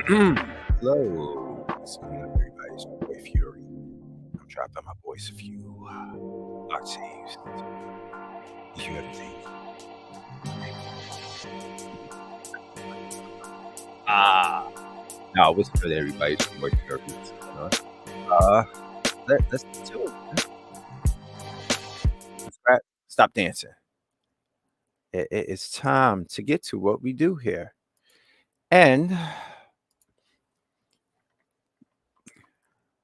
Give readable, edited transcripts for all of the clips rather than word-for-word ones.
Hello, what's going on, everybody? It's your boy Fury. I'm dropping my voice a few octaves to give you everything. Ah, now what's good, everybody? It's your boy Fury. What's going on? Uh, let's get to it. Man. Stop dancing. It's time to get to what we do here. And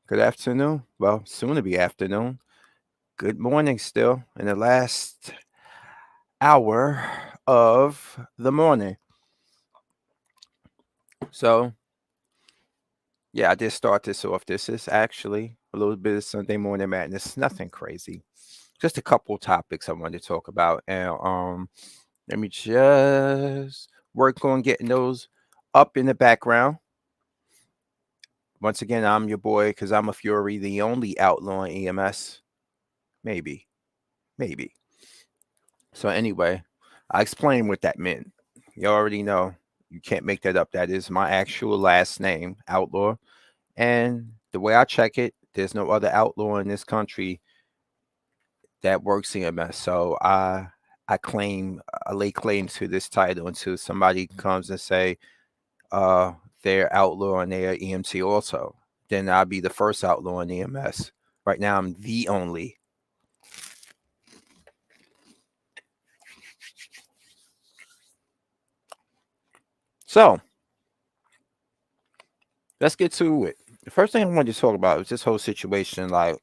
good afternoon. Well, soon to be afternoon. Good morning, still in the last hour of the morning. So yeah, I did start this off. This is actually a little bit of Sunday morning madness. Nothing crazy. Just a couple topics I wanted to talk about. And let me just work on getting those up in the background. Once again, I'm your boy because I'm a Fury, the only outlaw in EMS. Maybe. Maybe. So anyway, I explained what that meant. You already know. You can't make that up. That is my actual last name, Outlaw. And the way I check it, there's no other outlaw in this country that works CMS. So I lay claim to this title until somebody comes and say uh they're outlaw and they're EMT also. Then I'll be the first outlaw in EMS. Right now I'm the only. So let's get to it. The first thing I wanted to talk about is this whole situation. Like,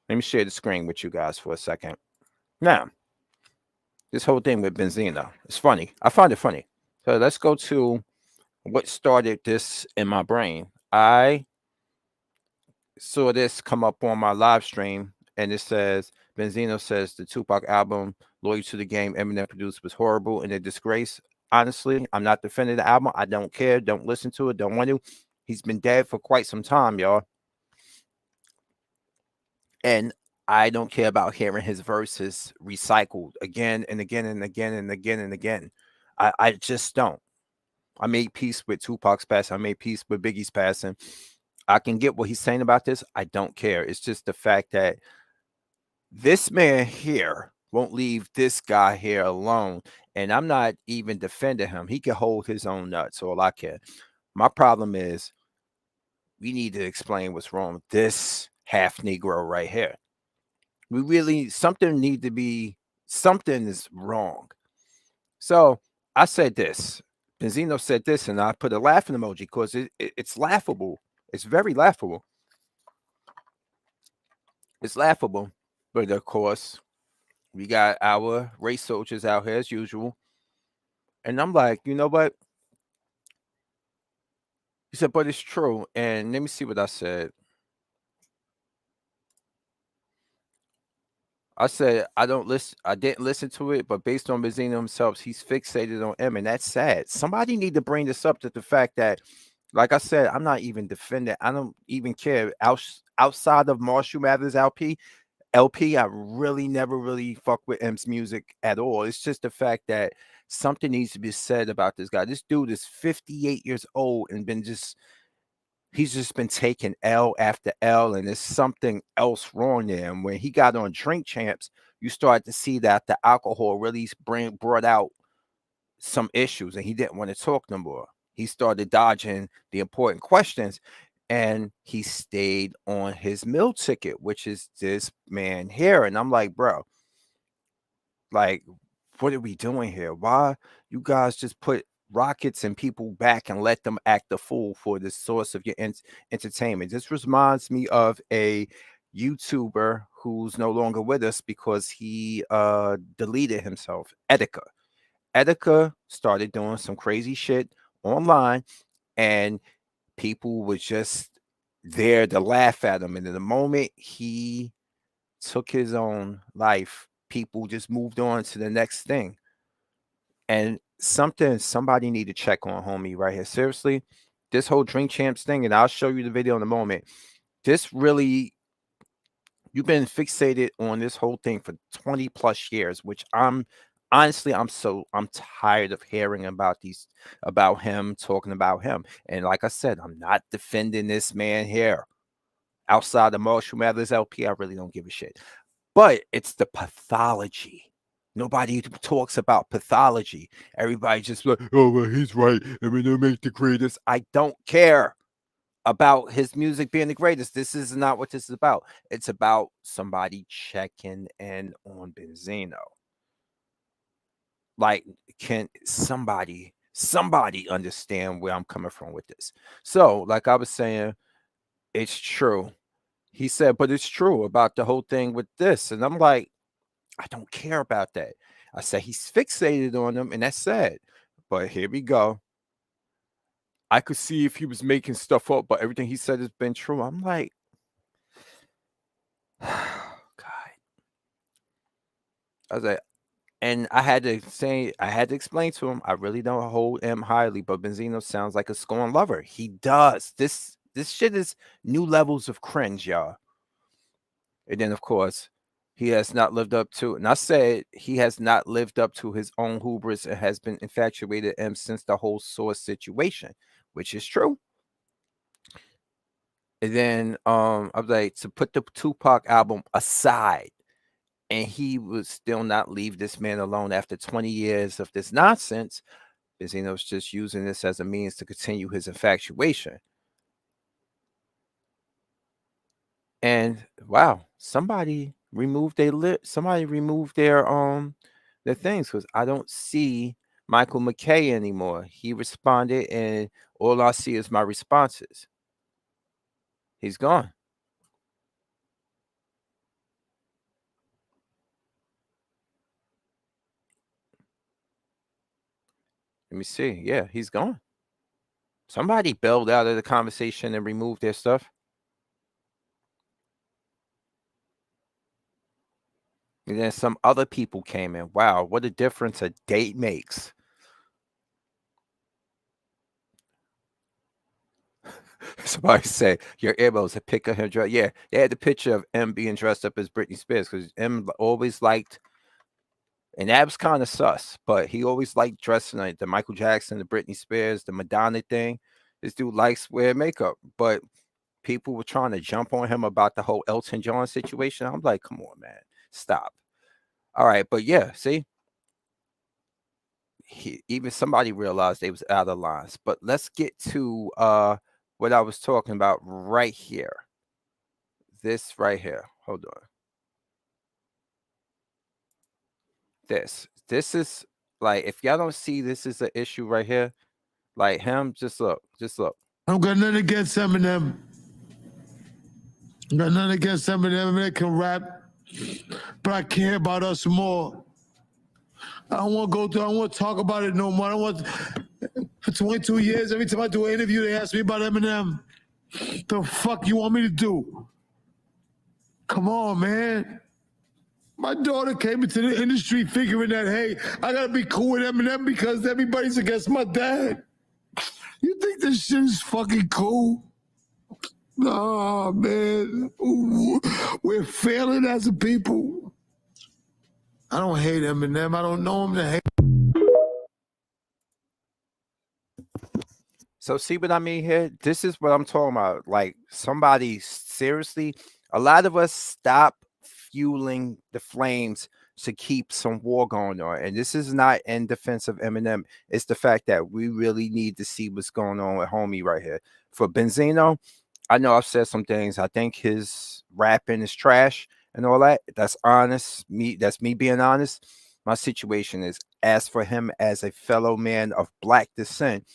let me share the screen with you guys for a second. Now, this whole thing with Benzino. It's funny. I find it funny. So let's go to what started this in my brain. I saw this come up on my live stream, and it says Benzino says the Tupac album "Loyal to the Game" Eminem produced was horrible and a disgrace. Honestly, I'm not defending the album. I don't care. Don't listen to it. Don't want to. He's been dead for quite some time, y'all, and I don't care about hearing his verses recycled again and again and again and again and again. I just don't. I made peace with Tupac's passing. I made peace with Biggie's passing. I can get what he's saying about this. I don't care. It's just the fact that this man here won't leave this guy here alone. And I'm not even defending him. He can hold his own nuts, all I care. My problem is we need to explain what's wrong with this half Negro right here. We really, something is wrong. So I said this. Benzino said this, and I put a laughing emoji because it's laughable. It's very laughable. It's laughable. But of course, we got our race soldiers out here as usual. And I'm like, you know what? He said, but it's true. And let me see what I said. I said I didn't listen to it, but based on Benzino himself, he's fixated on M, and that's sad. Somebody need to bring this up to the fact that, like I said, I'm not even defending. I don't even care. Outside of Marshall Mathers LP, I really never really fuck with M's music at all. It's just the fact that something needs to be said about this guy. This dude is 58 years old and he's just been taking L after L, and there's something else wrong there. And when he got on Drink Champs, you start to see that the alcohol really brought out some issues, and he didn't want to talk no more. He started dodging the important questions, and he stayed on his meal ticket, which is this man here. And I'm like, bro, like, what are we doing here? Why you guys just put rockets and people back and let them act the fool for the source of your entertainment? This reminds me of a YouTuber who's no longer with us because he deleted himself, Etika. Etika started doing some crazy shit online, and people were just there to laugh at him. And in the moment he took his own life, people just moved on to the next thing. And somebody need to check on homie right here. Seriously, this whole Drink Champs thing, and I'll show you the video in a moment. This really, you've been fixated on this whole thing for 20 plus years, which I'm honestly, I'm tired of hearing about him, talking about him. And like I said, I'm not defending this man here. Outside of Marshall Mathers LP, I really don't give a shit. But it's the pathology. Nobody talks about pathology. Everybody just like, oh well, he's right. Eminem make the greatest. I don't care about his music being the greatest. This is not what this is about. It's about somebody checking in on Benzino. Like, can somebody understand where I'm coming from with this? So, like I was saying, it's true. He said, but it's true about the whole thing with this. And I'm like, I don't care about that. I said he's fixated on them, and that's sad. But here we go. I could see if he was making stuff up, but everything he said has been true. I'm like, God. I was like, and I had to explain to him, I really don't hold him highly, but Benzino sounds like a scorn lover. He does. This shit is new levels of cringe, y'all. And then, of course, he has not lived up to, and I said he has not lived up to his own hubris and has been infatuated him since the whole Source situation, which is true. And then I was like, to put the Tupac album aside, and he would still not leave this man alone after 20 years of this nonsense. Benzino's just using this as a means to continue his infatuation. And wow, somebody removed their things, because I don't see Michael McKay anymore. He responded, and all I see is my responses. He's gone. Let me see. Yeah, he's gone. Somebody bailed out of the conversation and removed their stuff. And then some other people came in. Wow, what a difference a date makes. Somebody said your earbuds a pic of him dressed. Yeah, they had the picture of M being dressed up as Britney Spears, because M always liked, and that was kind of sus, but he always liked dressing like the Michael Jackson, the Britney Spears, the Madonna thing. This dude likes wear makeup, but people were trying to jump on him about the whole Elton John situation. I'm like, come on, man, stop. All right, but yeah, see, even somebody realized they was out of lines. But let's get to what I was talking about right here. This right here. Hold on. This is like, if y'all don't see this is an issue right here, like him, just look, just look. I don't got nothing against Eminem. Got nothing against Eminem. Eminem can rap, but I care about us more. I don't want to go through. I don't want to talk about it no more. I don't want. For 22 years, every time I do an interview, they ask me about Eminem. The fuck you want me to do? Come on, man. My daughter came into the industry figuring that, hey, I gotta be cool with Eminem because everybody's against my dad. You think this shit is fucking cool? Nah, man. We're failing as a people. I don't hate Eminem. I don't know him to hate. So see what I mean here? This is what I'm talking about. Like, somebody seriously, a lot of us stop fueling the flames to keep some war going on. And this is not in defense of Eminem. It's the fact that we really need to see what's going on with homie right here. For Benzino, I know I've said some things. I think his rapping is trash and all that. That's honest. That's me being honest. My situation is, as for him as a fellow man of black descent,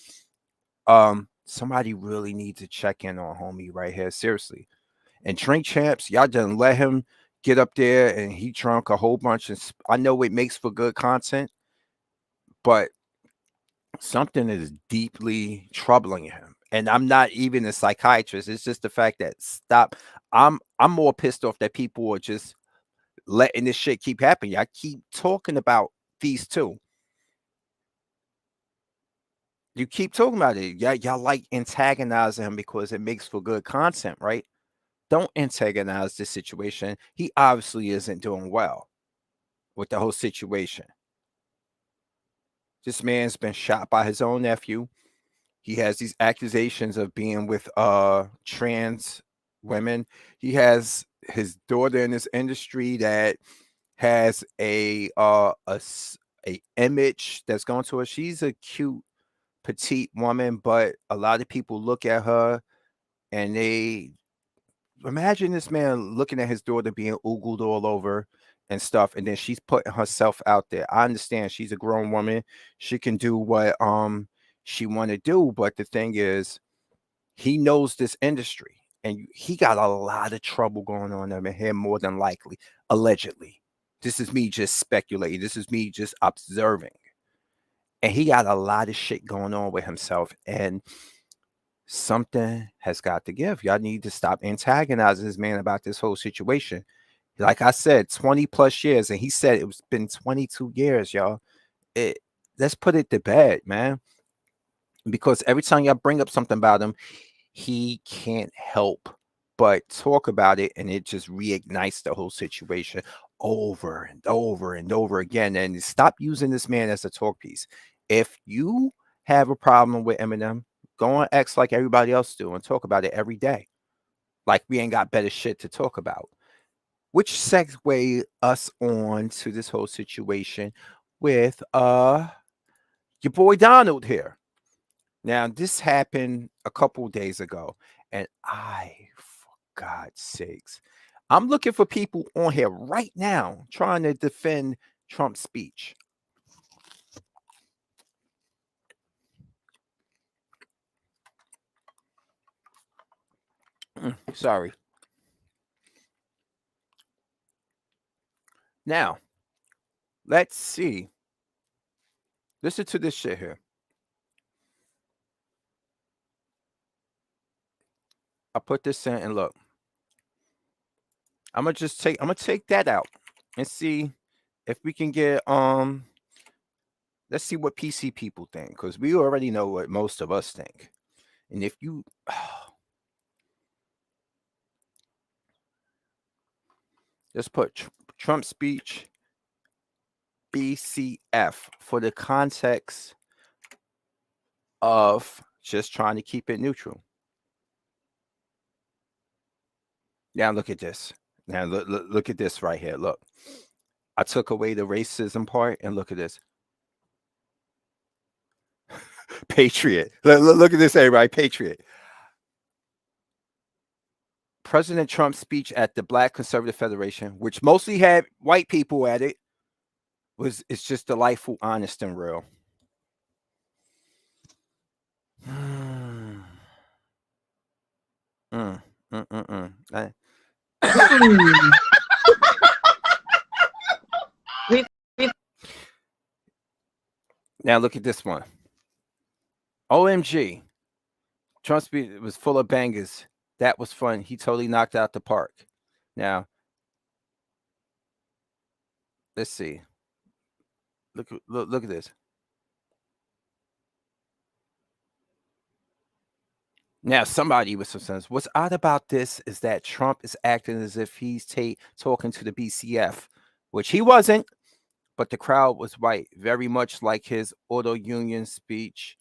somebody really needs to check in on homie right here, seriously. And Drink Champs, y'all done let him get up there and he drunk a whole bunch. And I know it makes for good content, but something is deeply troubling him. And I'm not even a psychiatrist. It's just the fact that, stop. I'm more pissed off that people are just letting this shit keep happening. I keep talking about these two. You keep talking about it. Y'all like antagonizing him because it makes for good content, right? Don't antagonize this situation. He obviously isn't doing well with the whole situation. This man's been shot by his own nephew. He has these accusations of being with trans women. He has his daughter in this industry that has a image that's going to her. She's a cute petite woman, but a lot of people look at her and they imagine this man looking at his daughter being oogled all over and stuff, and then she's putting herself out there. I understand she's a grown woman. She can do what she want to do, but the thing is, he knows this industry and he got a lot of trouble going on in here, more than likely, allegedly. This is me just speculating. This is me just observing. And he got a lot of shit going on with himself. And something has got to give. Y'all need to stop antagonizing this man about this whole situation. Like I said, 20 plus years. And he said it was been 22 years, y'all. Let's put it to bed, man. Because every time y'all bring up something about him, he can't help but talk about it, and it just reignites the whole situation over and over and over again. And stop using this man as a talk piece. If you have a problem with Eminem, go on X like everybody else do and talk about it every day. Like we ain't got better shit to talk about. Which segue us on to this whole situation with your boy Donald here. Now, this happened a couple days ago, and for God's sakes, I'm looking for people on here right now trying to defend Trump's speech. Sorry. Now, let's see. Listen to this shit here. I put this in and look. I'm gonna take that out and see if we can get let's see what PC people think, because we already know what most of us think. And if you let's put Trump speech BCF for the context of just trying to keep it neutral. Now look at this. Now look at this right here. Look, I took away the racism part, and look at this. Patriot. Look at this, everybody. Patriot. President Trump's speech at the Black Conservative Federation, which mostly had white people at it, it's just delightful, honest, and real. Now look at this one. OMG. Trump's speech was full of bangers. That was fun. He totally knocked out the park. Now, let's see. Look at this. Now, somebody with some sense. What's odd about this is that Trump is acting as if he's talking to the BCF, which he wasn't, but the crowd was white, very much like his auto union speech.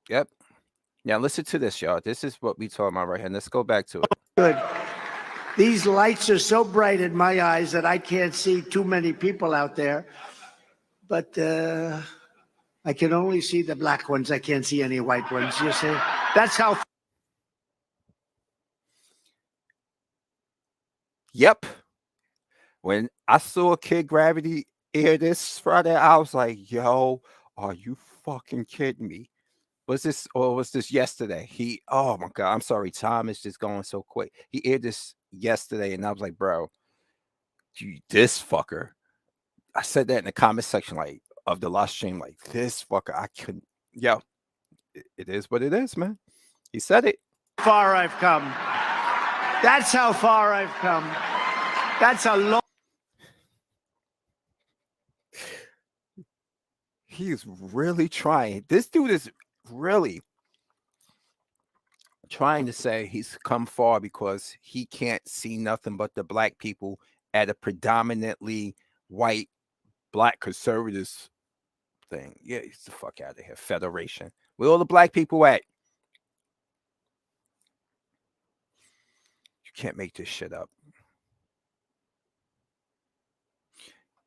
Yep. Now, listen to this, y'all. This is what we talking about right here. Let's go back to it. Good. These lights are so bright in my eyes that I can't see too many people out there. But I can only see the black ones. I can't see any white ones. You see? That's how. Yep. When I saw Kid Gravity air this Friday, I was like, yo, are you fucking kidding me? Was this yesterday? Oh my God, I'm sorry. Time is just going so quick. He aired this yesterday, and I was like, bro, this fucker. I said that in the comment section, like, of the last stream, like, this fucker, I couldn't. Yo, it is what it is, man. He said it. Far I've come. That's how far I've come. That's a long. He is really trying. This dude is really trying to say he's come far because he can't see nothing but the black people at a predominantly white black conservatives thing. Yeah, get the fuck out of here. Federation. Where all the black people at? You can't make this shit up.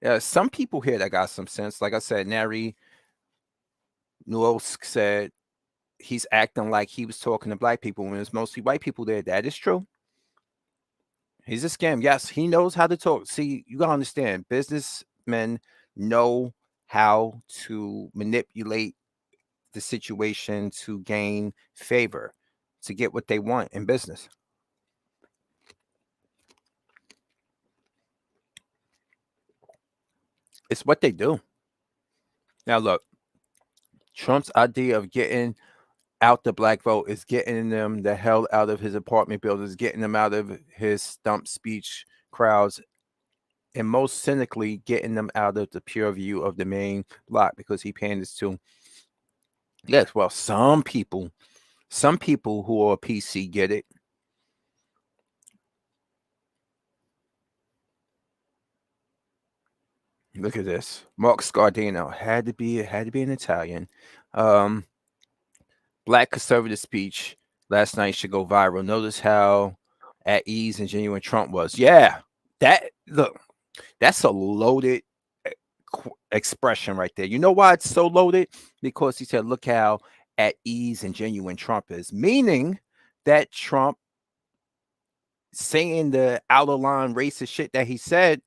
Yeah, some people here that got some sense. Like I said, Nary Nuosk said he's acting like he was talking to black people when it's mostly white people there. That is true. He's a scam. Yes, he knows how to talk. See, you gotta understand, businessmen know how to manipulate the situation to gain favor, to get what they want in business. It's what they do. Now, look, Trump's idea of getting out the black vote is getting them the hell out of his apartment buildings, getting them out of his stump speech crowds, and most cynically getting them out of the pure view of the main block because he panders to. Yes, well, some people who are PC get it. Look at this. Mark Scardino had to be an Italian. Black conservative speech last night should go viral. Notice how at ease and genuine Trump was. Yeah, that's a loaded expression right there. You know why it's so loaded? Because he said, "Look how at ease and genuine Trump is," meaning that Trump saying the out of line racist shit that he said,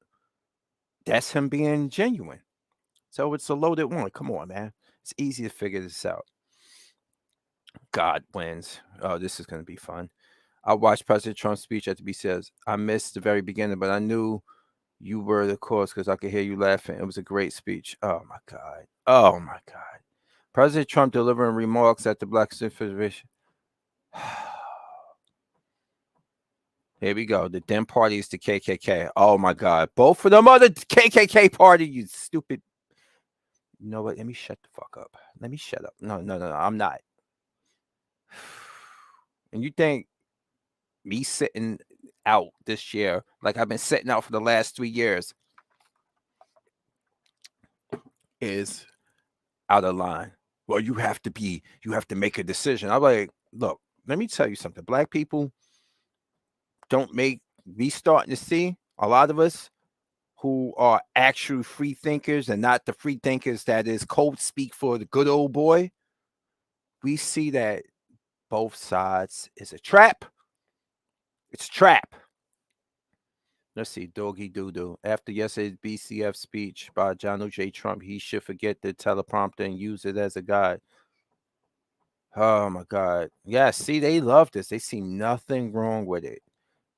that's him being genuine. So it's a loaded one. Come on, man. It's easy to figure this out. God wins. Oh, this is going to be fun. I watched President Trump's speech at the BCS. I missed the very beginning, but I knew you were the cause because I could hear you laughing. It was a great speech. Oh, my God. Oh, my God. President Trump delivering remarks at the Black Federation. Here we go. The Dem party is the KKK. Oh, my God. Both of them are the KKK party, you stupid. You know what? Let me shut the fuck up. Let me shut up. No. I'm not. And you think me sitting out this year, like I've been sitting out for the last 3 years, is out of line? Well, you have to make a decision. I'm like, look, let me tell you something. Black people don't make, we starting to see a lot of us who are actual free thinkers and not the free thinkers that is code speak for the good old boy. We see that both sides is a trap. It's a trap. Let's see, Doggy Doodoo. After yesterday's BCF speech by Donald J. Trump, he should forget the teleprompter and use it as a guide. Oh my God. Yeah, see, they love this. They see nothing wrong with it.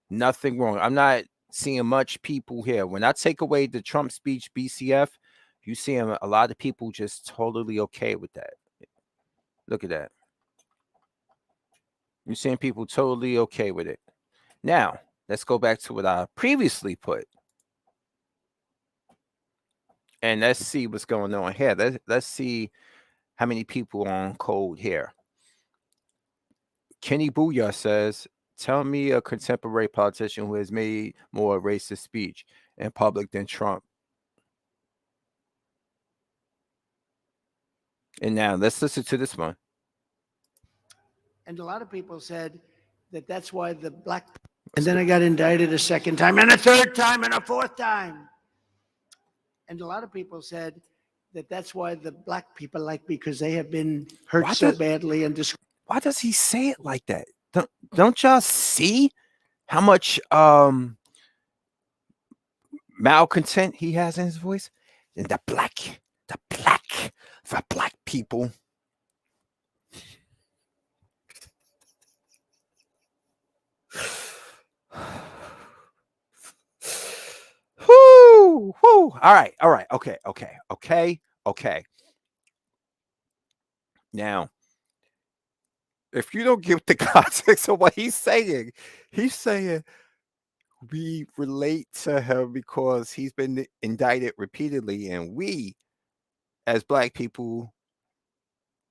Nothing wrong. I'm not seeing much people here. When I take away the Trump speech BCF, you see a lot of people just totally okay with that. Look at that. You're seeing people totally okay with it. Now, let's go back to what I previously put. And let's see what's going on here. Let's see how many people are on code here. Kenny Booyah says, tell me a contemporary politician who has made more racist speech in public than Trump. And now let's listen to this one. And a lot of people said that that's why the black, and then I got indicted a second time and a third time and a fourth time. And a lot of people said that that's why the black people like, because they have been hurt so badly and why does he say it like that? Don't y'all see how much malcontent he has in his voice? And the black people. Whoo. All right. Okay. Now, if you don't give the context of what he's saying we relate to him because he's been indicted repeatedly, and we, as black people,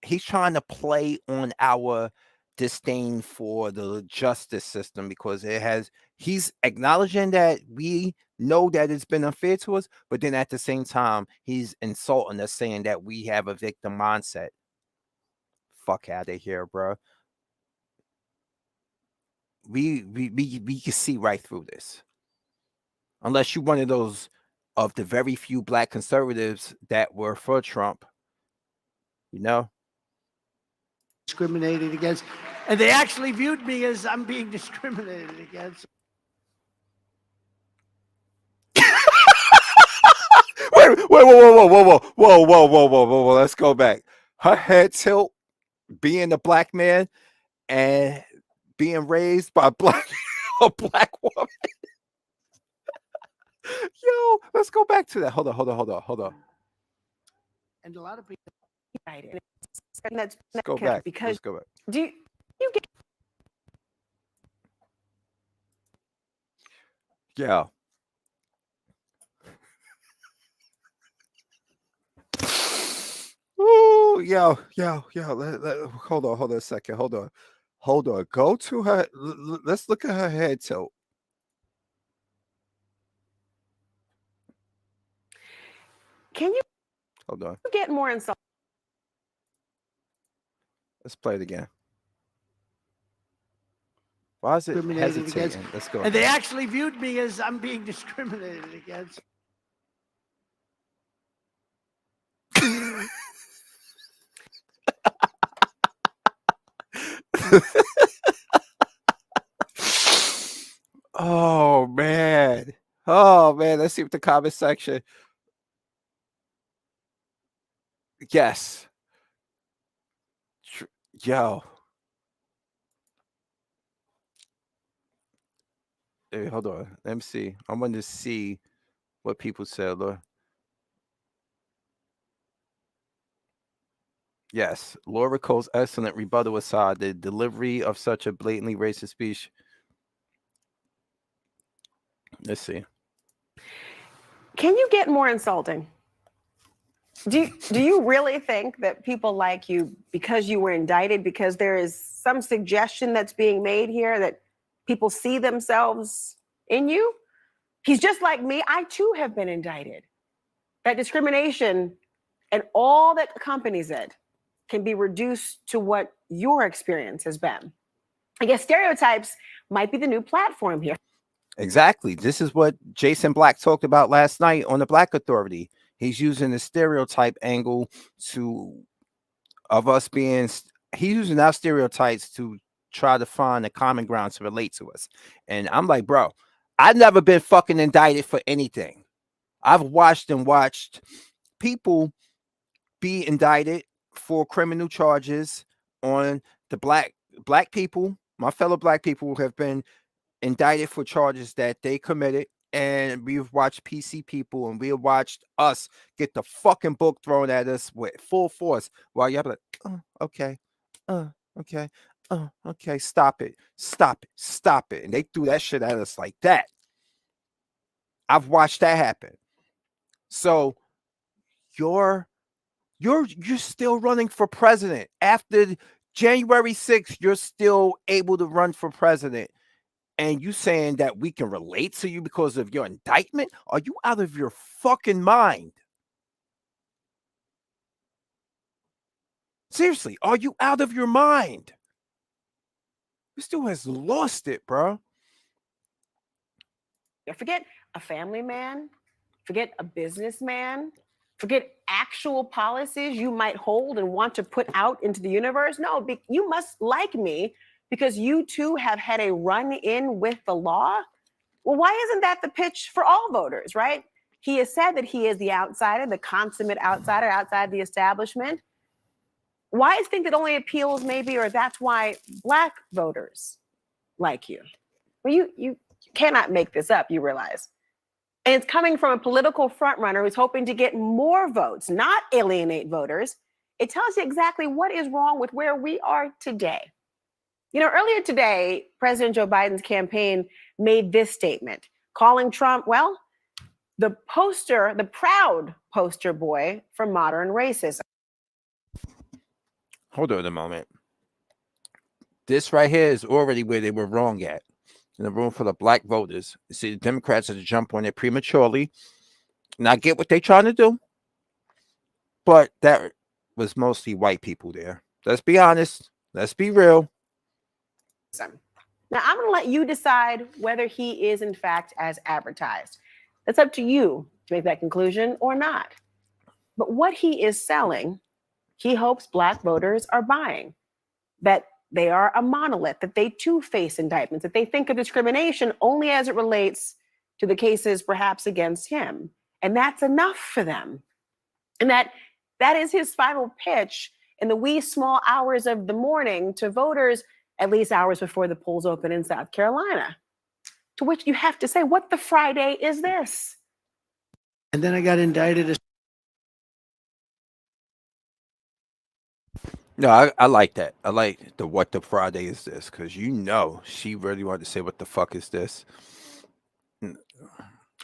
he's trying to play on our disdain for the justice system because he's acknowledging that we know that it's been unfair to us, but then at the same time, he's insulting us saying that we have a victim mindset. Fuck out of here, bro. We can see right through this. Unless you're one of those of the very few black conservatives that were for Trump, you know? Discriminated against. And they actually viewed me as I'm being discriminated against. Wait, whoa. Let's go back. Her head tilt, being a black man and being raised by a black woman. Yo, let's go back to that. Hold on. And a lot of people. Right. And that's Let's go back. because Let's go back. do you get Yeah. Ooh, yo. Hold on a second. Hold on. Go to her. Let's look at her head tilt. can you Hold on. get more insulting? Let's play it again. Why is it Discriminated hesitating? against. Let's go. And they actually viewed me as I'm being discriminated against. Oh man. Let's see what the comment section. Yes. Yo. Hey, hold on. Let me see. I want to see what people said. Look. Yes. Laura Cole's excellent rebuttal aside, the delivery of such a blatantly racist speech. Let's see. Can you get more insulting? Do you really think that people like you because you were indicted, because there is some suggestion that's being made here that people see themselves in you? He's just like me. I too have been indicted. That discrimination and all that accompanies it can be reduced to what your experience has been. I guess stereotypes might be the new platform here. Exactly. This is what Jason Black talked about last night on the Black Authority. He's using the stereotype angle he's using our stereotypes to try to find a common ground to relate to us. And I'm like, bro, I've never been fucking indicted for anything. I've watched people be indicted for criminal charges on the black people. My fellow black people have been indicted for charges that they committed, and we've watched PC people and we've watched us get the fucking book thrown at us with full force while you're like, okay, stop it, and they threw that shit at us like that. I've watched that happen. So you're still running for president after January 6th. You're still able to run for president. And you saying that we can relate to you because of your indictment? Are you out of your fucking mind? Seriously, are you out of your mind? You still has lost it, bro. Forget a family man, forget a businessman, forget actual policies you might hold and want to put out into the universe. No, you must like me because you too have had a run-in with the law. Well, why isn't that the pitch for all voters, right? He has said that he is the outsider, the consummate outsider outside the establishment. Why is think that only appeals maybe, or that's why black voters like you? Well, you cannot make this up, you realize. And it's coming from a political frontrunner who's hoping to get more votes, not alienate voters. It tells you exactly what is wrong with where we are today. You know, earlier today, President Joe Biden's campaign made this statement, calling Trump, well, the proud poster boy for modern racism. Hold on a moment. This right here is already where they were wrong at. In the room full of black voters. You see, the Democrats had to jump on it prematurely. And I get what they're trying to do, but that was mostly white people there. Let's be honest. Let's be real. Now, I'm going to let you decide whether he is, in fact, as advertised. That's up to you to make that conclusion or not. But what he is selling, he hopes black voters are buying. That they are a monolith, that they too face indictments, that they think of discrimination only as it relates to the cases perhaps against him. And that's enough for them. And that is his final pitch in the wee small hours of the morning to voters, at least hours before the polls open in South Carolina. To which you have to say, what the Friday is this? And then I got indicted. No, I like that. I like the what the Friday is this, because she really wanted to say what the fuck is this.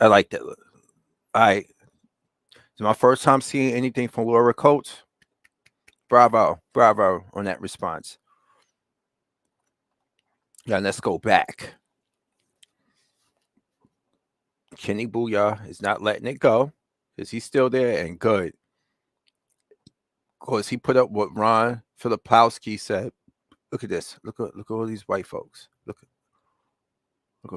I like that. All right. It's my first time seeing anything from Laura Coates. Bravo on that response. Now let's go back. Kenny Booyah is not letting it go because he's still there and good. Of course, he put up what Ron Filipowski said. Look at this. Look at all these white folks. Look at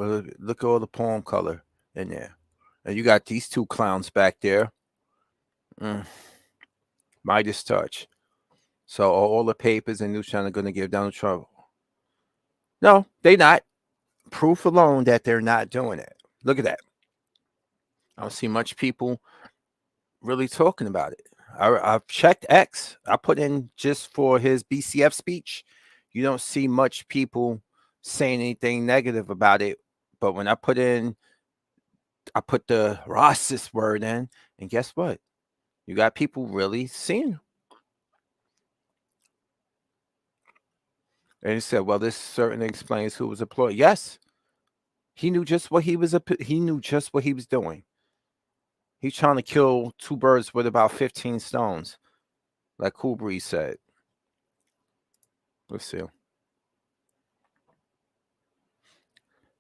all the palm color in there. And you got these two clowns back there. Midas touch. So all the papers and news channel are going to give Donald Trump. No, they not. Proof alone that they're not doing it. Look at that. I don't see much people really talking about it. I've checked X. I put in just for his BCF speech. You don't see much people saying anything negative about it. But when I put the racist word in, and guess what? You got people really seeing. And he said, well, this certainly explains who was employed. Yes. He knew just what he was doing. He's trying to kill two birds with about 15 stones, like Cool Breeze said. Let's see.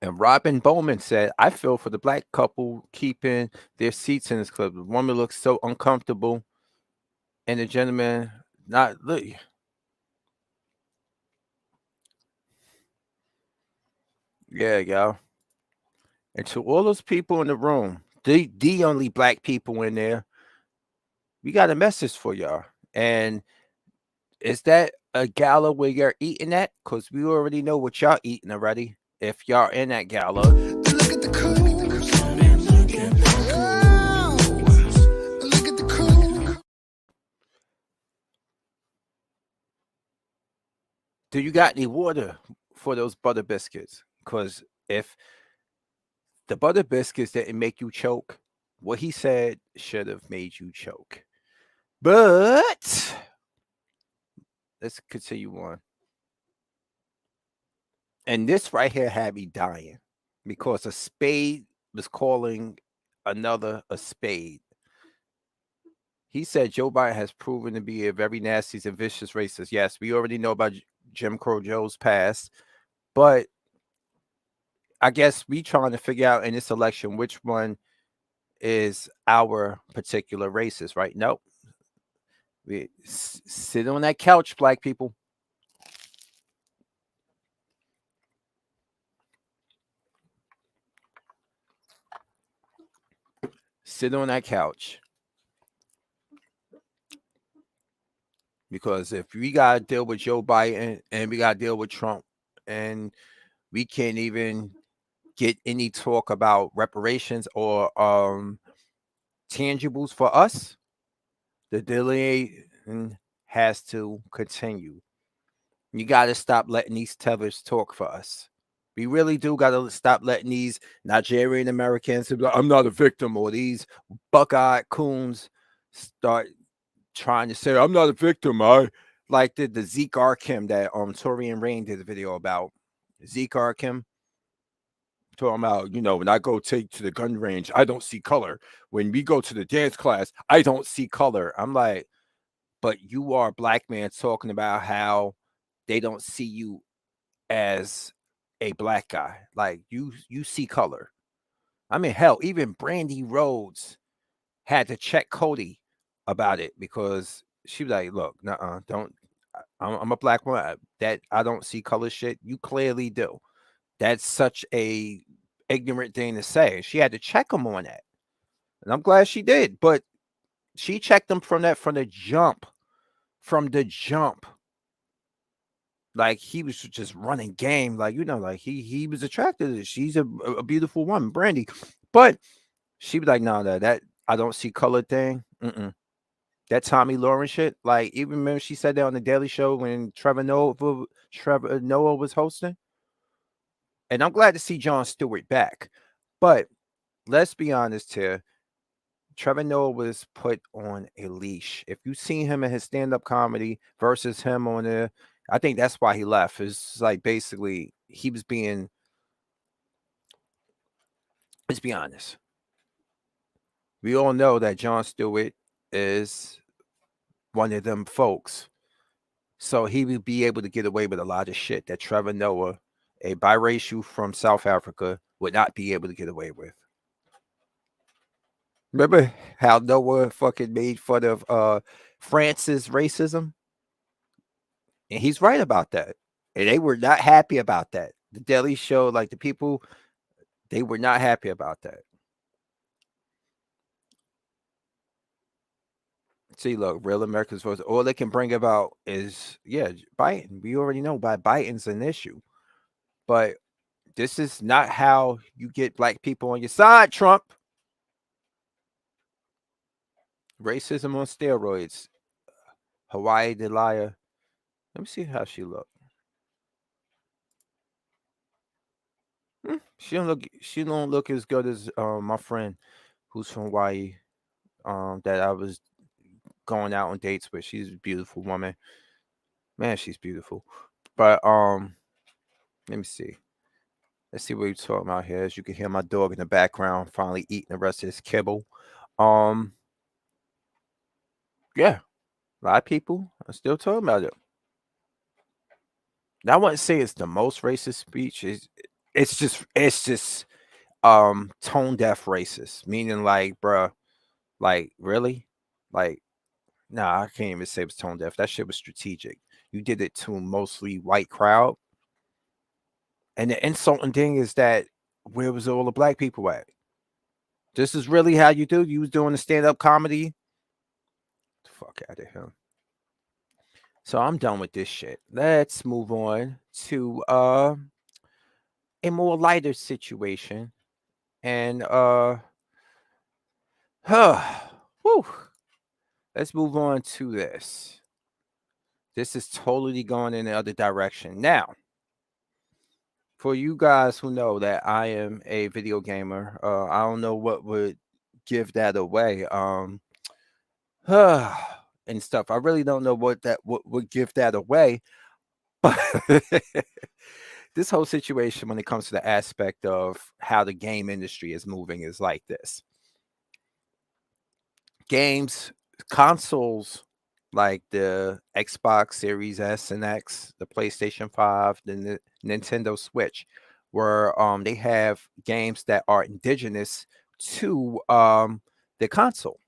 And Robin Bowman said, I feel for the black couple keeping their seats in this club. The woman looks so uncomfortable, and the gentleman not look. Yeah, y'all. And to all those people in the room, the only black people in there, we got a message for y'all. And is that a gala where you're eating at? Because we already know what y'all eating already. If y'all in that gala. Look at the crew. Look at the crew. Do you got any water for those butter biscuits? Because if the butter biscuits didn't make you choke, what he said should have made you choke. But let's continue on. And this right here had me dying because a spade was calling another a spade. He said Joe Biden has proven to be a very nasty and vicious racist. Yes, we already know about Jim Crow Joe's past, but I guess we trying to figure out in this election which one is our particular racist, right? Nope. We sit on that couch, black people. Sit on that couch. Because if we got to deal with Joe Biden and we got to deal with Trump and we can't even get any talk about reparations or tangibles for us, the delay has to continue. You got to stop letting these tellers talk for us. We really do got to stop letting these Nigerian Americans, I'm not a victim, or these buck-eyed coons start trying to say, I'm not a victim. I like the Zeke Arkim that Torian Rain did a video about. Zeke Arkim talking about, when I go take to the gun range, I don't see color. When we go to the dance class, I don't see color. I'm like, but you are a black man talking about how they don't see you as a black guy. Like you see color. I mean, hell, even Brandy Rhodes had to check Cody about it because she was like, "Look, don't. I'm a black woman. That I don't see color shit. You clearly do. That's such a ignorant thing to say." She had to check him on that, and I'm glad she did. But she checked him from the jump. From the jump, like he was just running game. Like like he was attracted to her. She's a beautiful woman, Brandy, but she was like, "No, that I don't see color thing." Mm-mm. That Tommy Lauren shit. Like even remember she said that on the Daily Show when Trevor Noah was hosting. And I'm glad to see Jon Stewart back. But let's be honest here. Trevor Noah was put on a leash. If you seen him in his stand-up comedy versus him on there, I think that's why he left. It's like basically he was being, let's be honest. We all know that Jon Stewart is one of them folks. So he would be able to get away with a lot of shit that Trevor Noah, a biracial from South Africa, would not be able to get away with. Remember how Noah fucking made fun of France's racism? And he's right about that. And they were not happy about that. The Daily Show, like the people, they were not happy about that. See, look, real Americans vote. All they can bring about is, yeah, Biden. We already know Biden's an issue. But this is not how you get black people on your side, Trump. Racism on steroids. Hawaii Delia. Let me see how she look. She don't look as good as my friend who's from Hawaii. That I was going out on dates with. She's a beautiful woman. Man, she's beautiful. But let me see. Let's see what we're talking about here. As you can hear my dog in the background finally eating the rest of his kibble. Yeah, a lot of people are still talking about it. Now, I wouldn't say it's the most racist speech. It's just tone deaf racist, meaning like, bruh, like really, like, nah, I can't even say it was tone deaf. That shit was strategic. You did it to a mostly white crowd, and the insulting thing is that where was all the black people at? This is really how you do. You was doing the stand up comedy. Fuck out of here. So I'm done with this shit. Let's move on to a more lighter situation. And whew, let's move on to this. This is totally going in the other direction. Now, for you guys who know that I am a video gamer, I don't know what would give that away. And stuff. I really don't know what would give that away. But this whole situation when it comes to the aspect of how the game industry is moving is like this. Games, consoles like the Xbox Series S and X, the PlayStation 5, the Nintendo Switch, where they have games that are indigenous to the console.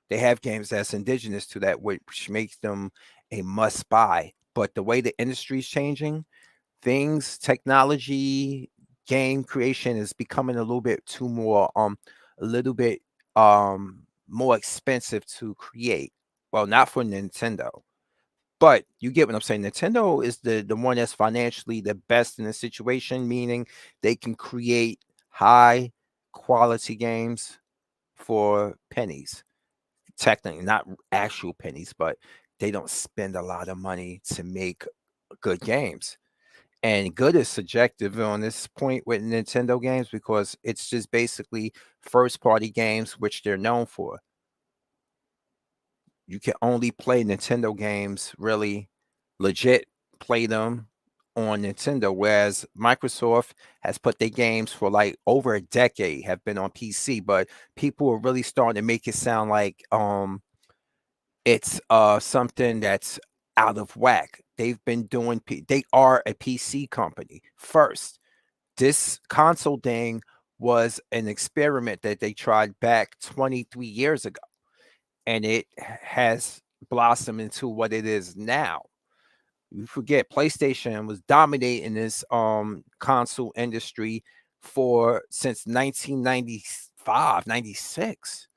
They have games that's indigenous to that, which makes them a must buy. But the way the industry is changing, technology, game creation is becoming a little bit more expensive to create. Well, not for Nintendo, but you get what I'm saying. Nintendo is the one that's financially the best in the situation, meaning they can create high quality games for pennies. Technically, not actual pennies, but they don't spend a lot of money to make good games. And good is subjective on this point with Nintendo games because it's just basically first party games, which they're known for. You can only play Nintendo games, really legit play them on Nintendo, whereas Microsoft has put their games for like over a decade have been on PC, but people are really starting to make it sound like it's something that's out of whack. they've been doing. They are a PC company first. This console thing was an experiment that they tried back 23 years ago, and it has blossomed into what it is now. You forget PlayStation was dominating this console industry for since 1995, 96.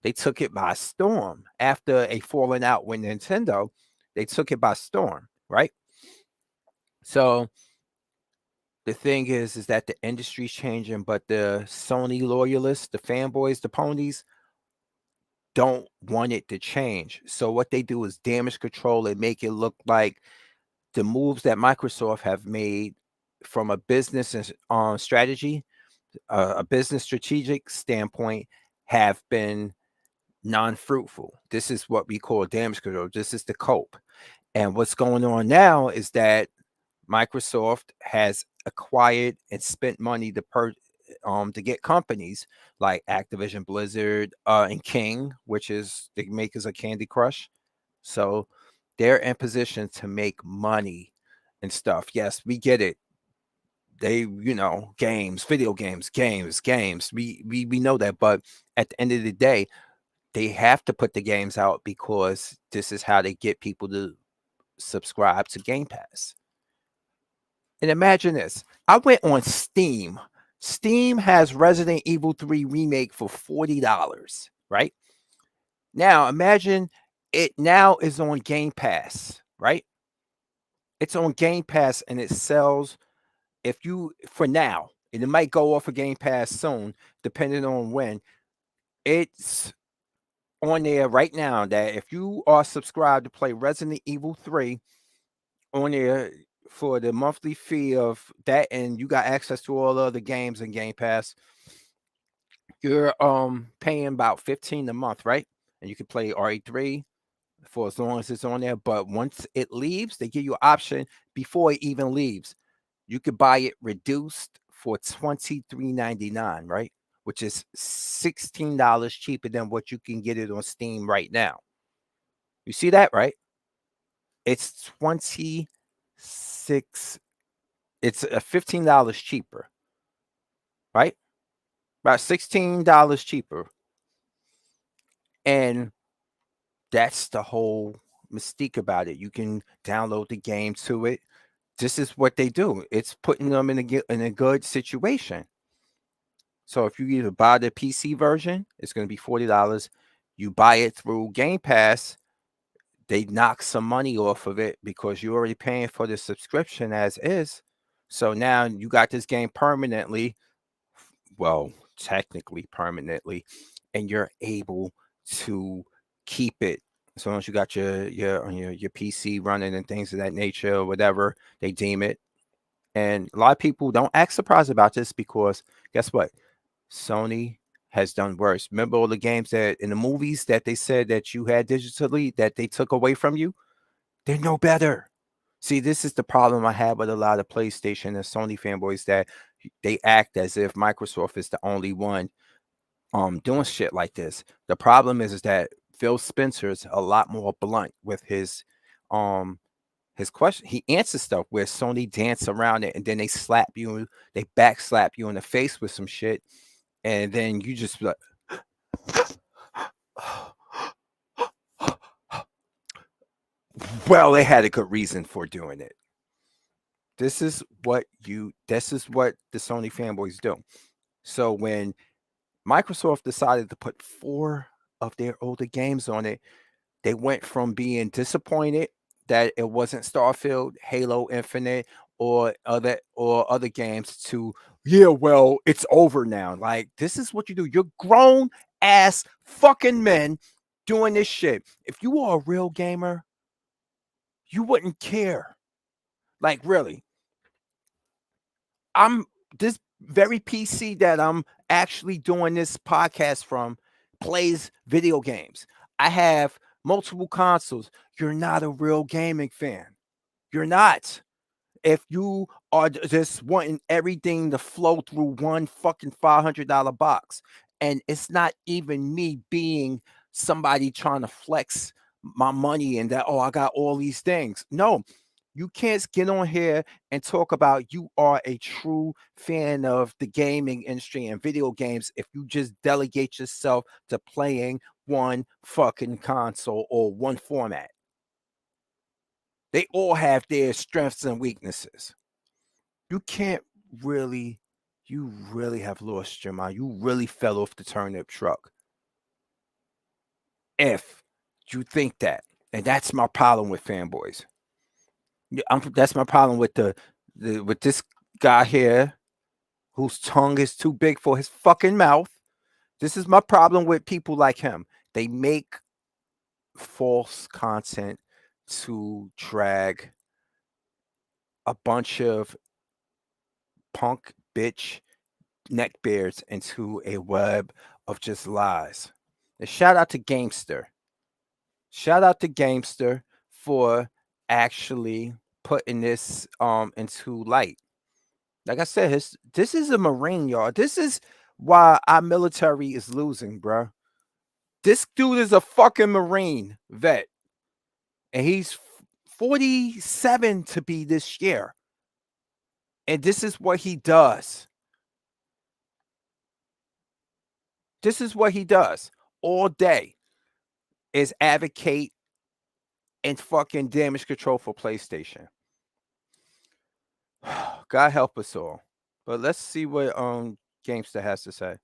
They took it by storm after a falling out with Nintendo. They took it by storm, right? So the thing is that the industry's changing, but the Sony loyalists, the fanboys, the ponies don't want it to change. So what they do is damage control and make it look like the moves that Microsoft have made from a business and strategy, a business strategic standpoint, have been non-fruitful. This is what we call damage control. This is the cope. And what's going on now is that Microsoft has acquired and spent money to get companies like Activision Blizzard and King, which is the makers of Candy Crush. So they're in position to make money and stuff. Yes, we get it. They, games, video games, games. We know that, but at the end of the day, they have to put the games out because this is how they get people to subscribe to Game Pass. And imagine this. I went on Steam. Steam has Resident Evil 3 remake for $40, right? Now imagine it now is on Game Pass, right? It's on Game Pass and it sells for now, and it might go off of Game Pass soon, depending on when. It's on there right now that if you are subscribed to play Resident Evil 3 on there for the monthly fee of that, and you got access to all other games in Game Pass, you're paying about $15 a month, right? And you can play RE3 for as long as it's on there. But once it leaves, they give you an option before it even leaves. You could buy it reduced for $23.99, right? Which is $16 cheaper than what you can get it on Steam right now. You see that, right? It's $26. It's $15 cheaper, right? About $16 cheaper. And that's the whole mystique about it. You can download the game to it. This is what they do. It's putting them in a good situation. So if you either buy the PC version, it's going to be $40. You buy it through Game Pass, they knock some money off of it because you're already paying for the subscription as is. So now you got this game permanently, well, technically permanently, and you're able to keep it as long as you got your PC running and things of that nature or whatever they deem it. And a lot of people don't act surprised about this because guess what? Sony has done worse. Remember all the games that in the movies that they said that you had digitally that they took away from you? They're no better. See, this is the problem I have with a lot of PlayStation and Sony fanboys, that they act as if Microsoft is the only one doing shit like this. The problem is that Phil Spencer's a lot more blunt with his question. He answers stuff where Sony dance around it and then they back slap you in the face with some shit, and then you just like well, they had a good reason for doing it. This is what the Sony fanboys do. So when Microsoft decided to put 4 of their older games on it, they went from being disappointed that it wasn't Starfield, Halo Infinite, or other games to, yeah, well, it's over now. Like, this is what you do. You're grown ass fucking men doing this shit. If you were a real gamer, you wouldn't care. Like, really. This very PC that I'm actually doing this podcast from plays video games. I have multiple consoles. You're not a real gaming fan. You're not. If you are just wanting everything to flow through one fucking $500 box, and it's not even me being somebody trying to flex my money and that, oh, I got all these things. No, You can't get on here and talk about you are a true fan of the gaming industry and video games if you just delegate yourself to playing one fucking console or one format. They all have their strengths and weaknesses. You can't really, you really have lost your mind. You really fell off the turnip truck. If you think that. And that's my problem with fanboys. Yeah, that's my problem with with this guy here whose tongue is too big for his fucking mouth. This is my problem with people like him. They make false content to drag a bunch of punk bitch neckbeards into a web of just lies. And shout out to Gamester. Shout out to Gamester for actually putting this into light. Like I said, this is a Marine, y'all. This is why our military is losing, bro. This dude is a fucking Marine vet, and he's 47 to be this year. And this is what he does. This is what he does all day is advocate and fucking damage control for PlayStation. God help us all. But let's see what Gamester has to say.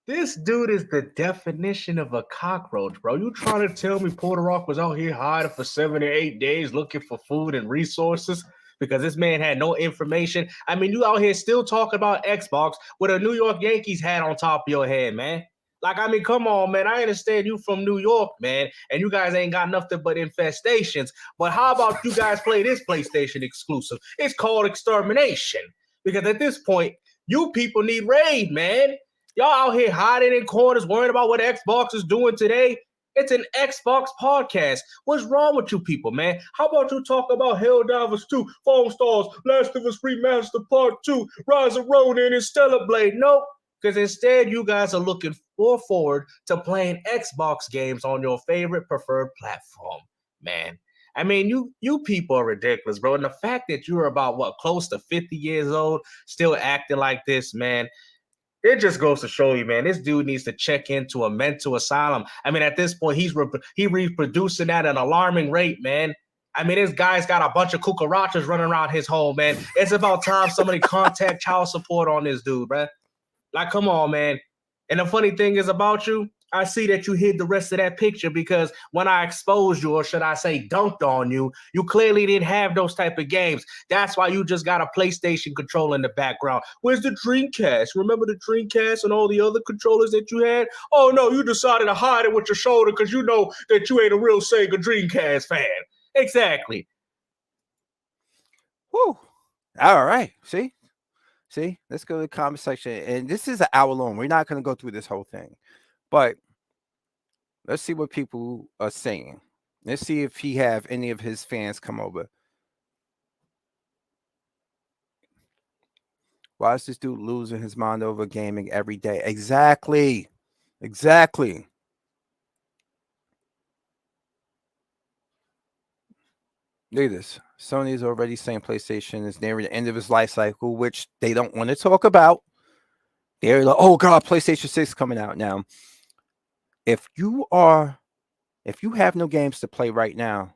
This dude is the definition of a cockroach, bro. You trying to tell me Puerto Rock was out here hiding for 7 or 8 days looking for food and resources because this man had no information? I mean, you out here still talking about Xbox with a New York Yankees hat on top of your head, man. Like, I mean, come on, man. I understand you from New York, man, and you guys ain't got nothing but infestations. But how about you guys play this PlayStation exclusive? It's called Extermination. Because at this point, you people need raid, man. Y'all out here hiding in corners, worrying about what Xbox is doing today. It's an Xbox podcast. What's wrong with you people, man? How about you talk about Helldivers 2, Foam Stars, Last of Us Remastered Part 2, Rise of Ronin, and Stellar Blade? Nope. Because instead, you guys are looking forward to playing Xbox games on your favorite preferred platform, man. I mean, you people are ridiculous, bro. And the fact that you're about, close to 50 years old, still acting like this, man, it just goes to show you, man, this dude needs to check into a mental asylum. I mean, at this point, he's reproducing at an alarming rate, man. I mean, this guy's got a bunch of cucarachas running around his home, man. It's about time somebody contact child support on this dude, bruh. Like, come on, man. And the funny thing is about you, I see that you hid the rest of that picture because when I exposed you, or should I say dunked on you, you clearly didn't have those type of games. That's why you just got a PlayStation controller in the background. Where's the Dreamcast? Remember the Dreamcast and all the other controllers that you had? Oh, no, you decided to hide it with your shoulder because you know that you ain't a real Sega Dreamcast fan. Exactly. Whew. All right. See, let's go to the comment section. And this is an hour long. We're not going to go through this whole thing. But let's see what people are saying. Let's see if he have any of his fans come over. Why is this dude losing his mind over gaming every day? Exactly. Exactly. Look at this. Sony is already saying PlayStation is nearing the end of its life cycle, which they don't want to talk about. They're like, oh God, PlayStation 6 coming out now. If you have no games to play right now,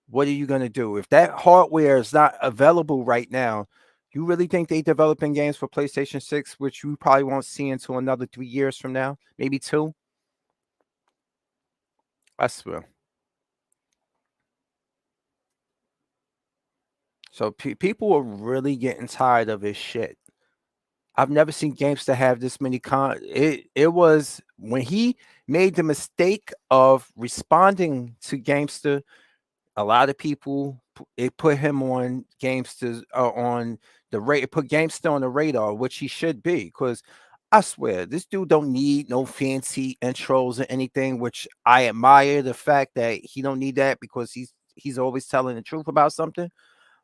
what are you going to do? If that hardware is not available right now, you really think they developing games for PlayStation 6, which you probably won't see until another 3 years from now, maybe 2? I swear. So people are really getting tired of this shit. I've never seen Gamester have this many it was when he made the mistake of responding to Gamester, a lot of people it put him on Gamester on the put Gamester on the radar, which he should be, because I swear this dude don't need no fancy intros or anything, which I admire the fact that he don't need that because he's always telling the truth about something.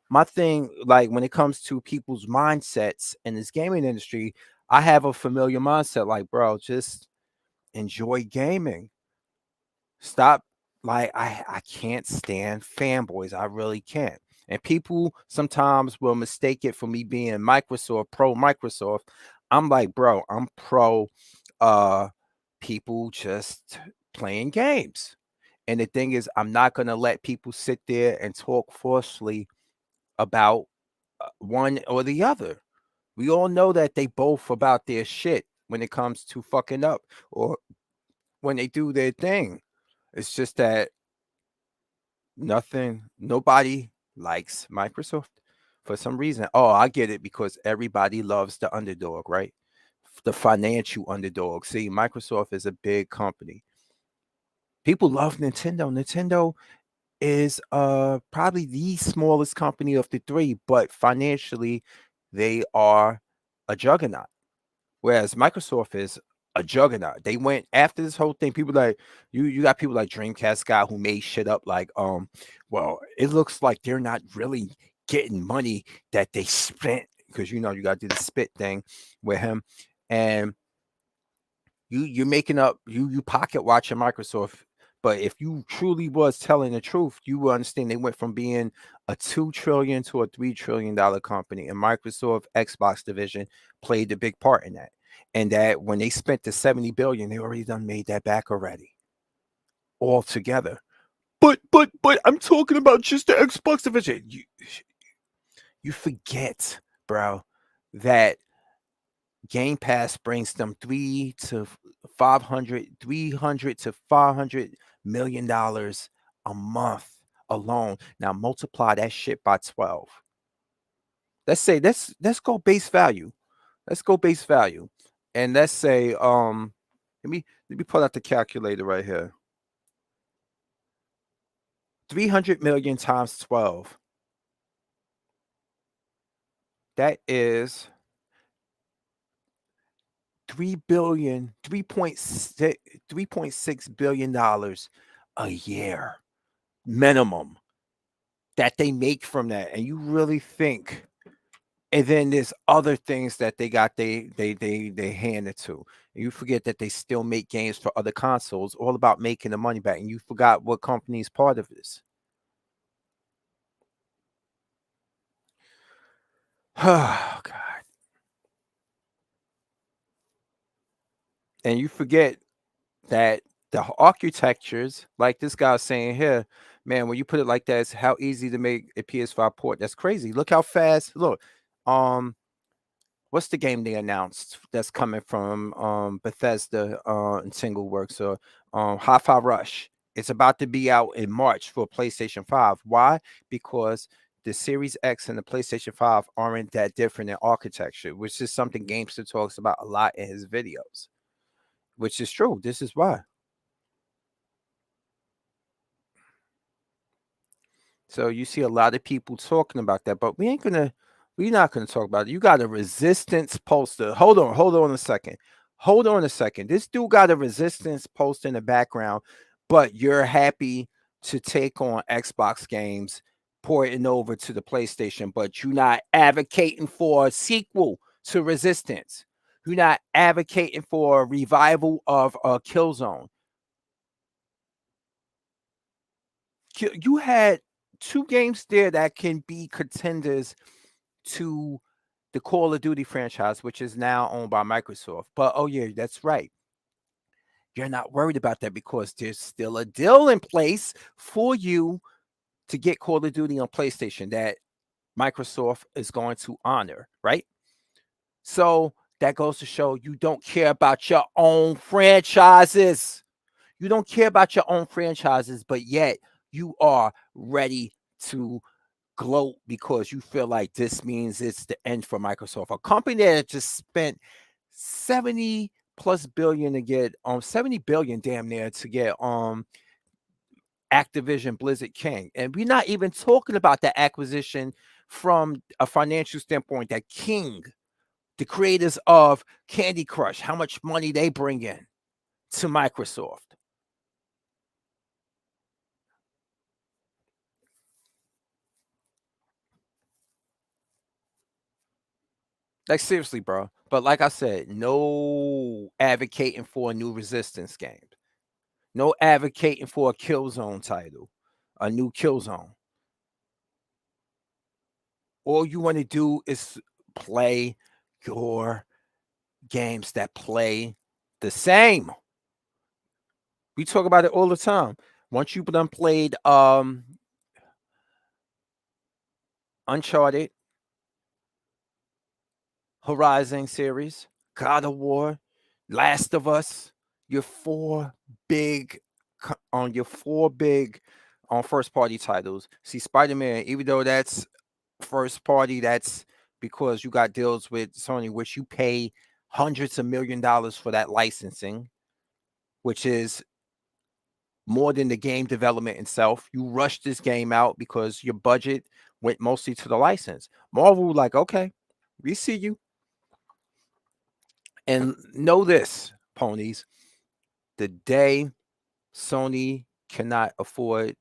My thing, like when it comes to people's mindsets in this gaming industry, I have a familiar mindset. Like, bro, just enjoy gaming. Stop. Like, I can't stand fanboys. I really can't. And people sometimes will mistake it for me being Microsoft, pro Microsoft. I'm like, bro, I'm pro people just playing games. And the thing is, I'm not going to let people sit there and talk forcefully about one or the other. We all know that they both about their shit when it comes to fucking up or when they do their thing. It's just that nobody likes Microsoft for some reason. Oh, I get it, because everybody loves the underdog, right? The financial underdog. See, Microsoft is a big company. People love Nintendo. Nintendo is probably the smallest company of the three, but financially they are a juggernaut. Whereas Microsoft is a juggernaut. They went after this whole thing. People like you got people like Dreamcast guy who made shit up like, well, it looks like they're not really getting money that they spent, because you got to do the spit thing with him, and you're making up, you pocket watching Microsoft. But if you truly was telling the truth, you would understand they went from being a $2 trillion to a $3 trillion company, and Microsoft Xbox division played a big part in that. And that when they spent the 70 billion, they already done made that back already, all together. But I'm talking about just the Xbox division. You forget, bro, that Game Pass brings them 300 to 500 million dollars a month alone. Now multiply that shit by 12. Let's go base value. Let's go base value. And let's say let me pull out the calculator right here. 300 million times 12. That is 3.6 billion dollars a year minimum that they make from that. And you really think, and then there's other things that they got they handed to. And you forget that they still make games for other consoles, all about making the money back. And you forgot what company is part of this. Oh God. And you forget that the architectures, like this guy's saying here, man, when you put it like that, it's how easy to make a PS5 port. That's crazy. Look how fast. Look, what's the game they announced that's coming from Bethesda and SingleWorks or Hi-Fi Rush? It's about to be out in March for PlayStation 5. Why? Because the Series X and the PlayStation 5 aren't that different in architecture, which is something Gamester talks about a lot in his videos, which is true. This is why. So you see a lot of people talking about that, but we're not gonna talk about it. You got a resistance poster. Hold on a second. Hold on a second. This dude got a resistance poster in the background, but you're happy to take on Xbox games, porting over to the PlayStation, but you're not advocating for a sequel to Resistance. You're not advocating for a revival of Killzone. You had two games there that can be contenders to the Call of Duty franchise, which is now owned by Microsoft. But oh yeah, that's right. You're not worried about that because there's still a deal in place for you to get Call of Duty on PlayStation that Microsoft is going to honor, right? So that goes to show you don't care about your own franchises. You don't care about your own franchises, but yet you are ready to gloat because you feel like this means it's the end for Microsoft, a company that just spent 70 plus billion to get 70 billion damn near to get Activision Blizzard King. And we're not even talking about the acquisition from a financial standpoint, that King, the creators of Candy Crush, how much money they bring in to Microsoft. Like seriously, bro. But like I said, no advocating for a new Resistance game. No advocating for a Killzone title, a new Killzone. All you want to do is play your games that play the same. We talk about it all the time. Once you've done played Uncharted, Horizon series, God of War, Last of Us, your four big on your four big on first party titles. See, Spider-Man, even though that's first party, that's because you got deals with Sony, which you pay hundreds of $1 million for that licensing, which is more than the game development itself. You rushed this game out because your budget went mostly to the license. Marvel, like, okay, we see you. And know this, ponies, the day Sony cannot afford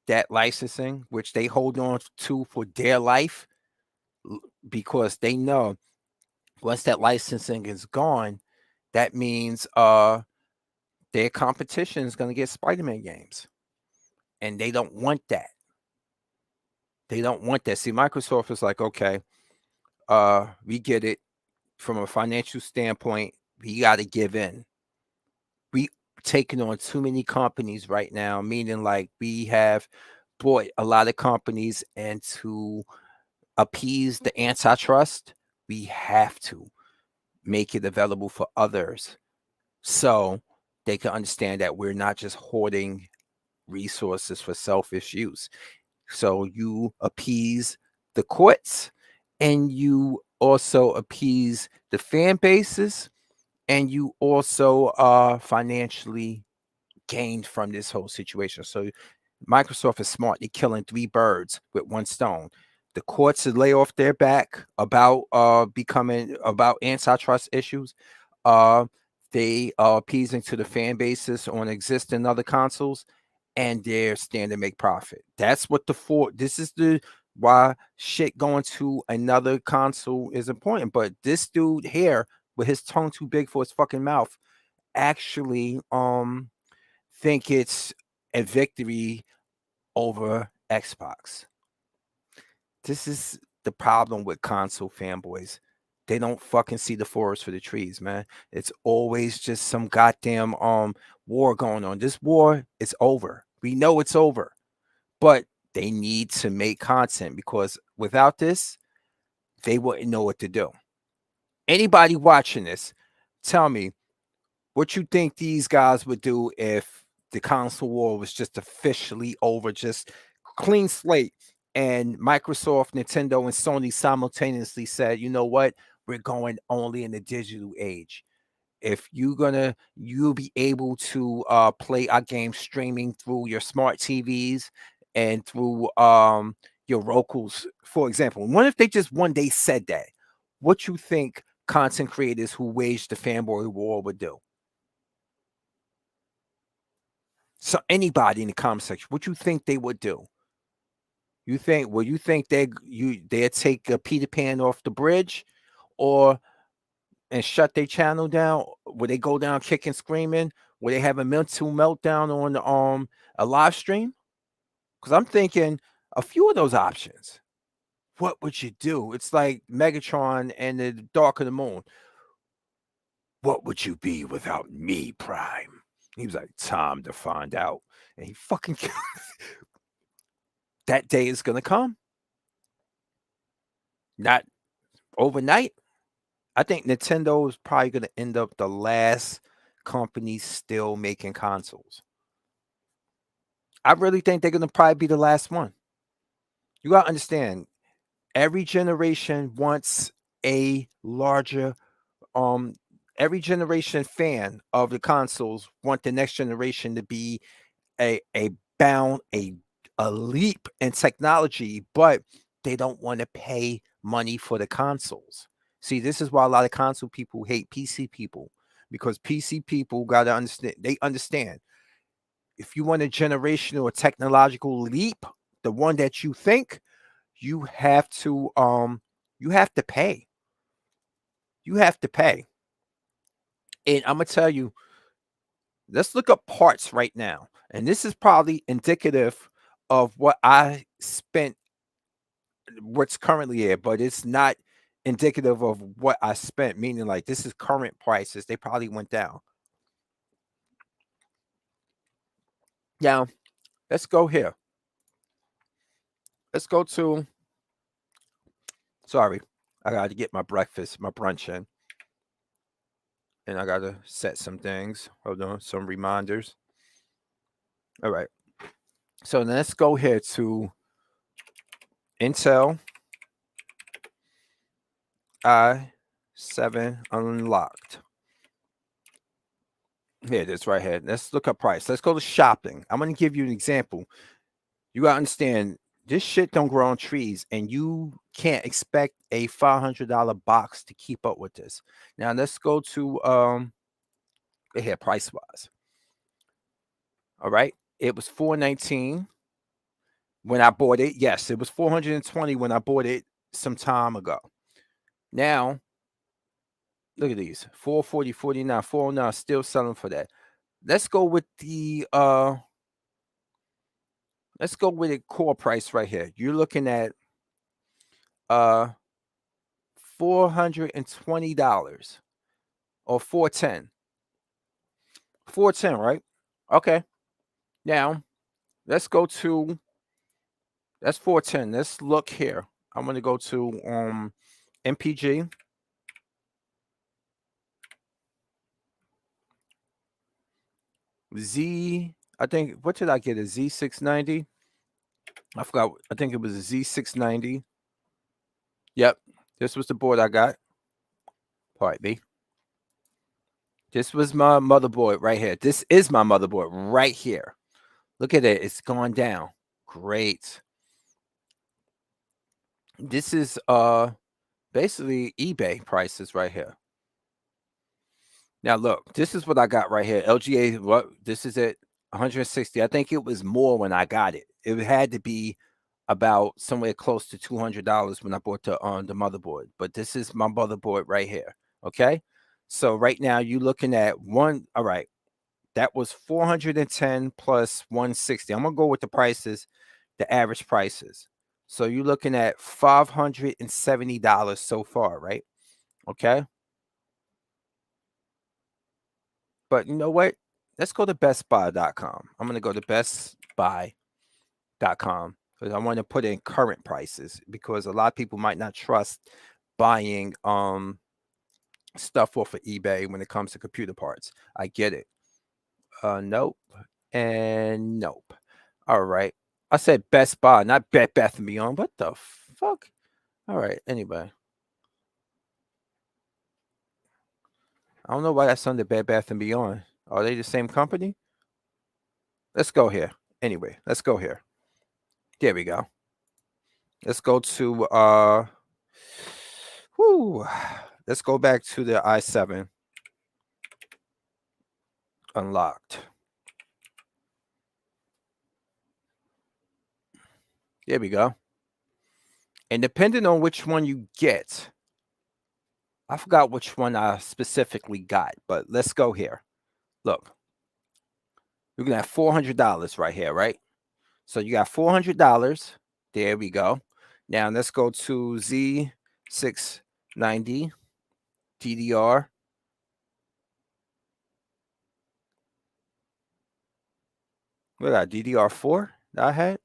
that licensing, which they hold on to for their life, because they know once that licensing is gone, that means their competition is going to get Spider-Man games. And they don't want that. They don't want that. See, Microsoft is like, okay, we get it. From a financial standpoint, we got to give in. We taking on too many companies right now, meaning like we have bought a lot of companies, and to appease the antitrust, we have to make it available for others so they can understand that we're not just hoarding resources for selfish use. So you appease the courts, and you also appease the fan bases, and you also financially gained from this whole situation. So Microsoft is smart. They're killing three birds with one stone. The courts to lay off their back about becoming about antitrust issues. Uh, they are appeasing to the fan bases on existing other consoles, and they're standing to make profit. That's what this is the why shit going to another console is important. But this dude here with his tongue too big for his fucking mouth actually think it's a victory over Xbox. This is the problem with console fanboys. They don't fucking see the forest for the trees, man. It's always just some goddamn war going on. This war is over. We know it's over. But they need to make content, because without this, they wouldn't know what to do. Anybody watching this, tell me what you think these guys would do if the console war was just officially over, just clean slate, and Microsoft, Nintendo, and Sony simultaneously said, you know what, we're going only in the digital age. If you'll be able to play our game streaming through your smart TVs and through your Roku's, for example. What if they just one day said that? What you think content creators who waged the fanboy war would do? So anybody in the comment section, what you think they would do? You think they'd take a Peter Pan off the bridge, or and shut their channel down? Would they go down kicking, screaming? Would they have a mental meltdown on a live stream? Because I'm thinking a few of those options. What would you do? It's like Megatron and the Dark of the Moon. What would you be without me, Prime? He was like, time to find out. And he fucking that day is gonna come. Not overnight. I think Nintendo is probably gonna end up the last company still making consoles. I really think they're gonna probably be the last one. You gotta understand, every generation wants a larger every generation fan of the consoles want the next generation to be a bound a leap in technology, but they don't want to pay money for the consoles. See, this is why a lot of console people hate PC people, because PC people got to understand, they understand, if you want a generational or technological leap, the one that you think, you have to pay. You have to pay. And I'm gonna tell you, let's look up parts right now. And this is probably indicative of what I spent what's currently here, but it's not indicative of what I spent. Meaning, like this is current prices. They probably went down. Now, let's go here. Let's go to. Sorry, I got to get my breakfast, my brunch in, and I got to set some things. Hold on, some reminders. All right. So let's go here to Intel i7 unlocked. Here it is right here. Let's look up price. Let's go to shopping. I'm going to give you an example. You got to understand this shit don't grow on trees, and you can't expect a $500 box to keep up with this. Now let's go to here price wise. All right. It was $419 when I bought it. Yes, it was $420 when I bought it some time ago. Now, look at these. $440, $49, $409, still selling for that. Let's go with the core price right here. You're looking at $420 or $410. $410, right? Okay. Now, let's go to that's $410. Let's look here. I'm going to go to MPG. I think, what did I get? A Z690? I forgot. I think it was a Z690. Yep. This was the board I got. Pardon me. This was my motherboard right here. This is my motherboard right here. Look at it. It's gone down. Great. This is basically eBay prices right here. Now look, this is what I got right here. LGA, what this is at 160. I think it was more when I got it. It had to be about somewhere close to $200 when I bought the motherboard. But this is my motherboard right here. Okay. So right now you're looking at one. All right. That was 410 plus 160. I'm gonna go with the prices, the average prices. So you're looking at $570 so far, right? Okay. But you know what? Let's go to bestbuy.com. I'm going to go to bestbuy.com because I want to put in current prices because a lot of people might not trust buying stuff off of eBay when it comes to computer parts. I get it. Nope. And nope. All right. I said Best Buy, not Bed Bath & Beyond. What the fuck? All right. Anyway. I don't know why that's under Bed Bath & Beyond. Are they the same company? Let's go here. Anyway, let's go here. There we go. Let's go to let's go back to the i7 unlocked. There we go. And depending on which one you get, I forgot which one I specifically got, but let's go here. Look, you're gonna have $400 right here, right? So you got $400. There we go. Now let's go to Z690 DDR. What got DDR4 that I had?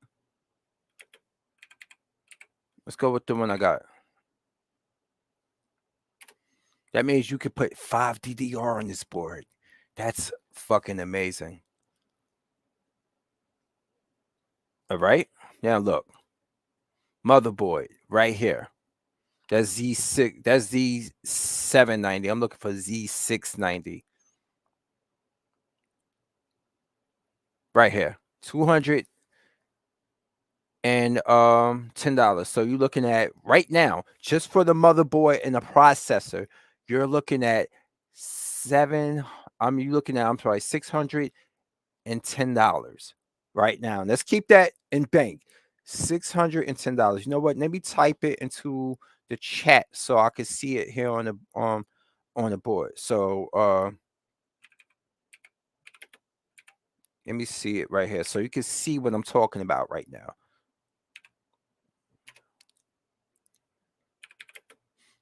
Let's go with the one I got. That means you could put 5 DDR on this board. That's fucking amazing. All right. Now look. Motherboard right here. That's Z6. That's Z790. I'm looking for Z690. Right here. $210. So you're looking at right now, just for the motherboard and the processor, you're looking at $610 right now. Let's keep that in bank. $610. You know what? Let me type it into the chat so I can see it here on the board. So let me see it right here so you can see what I'm talking about right now.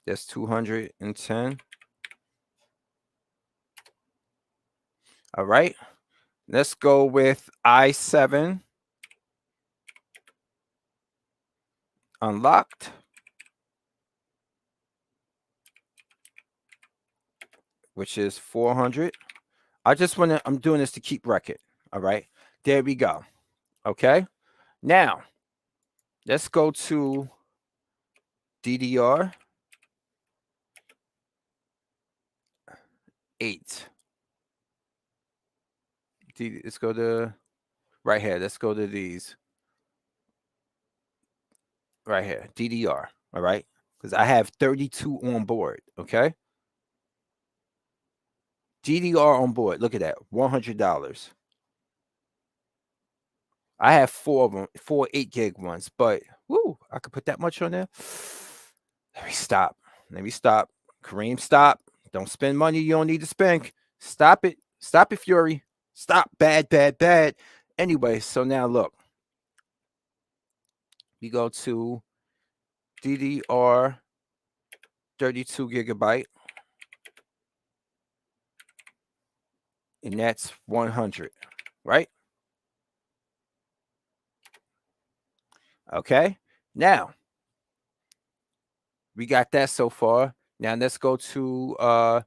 That's 210. All right. Let's go with i7 unlocked. Which is 400. I'm doing this to keep record. All right. There we go. Okay. Now, let's go to DDR 8. Let's go to right here. Let's go to these right here. DDR. All right. Because I have 32 on board. Okay. DDR on board. Look at that. $100. I have 4 of them, 4 8 gig ones, but whoo, I could put that much on there. Let me stop. Kareem, stop. Don't spend money you don't need to spend. Stop it. Stop it, Fury. Stop. Bad, bad, bad. Anyway, so now look. We go to DDR 32 gigabyte. And that's 100, right? Okay. Now, we got that so far. Now let's go to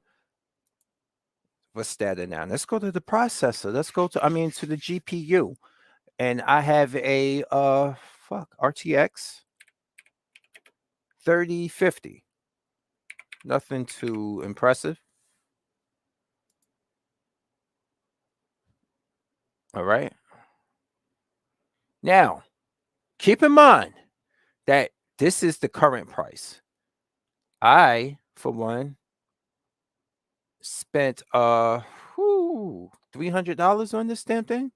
what's that now? Let's go to the processor. Let's go to to the GPU. And I have a RTX 3050. Nothing too impressive. All right. Now, keep in mind that this is the current price. I, for one, spent $300 on this damn thing.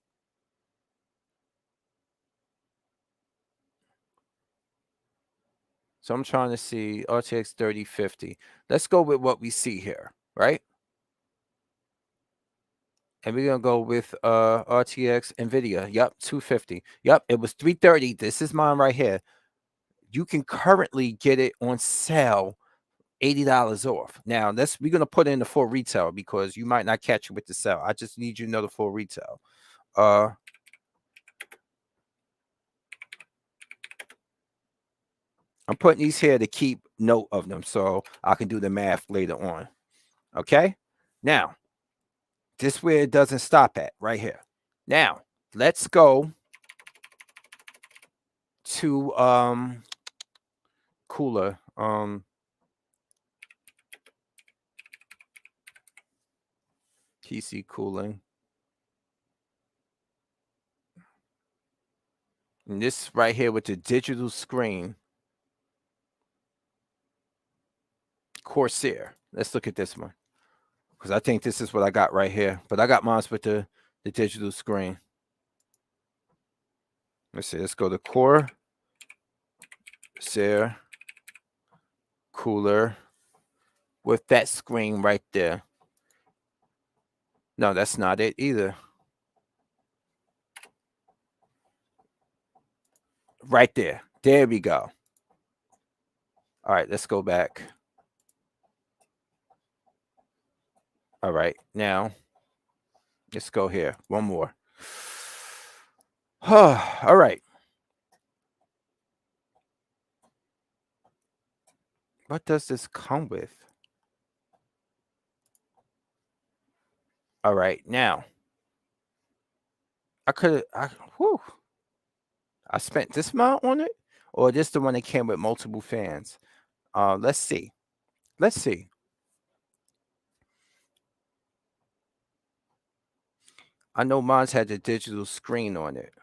So I'm trying to see RTX 3050. Let's go with what we see here, right? And we're gonna go with RTX NVIDIA. Yep, 250. Yep, it was 330. This is mine right here. You can currently get it on sale, $80 off. Now we're gonna put in the full retail because you might not catch it with the sale. I just need you to know the full retail. I'm putting these here to keep note of them so I can do the math later on. Okay. Now, this is where it doesn't stop at right here. Now, let's go to cooler. PC cooling. And this right here with the digital screen. Corsair. Let's look at this one. Because I think this is what I got right here. But I got mine with the digital screen. Let's see. Let's go to Corsair cooler with that screen right there. No, that's not it either. Right there. There we go. All right, let's go back. All right, now let's go here. One more. All right. What does this come with? All right, now I spent this amount on it, or this the one that came with multiple fans? Let's see. Let's see. I know mine's had the digital screen on it.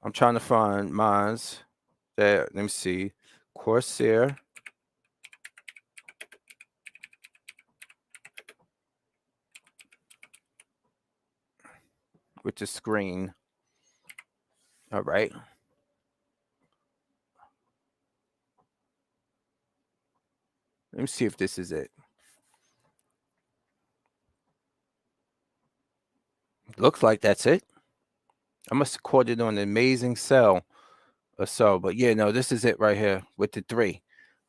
I'm trying to find mine's. There, let me see. Corsair. With the screen. All right. Let me see if this is it. Looks like that's it. I must have caught it on an amazing sale or so. But yeah, no, this is it right here with the 3.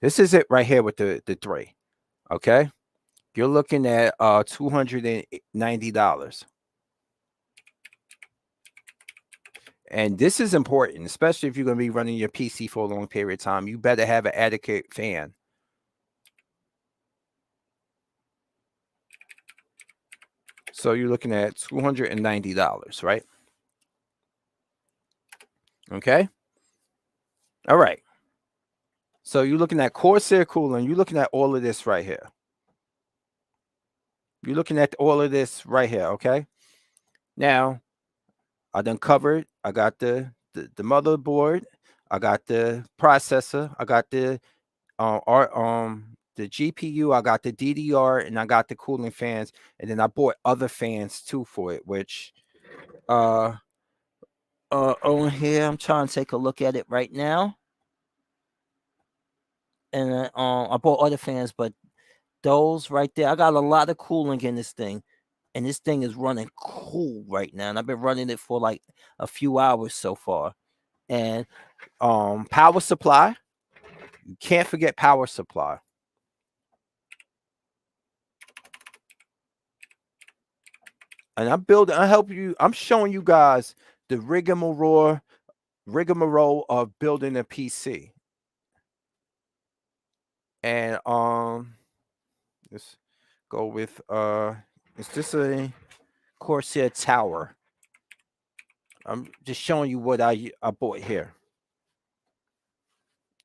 This is it right here with the 3. Okay, you're looking at $290. And this is important, especially if you're going to be running your PC for a long period of time. You better have an adequate fan. So you're looking at $290, right? Okay. All right. So you're looking at Corsair cooling. You're looking at all of this right here. You're looking at all of this right here. Okay. Now, I done covered. I got the motherboard. I got the processor. I got the GPU. I got the DDR, and I got the cooling fans. And then I bought other fans too for it, which on here I'm trying to take a look at it right now. And I bought other fans, but those right there, I got a lot of cooling in this thing. And this thing is running cool right now. And I've been running it for like a few hours so far. And power supply. You can't forget power supply. And I'm showing you guys the rigmarole of building a PC. And let's go with is this a Corsair Tower? I'm just showing you what I bought here.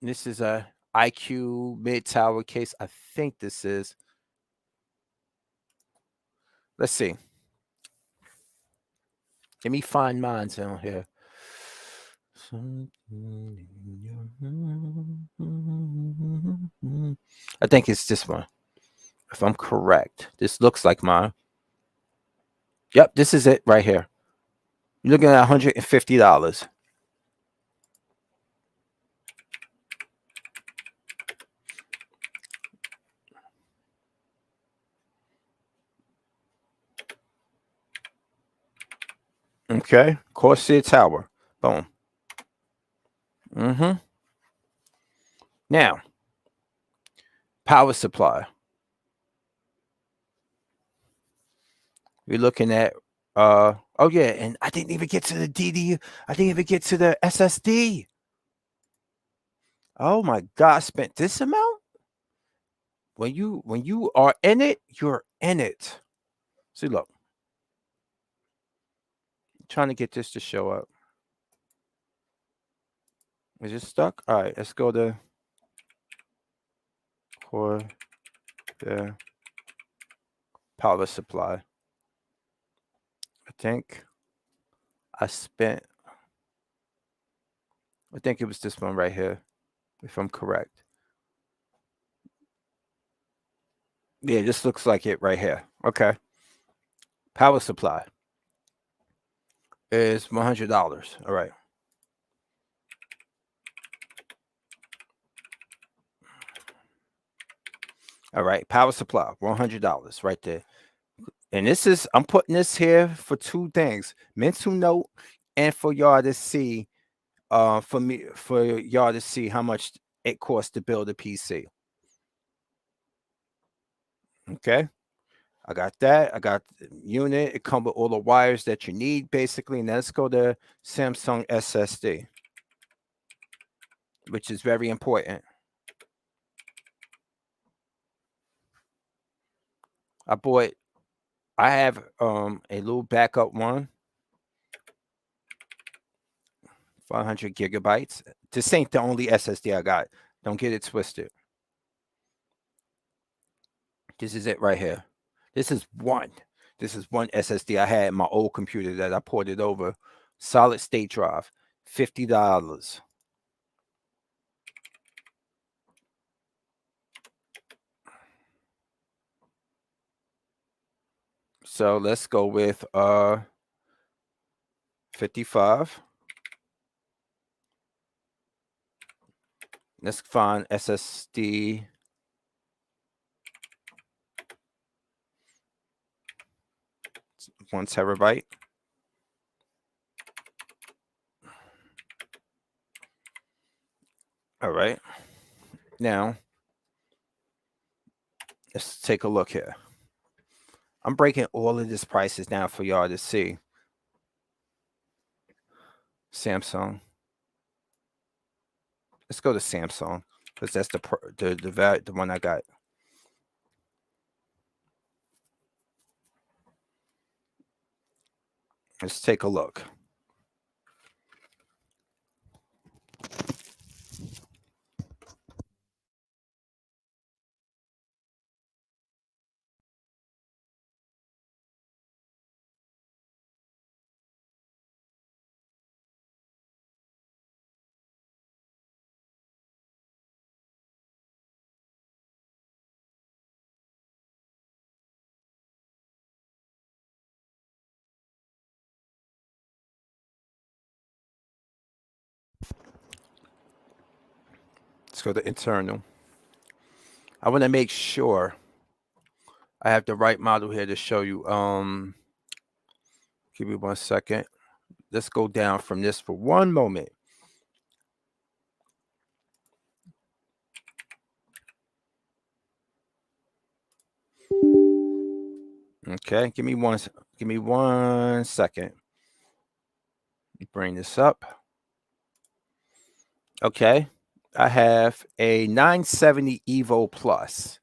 This is a IQ mid tower case. I think this is. Let's see. Let me find mine down here. I think it's this one. If I'm correct, this looks like mine. Yep, this is it right here. You're looking at $150. Okay, Corsair Tower. Boom. Now, power supply. We're looking at oh yeah, and I didn't even get to the DD. I didn't even get to the SSD. Oh my God, I spent this amount? When you are in it, you're in it. See, look. I'm trying to get this to show up. Is it stuck? All right, let's go to for the power supply. I think it was this one right here, if I'm correct. Yeah, this looks like it right here. Okay. Power supply is $100. All right. All right. Power supply, $100 right there. And I'm putting this here for 2 things: mental note, and for y'all to see, for y'all to see how much it costs to build a PC. Okay. I got that. I got the unit. It comes with all the wires that you need, basically. And let's go to Samsung SSD, which is very important. I have a little backup one, 500 gigabytes. This ain't the only SSD I got. Don't get it twisted. This is it right here. This is one SSD I had in my old computer that I ported over. Solid state drive, $50. So let's go with 55. Let's find SSD. It's 1 terabyte. All right. Now, let's take a look here. I'm breaking all of these prices down for y'all to see. Samsung. Let's go to Samsung because that's the one I got. Let's take a look. Let's go to internal. I want to make sure I have the right model here to show you. Give me 1 second. Let's go down from this for one moment. Okay, give me 1 second. Bring this up. Okay, I have a 970 Evo Plus.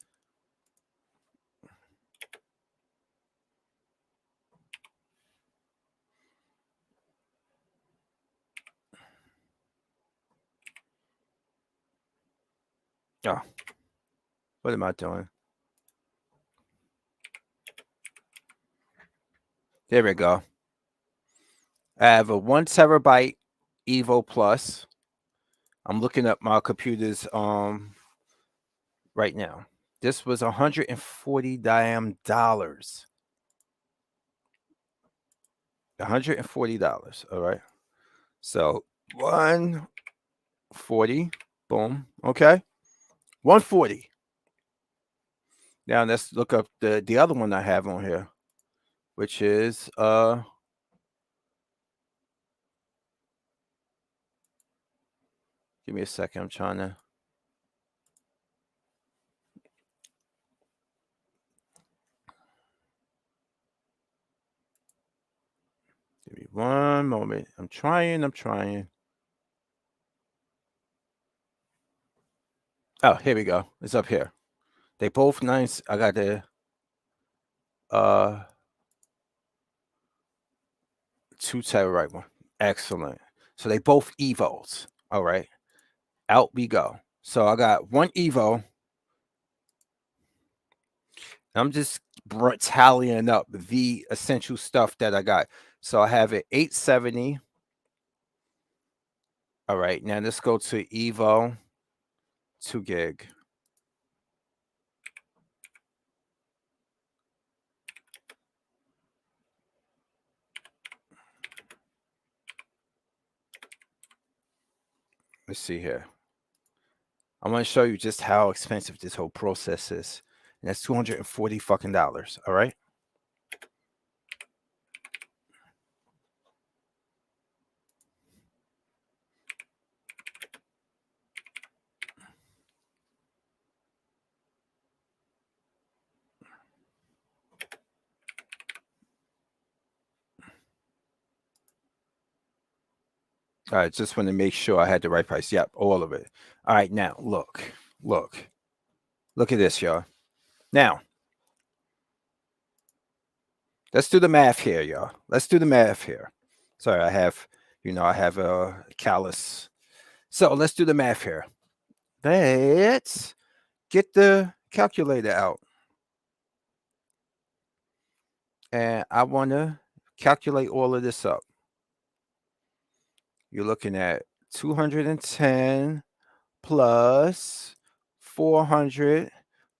Oh, what am I doing? There we go. I have a 1 terabyte Evo Plus. I'm looking up my computers right now. This was $140 damn dollars. $140. All right. So 140. Boom. Okay. 140. Now let's look up the other one I have on here, which is give me a second. I'm trying to. Give me one moment. I'm trying. Oh, here we go. It's up here. They both nice. I got the 2 terabyte one. Excellent. So they both Evos. All right. Out we go. So I got one Evo. I'm just tallying up the essential stuff that I got. So I have an 870. All right. Now let's go to Evo 2 gig. Let's see here. I want to show you just how expensive this whole process is. And that's $240 fucking dollars. All right. All right, just want to make sure I had the right price. Yep, all of it. All right, now look at this, y'all. Now, let's do the math here, y'all. Let's do the math here. Sorry, I have a callus. So let's do the math here. Let's get the calculator out. And I want to calculate all of this up. You're looking at 210 plus 400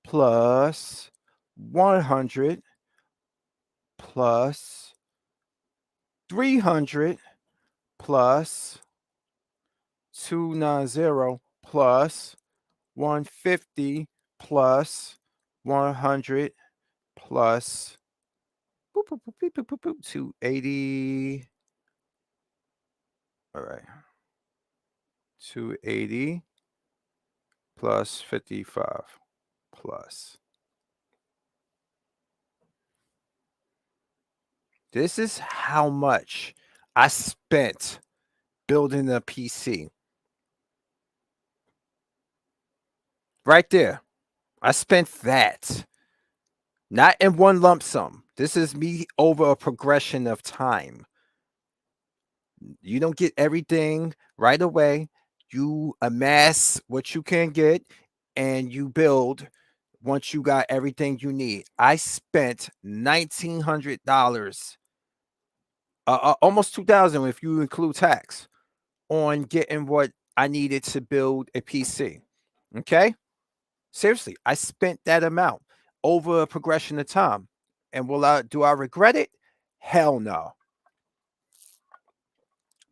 plus 100 plus 300 plus 290 plus 150 plus 100 plus 280. All right. 280 plus 55 plus. This is how much I spent building a PC. Right there. I spent that. Not in one lump sum. This is me over a progression of time. You don't get everything right away. You amass what you can get and you build once you got everything you need. I spent $1,900, almost $2,000 if you include tax, on getting what I needed to build a PC. Okay? Seriously, I spent that amount over a progression of time. And do I regret it? Hell no.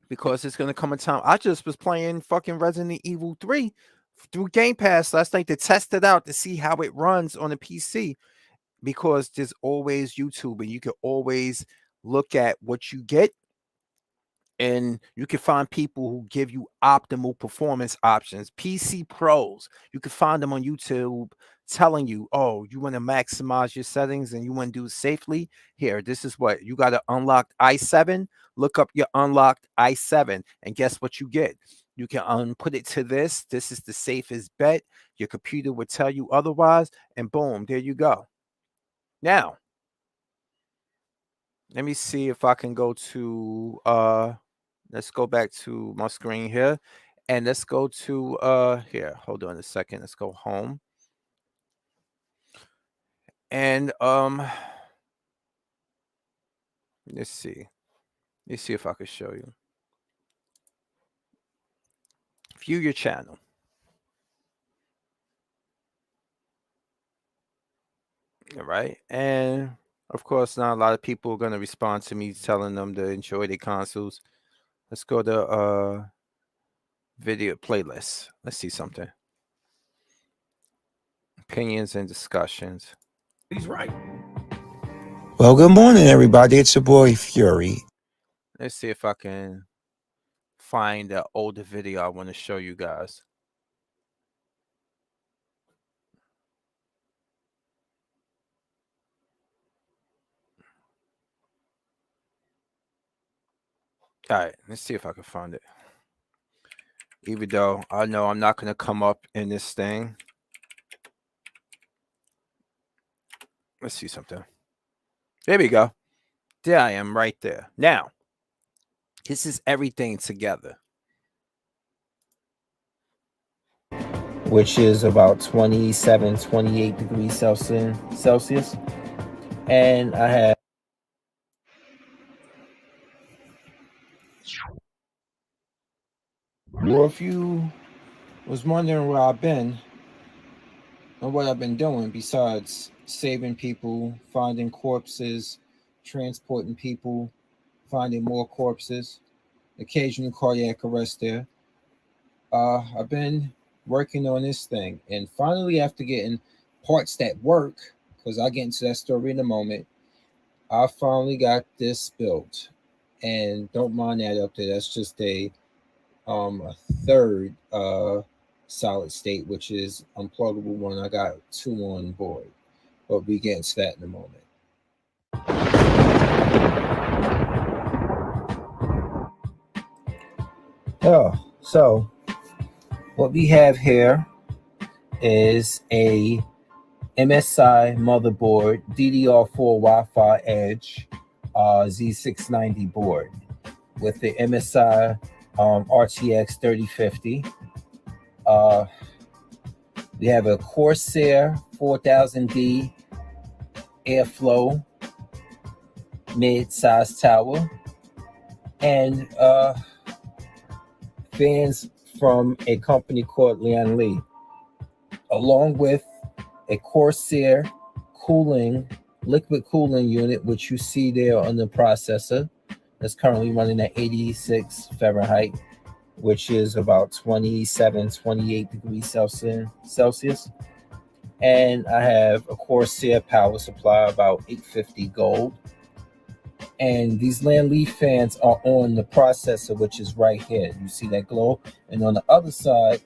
Because it's gonna come a time. I just was playing fucking Resident Evil 3 through Game Pass last night to test it out to see how it runs on a PC. Because there's always YouTube and you can always look at what you get. And you can find people who give you optimal performance options, PC pros. You can find them on YouTube telling you, oh, you want to maximize your settings and you want to do it safely. Here, this is what you got: to unlock i7. Look up your unlocked i7, and guess what you get? You can put it to this. This is the safest bet. Your computer would tell you otherwise, and boom, there you go. Now, let me see if I can go to let's go back to my screen here, and let's go to here. Hold on a second. Let's go home. And let's see. Let's see if I can show you. View your channel. All right. And of course, not a lot of people are going to respond to me telling them to enjoy their consoles. Let's go to video playlist. Let's see something. Opinions and discussions. He's right. Well, good morning, everybody. It's your boy Fury. Let's see if I can find an older video I want to show you guys. All right, let's see if I can find it. Even though I know I'm not going to come up in this thing. Let's see something. There we go. There I am right there. Now, this is everything together. Which is about 27, 28 degrees Celsius. And I have well, if you was wondering where I've been and what I've been doing besides saving people, finding corpses, transporting people, finding more corpses, occasional cardiac arrest there, I've been working on this thing. And finally, after getting parts that work, because I'll get into that story in a moment, I finally got this built. And don't mind that up there. That's just a third solid state, which is unpluggable one. I got 2 on board, but we get into that in a moment. Oh, so what we have here is a MSI motherboard, DDR4 Wi-Fi Edge Z690 board with the MSI RTX 3050. We have a Corsair 4000D Airflow mid-size tower, and fans from a company called Lian Li, along with a Corsair liquid cooling unit, which you see there on the processor, that's currently running at 86 Fahrenheit, which is about 27, 28 degrees Celsius. And I have a Corsair power supply, about 850 gold. And these Lian Li fans are on the processor, which is right here. You see that glow? And on the other side,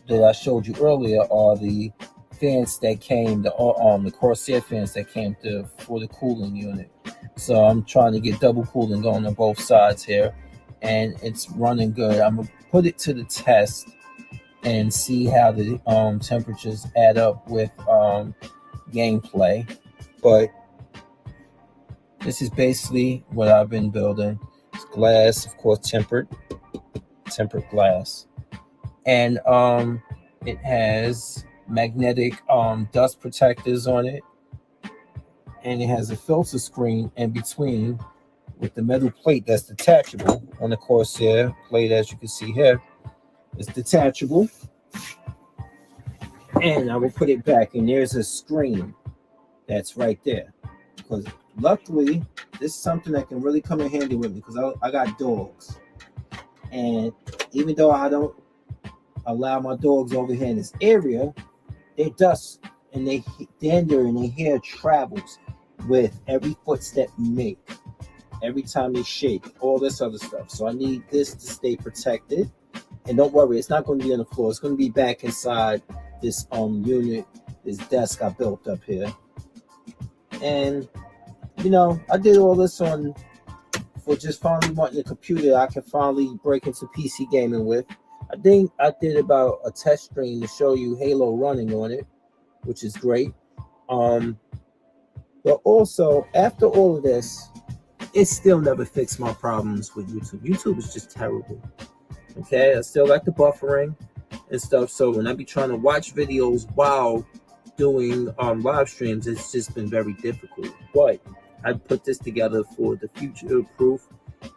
that I showed you earlier are the fans that came, the Corsair fans that came for the cooling unit. So I'm trying to get double cooling going on both sides here, and it's running good. I'm gonna put it to the test and see how the temperatures add up with gameplay. But this is basically what I've been building. It's glass, of course, tempered glass, and it has magnetic dust protectors on it, and it has a filter screen in between with the metal plate that's detachable on the Corsair plate. As you can see here, it's detachable, and I will put it back, and there's a screen that's right there, because luckily this is something that can really come in handy with me, because I got dogs, and even though I don't allow my dogs over here in this area, they dust and they dander, and their hair travels with every footstep you make, every time they shake, all this other stuff. So I need this to stay protected. And don't worry, it's not going to be on the floor. It's going to be back inside this unit, this desk I built up here. And I did all this for just finally wanting a computer I can finally break into PC gaming with. I think I did about a test stream to show you Halo running on it, which is great. But also, after all of this, it still never fixed my problems with YouTube. YouTube is just terrible. Okay, I still like the buffering and stuff. So when I be trying to watch videos while doing live streams, it's just been very difficult. But I put this together for the future proof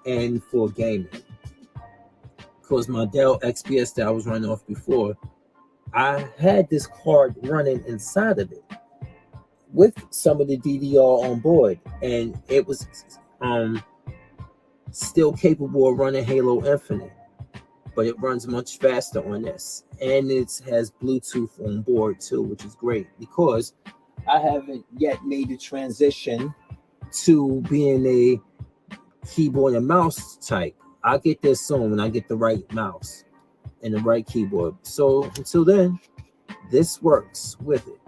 and for gaming. Because my Dell XPS that I was running off before, I had this card running inside of it with some of the DDR on board, and it was still capable of running Halo Infinite, but it runs much faster on this, and it has Bluetooth on board too, which is great, because I haven't yet made the transition to being a keyboard and mouse type. I'll get there soon when I get the right mouse and the right keyboard. So until then, this works with it,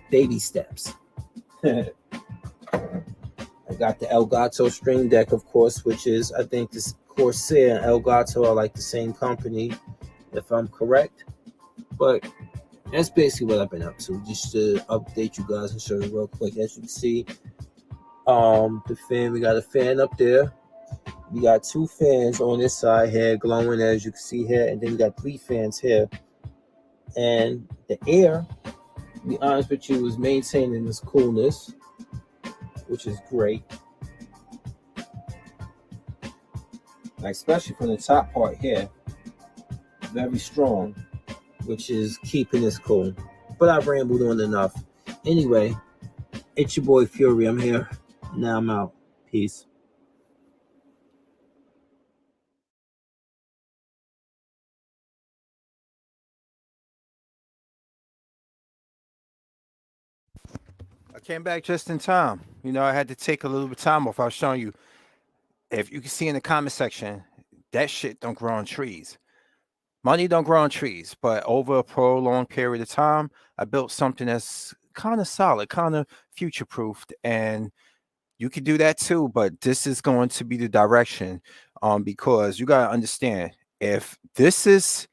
baby steps. I got the Elgato Stream Deck, of course, which is, I think this Corsair and Elgato are like the same company, if I'm correct. But that's basically what I've been up to, just to update you guys and show you real quick. As you can see, the fan, we got a fan up there. We got 2 fans on this side here glowing, as you can see here, and then we got 3 fans here. And the air, to be honest with you, is maintaining this coolness, which is great. Like, especially from the top part here, very strong, which is keeping this cool. But I rambled on enough. Anyway, it's your boy Fury. I'm here. Now I'm out. Peace. I came back just in time. I had to take a little bit of time off. I was showing you, if you can see in the comment section, that shit don't grow on trees. Money don't grow on trees, but over a prolonged period of time, I built something that's kind of solid, kind of future-proofed, and you can do that too. But this is going to be the direction, because you gotta understand, if this is,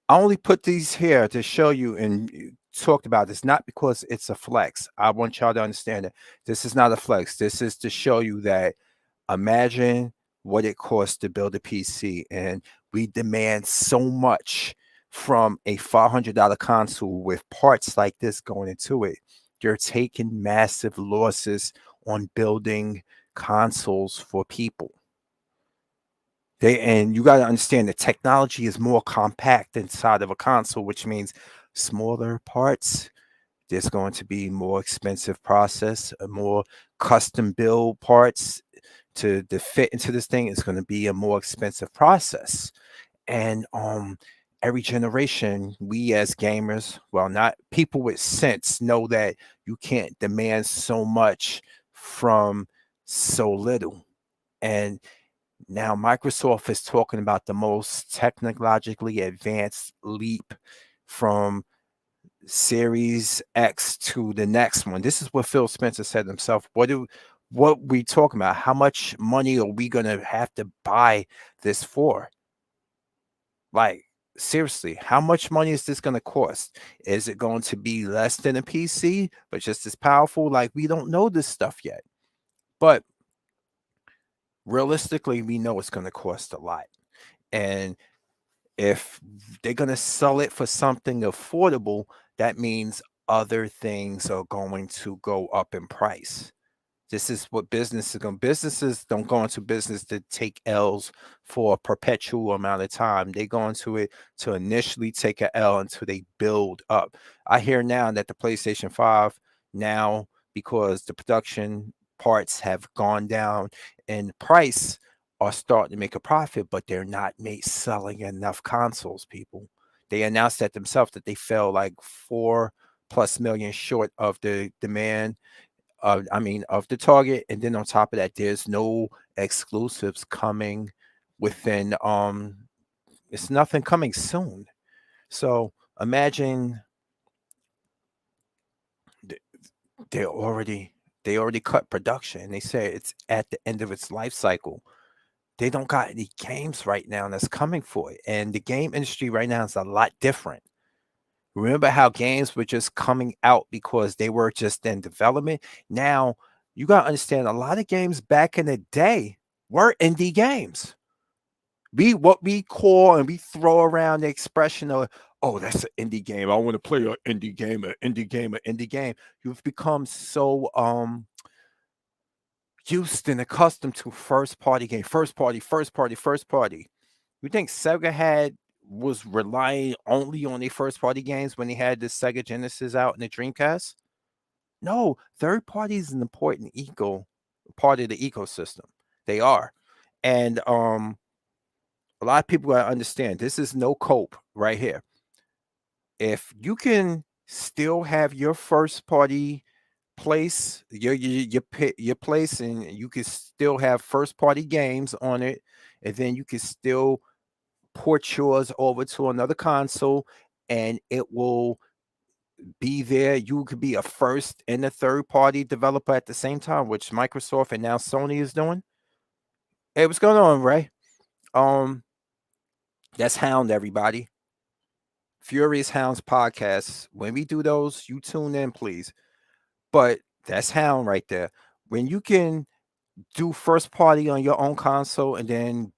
I only put these here to show you and talked about this, not because it's a flex. I want y'all to understand that this is not a flex. This is to show you that, imagine what it costs to build a PC, and we demand so much from a $500 console with parts like this going into it. You're taking massive losses on building consoles for people. And you got to understand the technology is more compact inside of a console, which means smaller parts. There's going to be more expensive process, more custom build parts to fit into this thing. It's going to be a more expensive process. And every generation, we as gamers, well, not people with sense, know that you can't demand so much from so little. And Now Microsoft is talking about the most technologically advanced leap from Series X to the next one. This is what Phil Spencer said himself. What we talking about? How much money are we gonna have to buy this for? Like, seriously, how much money is this gonna cost? Is it going to be less than a PC, but just as powerful? Like, we don't know this stuff yet. But realistically, we know it's gonna cost a lot. And if they're going to sell it for something affordable, that means other things are going to go up in price. This is what businesses don't go into business to take L's for a perpetual amount of time. They go into it to initially take a L until they build up. I hear now that the PlayStation 5 now, because the production parts have gone down in price, are starting to make a profit, but they're not selling enough consoles, people. They announced that themselves that they fell like 4+ million short of the demand of the target, and then on top of that, there's no exclusives coming within it's nothing coming soon. So imagine th- they already they already cut production. They say it's at the end of its life cycle. They don't got any games right now that's coming for it. And the game industry right now is a lot different. Remember how games were just coming out because they were just in development? Now, you got to understand a lot of games back in the day were indie games. What we call and we throw around the expression of, oh, that's an indie game. I want to play an indie game, an indie game, an indie game. You've become so used and accustomed to first party game, first party, first party, first party. You think Sega was relying only on their first party games when they had the Sega Genesis out and the Dreamcast? No, third party is an important part of the ecosystem. They are. And a lot of people gotta understand this is no cope right here. If you can still have your first party place, your place, and you can still have first party games on it, and then you can still port yours over to another console, and it will be there. You could be a first and a third party developer at the same time, which Microsoft and now Sony is doing. Hey, what's going on, Ray? Um, that's Hound, everybody. Furious Hounds podcast. When we do those, you tune in, please. But that's Hound right there. When you can do first party on your own console and then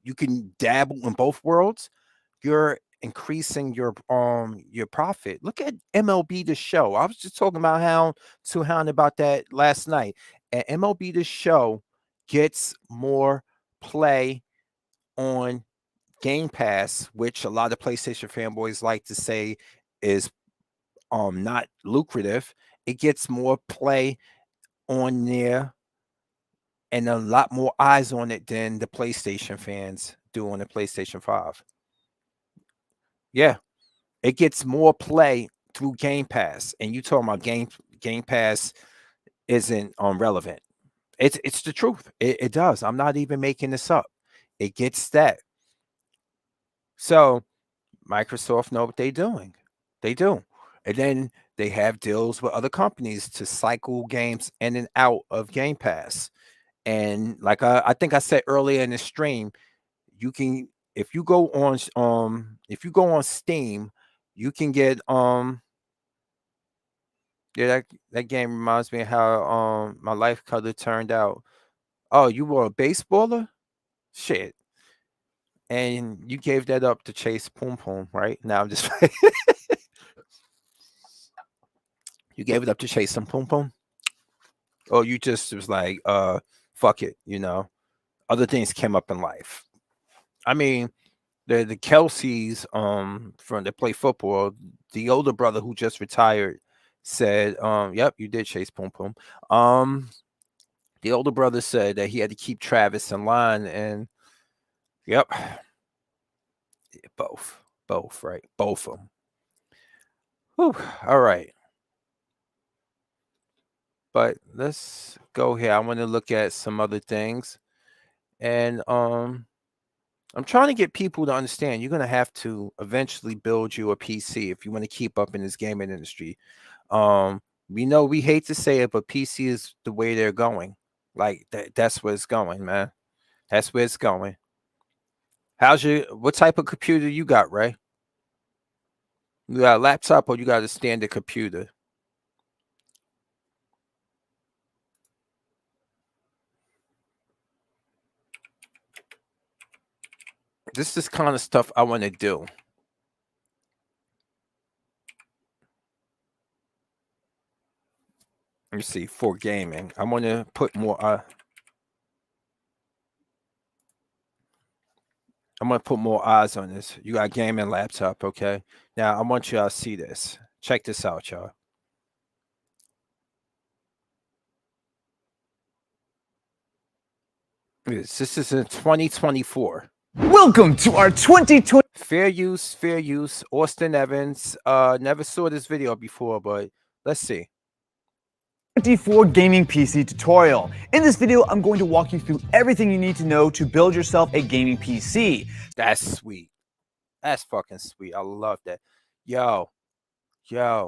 you can dabble in both worlds, you're increasing your profit. Look at MLB The Show. I was just talking about Hound about that last night. And MLB The Show gets more play on Game Pass, which a lot of PlayStation fanboys like to say is not lucrative. It gets more play on there and a lot more eyes on it than the PlayStation fans do on the PlayStation 5. Yeah, it gets more play through Game Pass, and you talking about Game Pass isn't relevant. It's the truth. It does. I'm not even making this up. It gets that. So Microsoft know what they're doing. They do. And then they have deals with other companies to cycle games in and out of Game Pass. And like I think I said earlier in the stream, you can if you go on Steam, you can get yeah, that game reminds me of how my life could have turned out. Oh, you were a baseballer? Shit. And you gave that up to chase Poom Poom, right? Now I'm just you gave it up to chase some Poom Poom? Or you just was like, fuck it, other things came up in life. I mean, the Kelseys from that play football, the older brother who just retired said, yep, you did chase Poom Poom. The older brother said that he had to keep Travis in line, and yep, both, right? Both of them. Whew, all right. But let's go here. I want to look at some other things. And I'm trying to get people to understand you're gonna have to eventually build you a PC if you want to keep up in this gaming industry. We know we hate to say it, but PC is the way they're going. Like that's where it's going, man. That's where it's going. What type of computer you got, Ray? You got a laptop or you got a standard computer? This is kind of stuff I want to do. Let me see, for gaming. I want to put more I'm gonna put more eyes on this. You got gaming laptop, okay? Now I want y'all to see this. Check this out, y'all. This is in 2024. Welcome to our 2020. Fair use. Austin Evans. Never saw this video before, but let's see. 24 gaming PC tutorial. In this video, I'm going to walk you through everything you need to know to build yourself a gaming PC. That's sweet. That's fucking sweet. I love that. Yo. I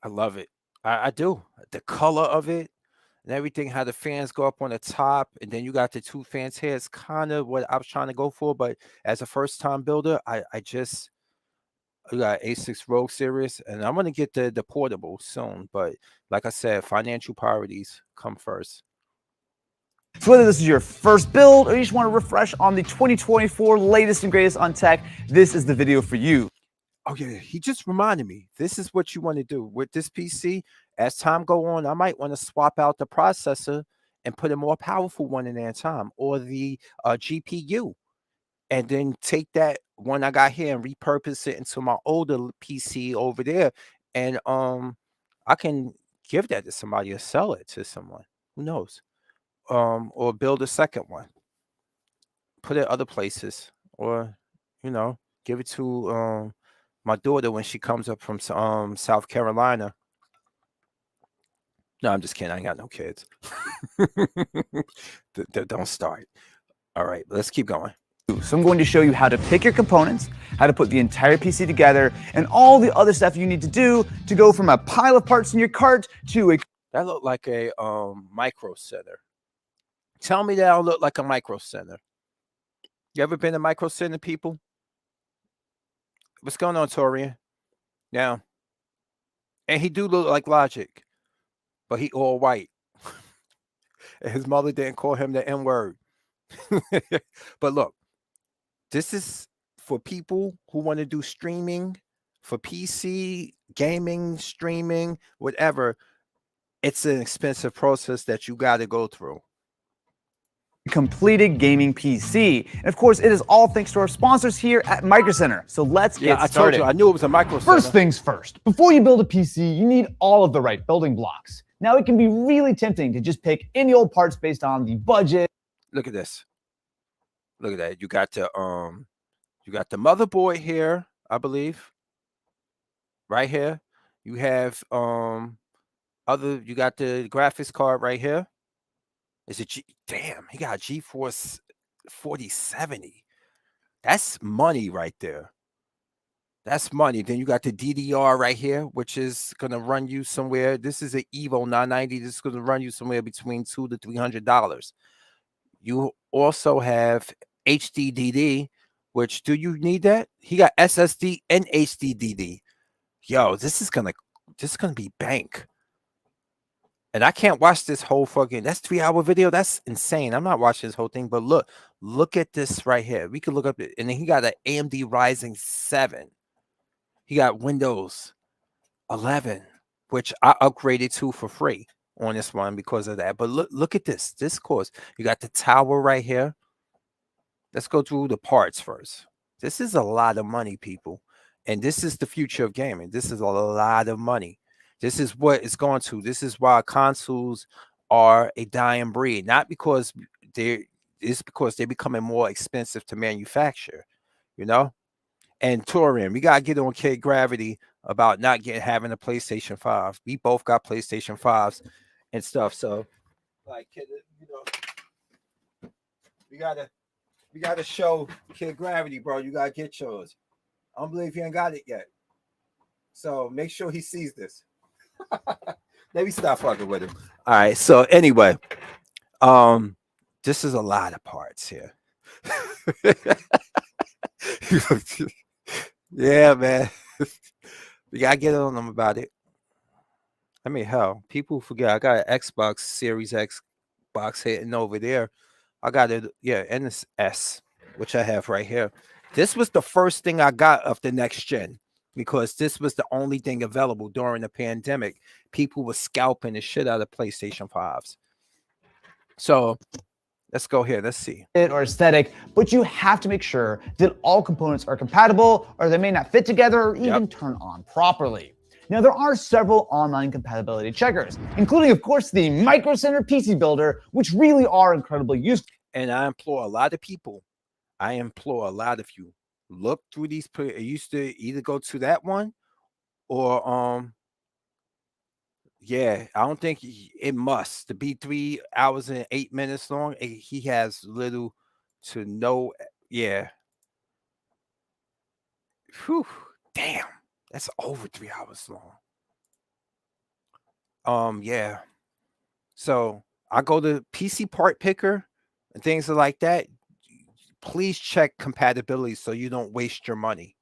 love it. I do. The color of it and everything, how the fans go up on the top, and then you got the two fans here. It's kind of what I was trying to go for, but as a first-time builder, I got A6 Rogue Series, and I'm gonna get the portable soon. But like I said, financial priorities come first. So whether this is your first build or you just want to refresh on the 2024 latest and greatest on tech, this is the video for you. Oh yeah, he just reminded me. This is what you want to do with this PC. As time go on, I might want to swap out the processor and put a more powerful one in there in time, or the GPU, and then take that one I got here and repurpose it into my older PC over there, and I can give that to somebody or sell it to someone. Who knows? Or build a second one, put it other places, or give it to my daughter when she comes up from South Carolina. No, I'm just kidding. I ain't got no kids. Don't start. All right, let's keep going. So I'm going to show you how to pick your components, how to put the entire PC together, and all the other stuff you need to do to go from a pile of parts in your cart to a... That looked like a Micro Center. Tell me that I look like a Micro Center. You ever been to Micro Center, people? What's going on, Torian? Now, and he do look like Logic, but he all white. And his mother didn't call him the N-word. But look, this is for people who want to do streaming, for PC, gaming, streaming, whatever. It's an expensive process that you got to go through. completed gaming PC. And of course, it is all thanks to our sponsors here at Micro Center. So let's get I started. told you, I knew it was a Micro Center. First things first, before you build a PC, you need all of the right building blocks. Now, it can be really tempting to just pick any old parts based on the budget. Look at this. Look at that. You got the motherboard here, I believe. Right here. You have you got the graphics card right here. Is it damn, he got GeForce 4070. That's money right there. That's money. Then you got the DDR right here, which is gonna run you somewhere. This is an Evo 990. This is gonna run you somewhere between $200 to $300. You also have HDD, which do you need that? He got SSD and HDD. Yo, this is gonna be bank. And I can't watch this whole fucking, that's 3-hour video. That's insane. I'm not watching this whole thing, but look at this right here. We could look up it. And then he got an AMD Ryzen 7. He got Windows 11, which I upgraded to for free on this one because of that. But look at this course. You got the tower right here. Let's go through the parts first. This is a lot of money, people. And this is the future of gaming. This is a lot of money. This is what it's going to. This is why consoles are a dying breed. Not because it's because they're becoming more expensive to manufacture, you know? And Torian, we gotta get on Kid Gravity about not having a PlayStation 5. We both got PlayStation 5s and stuff. So, like, you know, We gotta show Kid Gravity, bro. You gotta get yours. I don't believe he ain't got it yet. So make sure he sees this. Let me stop fucking with him. All right. So anyway, this is a lot of parts here. Yeah, man. We gotta get on them about it. I mean, hell, people forget I got an Xbox Series X box hitting over there. I got it, yeah, and this S, which I have right here. This was the first thing I got of the next gen because this was the only thing available during the pandemic. People were scalping the shit out of PlayStation 5s. So let's go here. Let's see. Or aesthetic, but you have to make sure that all components are compatible or they may not fit together or even turn on properly. Now, there are several online compatibility checkers, including, of course, the Micro Center PC Builder, which really are incredibly useful. And I implore a lot of people, I implore a lot of you, look through these. I used to either go to that one or yeah, I don't think it must to be 3 hours and 8 minutes long. He has little to no, yeah. Whew, damn, that's over 3 hours long. Yeah. So I go to PC Part Picker and things like that. Please check compatibility so you don't waste your money,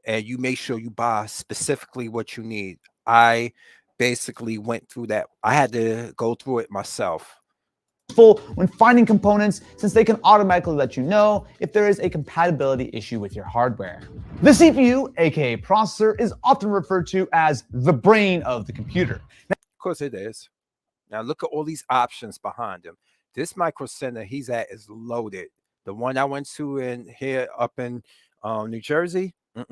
and you make sure you buy specifically what you need. I basically went through that. I had to go through it myself. When finding components, since they can automatically let you know if there is a compatibility issue with your hardware. The CPU, aka processor, is often referred to as the brain of the computer. Of course it is. Now look at all these options behind him. This Micro Center he's at is loaded. The one I went to in here up in New Jersey, I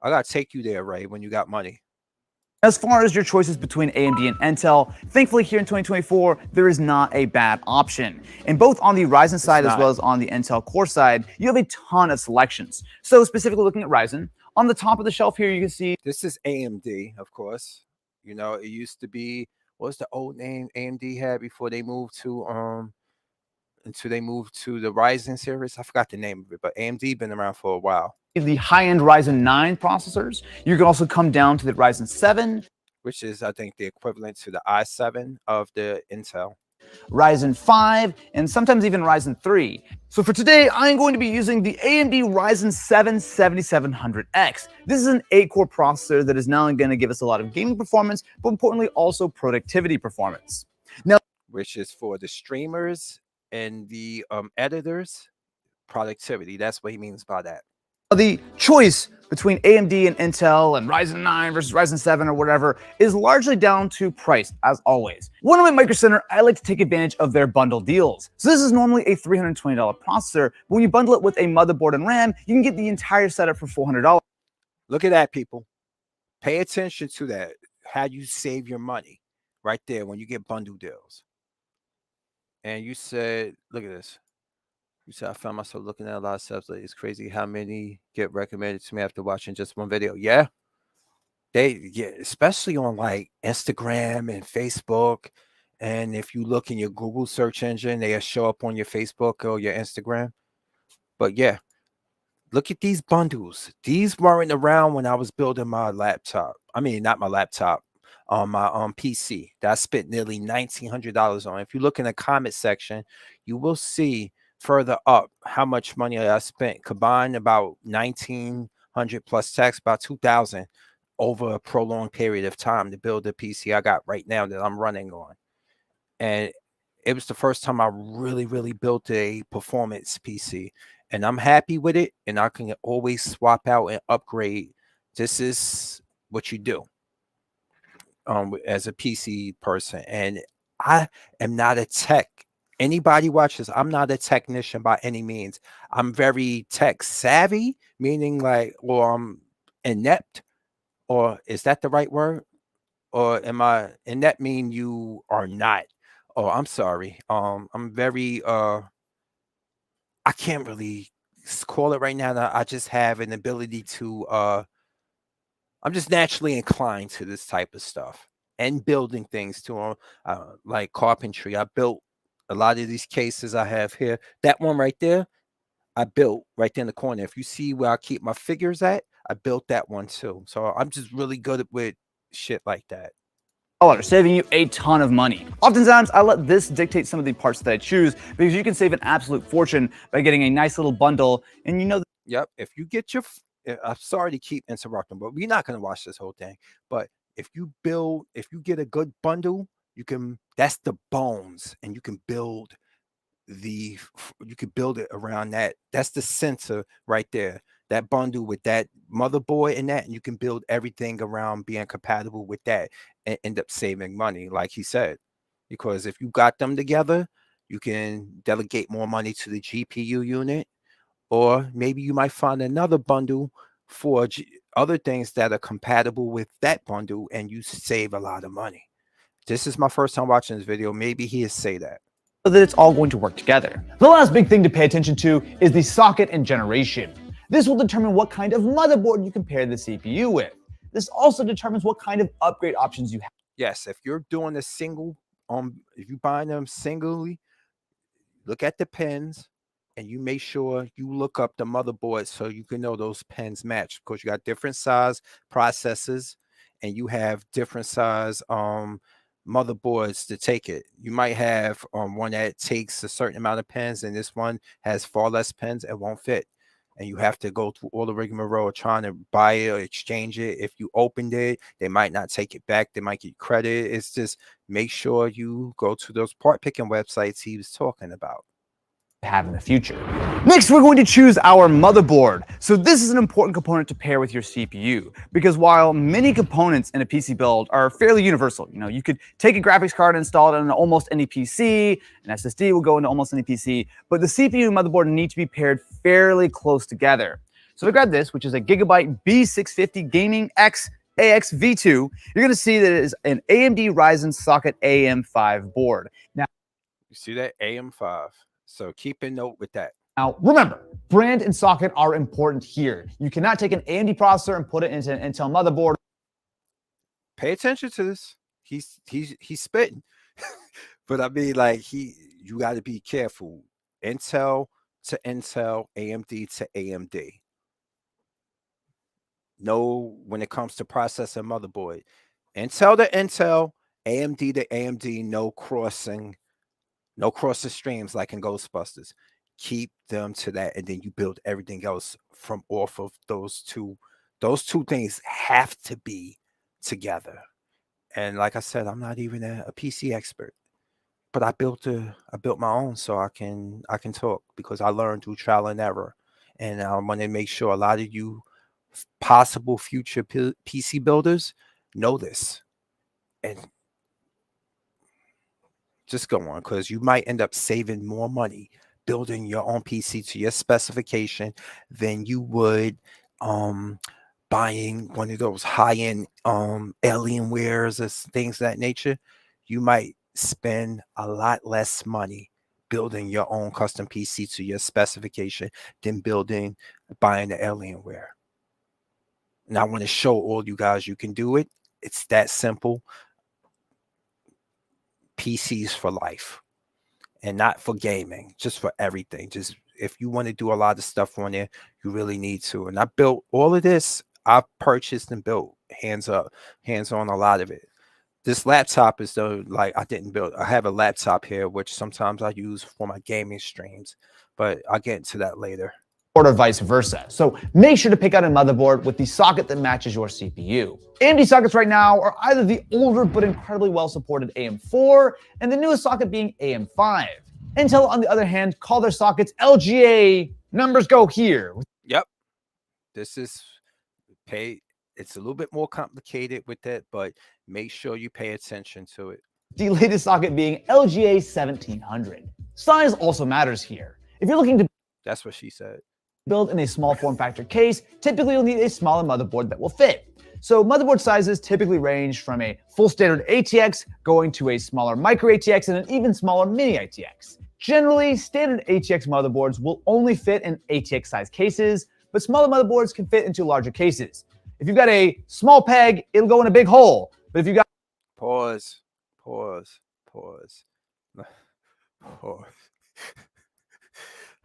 gotta take you there, Ray, when you got money. As far as your choices between AMD and Intel, thankfully here in 2024, there is not a bad option. And both on the Ryzen side as well as on the Intel Core side, you have a ton of selections. So specifically looking at Ryzen, on the top of the shelf here, you can see this is AMD, of course. You know, it used to be, what was the old name AMD had before they moved to until they moved to the Ryzen series? I forgot the name of it, but AMD been around for a while. The high-end Ryzen 9 processors. You can also come down to the Ryzen 7, which is, I think, the equivalent to the i7 of the Intel. Ryzen 5, and sometimes even Ryzen 3. So for today, I'm going to be using the AMD Ryzen 7 7700X. This is an 8-core processor that is not only going to give us a lot of gaming performance, but importantly also productivity performance. Now, which is for the streamers and the editors, productivity. That's what he means by that. The choice between AMD and Intel and Ryzen 9 versus Ryzen 7 or whatever is largely down to price, as always. When I'm at Micro Center, I like to take advantage of their bundle deals. So this is normally a $320 processor, but when you bundle it with a motherboard and RAM, you can get the entire setup for $400. Look at that, people. Pay attention to that. How you save your money right there when you get bundle deals. And you said, look at this. You said, I found myself looking at a lot of stuff. Like, it's crazy how many get recommended to me after watching just one video. Yeah. Especially on like Instagram and Facebook. And if you look in your Google search engine, they'll show up on your Facebook or your Instagram. But yeah, look at these bundles. These weren't around when I was building my laptop. I mean, not my laptop, on my PC that I spent nearly $1,900 on. If you look in the comment section, you will see further up how much money I spent combined, about 1,900 plus tax, about 2,000 over a prolonged period of time to build the PC I got right now that I'm running on. And it was the first time I really built a performance PC, and I'm happy with it, and I can always swap out and upgrade. This is what you do as a PC person. And I am not a tech. Anybody watches, I'm not a technician by any means. I'm very tech savvy, meaning like, or I'm inept, or is that the right word? Or am I inept mean you are not? Oh, I'm sorry. I'm very I can't really call it right now. I just have an ability to I'm just naturally inclined to this type of stuff and building things too, like carpentry. I built a lot of these cases I have here, that one right there, I built right there in the corner. If you see where I keep my figures at, I built that one too. So I'm just really good with shit like that. saving you a ton of money. Oftentimes, I let this dictate some of the parts that I choose because you can save an absolute fortune by getting a nice little bundle, and you know Yep. If you get your, I'm sorry to keep interrupting, but we're not going to watch this whole thing. But if you get a good bundle, that's the bones, and you can build it around that. That's the center right there. That bundle with that motherboard in that, and you can build everything around being compatible with that and end up saving money, like he said. Because if you got them together, you can delegate more money to the GPU unit, or maybe you might find another bundle for other things that are compatible with that bundle, and you save a lot of money. This is my first time watching this video. Maybe he'll say that. that it's all going to work together. The last big thing to pay attention to is the socket and generation. This will determine what kind of motherboard you can pair the CPU with. This also determines what kind of upgrade options you have. Yes, if you're doing a single, if you're buying them singly, look at the pins, and you make sure you look up the motherboard so you can know those pins match, because you got different size processors and you have different size motherboards to take it. You might have one that takes a certain amount of pins, and this one has far less pins. It won't fit, and you have to go through all the rigmarole trying to buy it or exchange it. If you opened it, they might not take it back. They might get credit. It's just make sure you go to those part picking websites he was talking about. Have in the future. Next, we're going to choose our motherboard. So this is an important component to pair with your CPU, because while many components in a PC build are fairly universal, you could take a graphics card and install it on almost any PC, an SSD will go into almost any PC, but the CPU and motherboard need to be paired fairly close together. So I grabbed this, which is a Gigabyte B650 Gaming X AX V2. You're going to see that it is an AMD Ryzen socket AM5 board. Now, you see that AM5. So keep a note with that. Now, remember, brand and socket are important here. You cannot take an AMD processor and put it into an Intel motherboard. Pay attention to this. He's spitting. But I mean, like, you got to be careful. Intel to Intel, AMD to AMD. No, when it comes to processor motherboard. Intel to Intel, AMD to AMD, no crossing. No cross the streams like in Ghostbusters. Keep them to that, and then you build everything else from off of those two. Those two things have to be together. And like I said, I'm not even a PC expert, but I built my own, so I can talk, because I learned through trial and error. And I want to make sure a lot of you possible future PC builders know this. And just go on, because you might end up saving more money building your own PC to your specification than you would buying one of those high-end Alienwares or things of that nature. You might spend a lot less money building your own custom PC to your specification than buying the Alienware. And I want to show all you guys you can do it. It's that simple. PCs for life, and not for gaming, just for everything. Just if you want to do a lot of stuff on there, you really need to. And I built all of this. I purchased and built hands on a lot of it. This laptop is I didn't build. I have a laptop here, which sometimes I use for my gaming streams, but I'll get into that later. Or vice versa. So make sure to pick out a motherboard with the socket that matches your CPU. AMD sockets right now are either the older but incredibly well supported AM4 and the newest socket being AM5. Intel, on the other hand, call their sockets LGA. Numbers go here. Yep. This is it's a little bit more complicated with it, but make sure you pay attention to it. The latest socket being LGA 1700. Size also matters here. If you're looking to That's what she said. build in a small form factor case, typically you'll need a smaller motherboard that will fit. So motherboard sizes typically range from a full standard ATX going to a smaller micro ATX and an even smaller mini ATX. Generally, standard ATX motherboards will only fit in ATX size cases, but smaller motherboards can fit into larger cases. If you've got a small peg, it'll go in a big hole. But if you got Pause.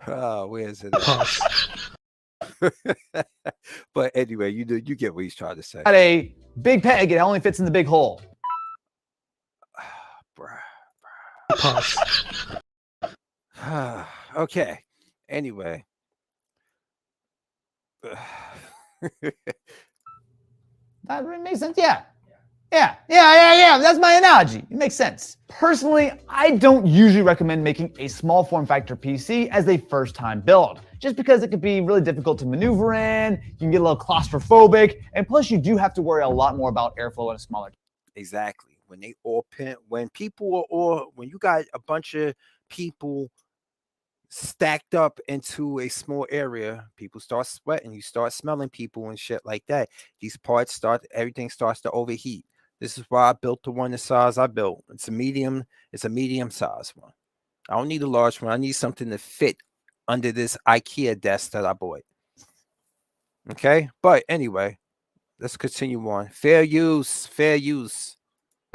Oh, where's it at? But anyway, you get what he's trying to say. Got a big peg, it only fits in the big hole. Bruh. Okay. Anyway. That makes sense. Yeah. That's my analogy. It makes sense. Personally, I don't usually recommend making a small form factor PC as a first time build, just because it could be really difficult to maneuver in, you can get a little claustrophobic, and plus you do have to worry a lot more about airflow in a smaller. Exactly. When they all when people are all, when you got a bunch of people stacked up into a small area, people start sweating, you start smelling people and shit like that. These parts everything starts to overheat. This is why I built the one the size I built. It's a medium size one. I don't need a large one. I need something to fit under this IKEA desk that I bought. Okay, but anyway, let's continue on. Fair use.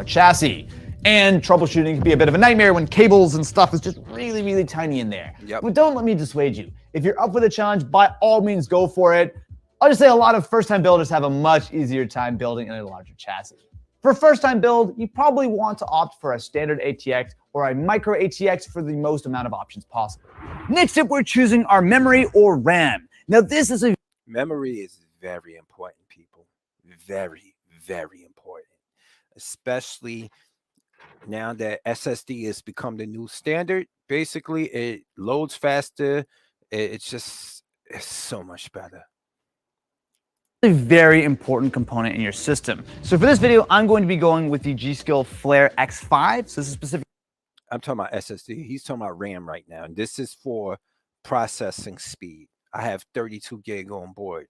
Chassis. And troubleshooting can be a bit of a nightmare when cables and stuff is just really, really tiny in there. Yep. But don't let me dissuade you. If you're up for the challenge, by all means, go for it. I'll just say a lot of first-time builders have a much easier time building in a larger chassis. For a first-time build, you probably want to opt for a standard ATX or a micro ATX for the most amount of options possible. Next up, we're choosing our memory or RAM. Now, this is a Memory is very important, people. Very, very important. Especially now that SSD has become the new standard. Basically, it loads faster. It's so much better. a very important component in your system. So for this video, I'm going to be going with the G.Skill Flare X5. So this is specific. I'm talking about SSD. He's talking about RAM right now. And this is for processing speed. I have 32 gig on board.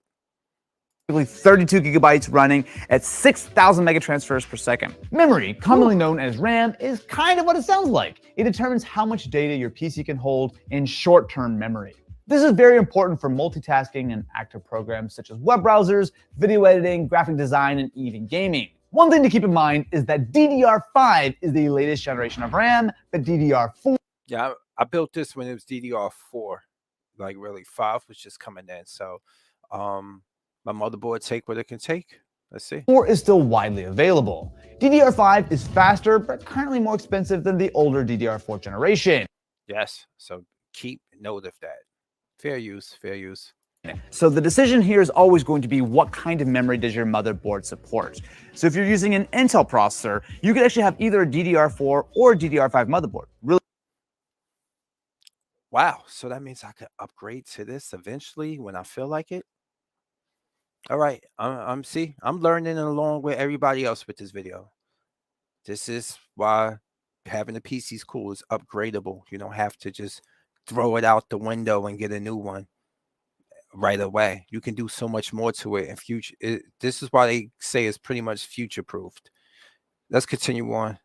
32 gigabytes running at 6,000 megatransfers per second. Memory, commonly known as RAM, is kind of what it sounds like. It determines how much data your PC can hold in short-term memory. This is very important for multitasking and active programs such as web browsers, video editing, graphic design, and even gaming. One thing to keep in mind is that DDR5 is the latest generation of RAM, but DDR4. Yeah, I built this when it was DDR4. Like really, 5 was just coming in. So my motherboard take what it can take. Let's see. 4 is still widely available. DDR5 is faster, but currently more expensive than the older DDR4 generation. Yes, so keep note of that. Fair use, fair use. So the decision here is always going to be what kind of memory does your motherboard support. So if you're using an Intel processor, you could actually have either a DDR4 or a DDR5 motherboard. Really. Wow, so that means I could upgrade to this eventually when I feel like it. All right, I'm learning along with everybody else with this video. This is why having a PC is cool. It's upgradable. You don't have to just throw it out the window and get a new one right away. You can do so much more to it in future. This is why they say it's pretty much future proofed. Let's continue on.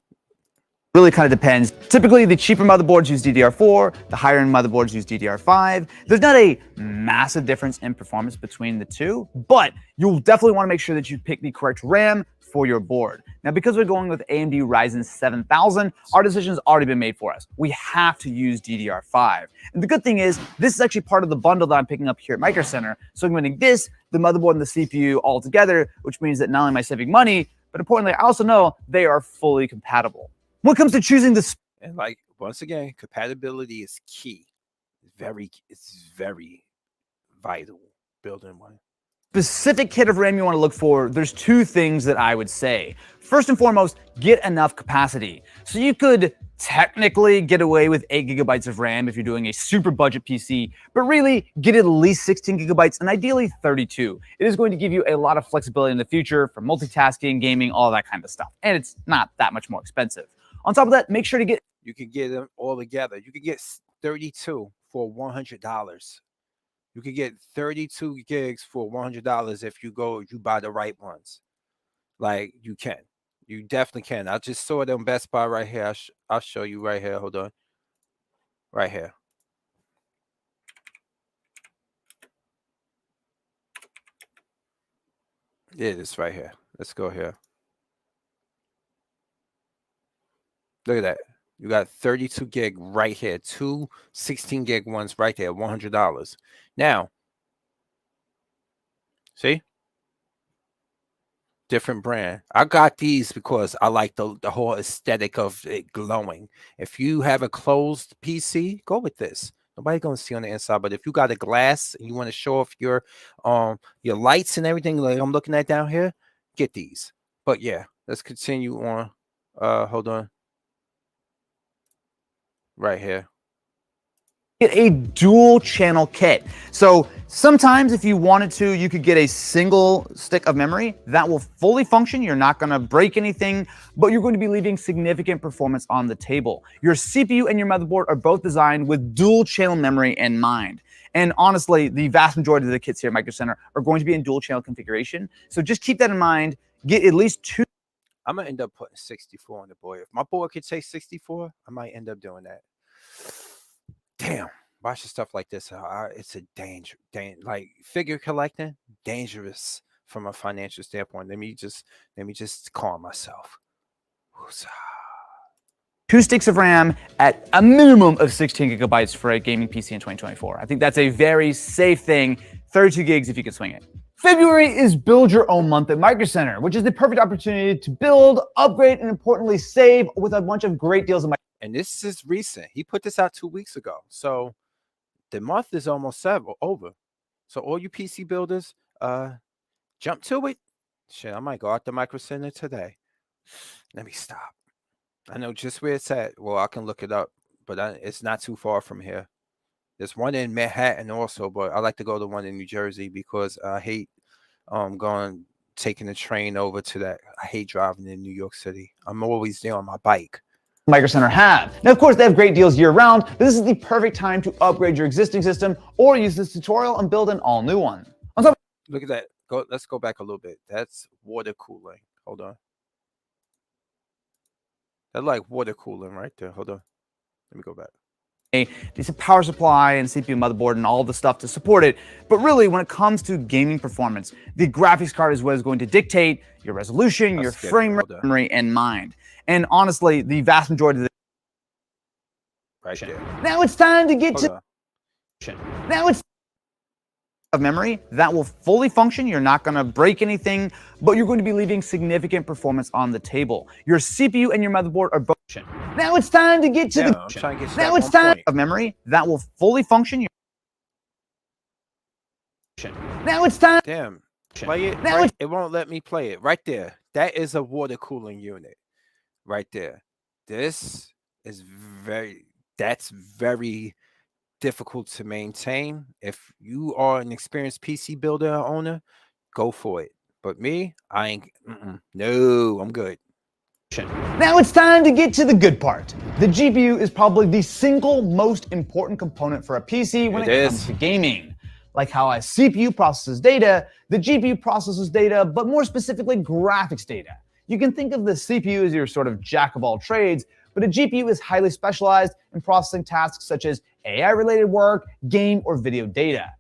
Really kind of depends. Typically, the cheaper motherboards use DDR4, the higher end motherboards use DDR5. There's not a massive difference in performance between the two, but you'll definitely want to make sure that you pick the correct RAM for your board. Now, because we're going with AMD Ryzen 7000, our decision's already been made for us. We have to use DDR5. And the good thing is, this is actually part of the bundle that I'm picking up here at Micro Center. So I'm going to make this, the motherboard and the CPU all together, which means that not only am I saving money, but importantly, I also know they are fully compatible. When it comes to choosing this, and like once again, compatibility is key. It's very vital building one. Specific kit of RAM you want to look for, there's two things that I would say. First and foremost, get enough capacity. So you could technically get away with 8 gigabytes of RAM if you're doing a super budget PC, but really get at least 16 gigabytes and ideally 32. It is going to give you a lot of flexibility in the future for multitasking, gaming, all that kind of stuff. And it's not that much more expensive. On top of that, make sure to get... You can get them all together. You can get 32 for $100. You can get 32 gigs for $100 if you buy the right ones. Like you can. You definitely can. I just saw it on Best Buy right here. I'll show you right here. Hold on. Right here. Yeah, it is right here. Let's go here. Look at that. You got 32 gig right here. Two 16 gig ones right there, $100. Now, see? Different brand. I got these because I like the whole aesthetic of it glowing. If you have a closed PC, go with this. Nobody gonna see on the inside, but if you got a glass and you want to show off your lights and everything, like I'm looking at down here, get these. But yeah, let's continue on. Hold on. Right here. Get a dual channel kit. So sometimes if you wanted to, you could get a single stick of memory that will fully function. You're not going to break anything, but you're going to be leaving significant performance on the table. Your CPU and your motherboard are both designed with dual channel memory in mind. And honestly, the vast majority of the kits here at Micro Center are going to be in dual channel configuration. So just keep that in mind. Get at least two. I'm gonna end up putting 64 on the board. If my board could say 64, I might end up doing that. Damn, watching stuff like this, it's a danger. Like figure collecting, dangerous from a financial standpoint. Let me just calm myself. Woosah. 2 sticks of RAM at a minimum of 16 gigabytes for a gaming PC in 2024. I think that's a very safe thing. 32 gigs if you can swing it. February is Build Your Own Month at Micro Center, which is the perfect opportunity to build, upgrade, and importantly, save with a bunch of great deals. And this is recent. He put this out 2 weeks ago. So the month is almost over. So all you PC builders, jump to it. Shit, I might go out to Micro Center today. Let me stop. I know just where it's at. Well, I can look it up, but it's not too far from here. There's one in Manhattan also, but I like to go to one in New Jersey because I hate taking the train over to that. I hate driving in New York City. I'm always there on my bike. Micro Center have. Now, of course, they have great deals year round, but this is the perfect time to upgrade your existing system or use this tutorial and build an all new one. On top Look at that. Let's go back a little bit. That's water cooling. Hold on. That's like water cooling right there. Hold on. Let me go back. a decent power supply and CPU motherboard and all the stuff to support it. But really, when it comes to gaming performance, the graphics card is what is going to dictate your resolution, your frame rate, memory, and mind. And honestly, the vast majority of the Right there. Now it's time to get to now it's of memory that will fully function. You're not going to break anything, but you're going to be leaving significant performance on the table. Your CPU and your motherboard are both. Now it's time to get to now it's time of memory that will fully function. Now it's time. Damn. Play it. Now Right, it won't let me play it. Right there. That is a water cooling unit. Right there. This is that's very difficult to maintain. If you are an experienced PC builder or owner, go for it. But me, I ain't. No, I'm good. Now it's time to get to the good part. The GPU is probably the single most important component for a PC when it comes to gaming. Like how a CPU processes data, the GPU processes data, but more specifically graphics data. You can think of the CPU as your sort of jack of all trades, but a GPU is highly specialized in processing tasks such as AI-related work, game, or video data.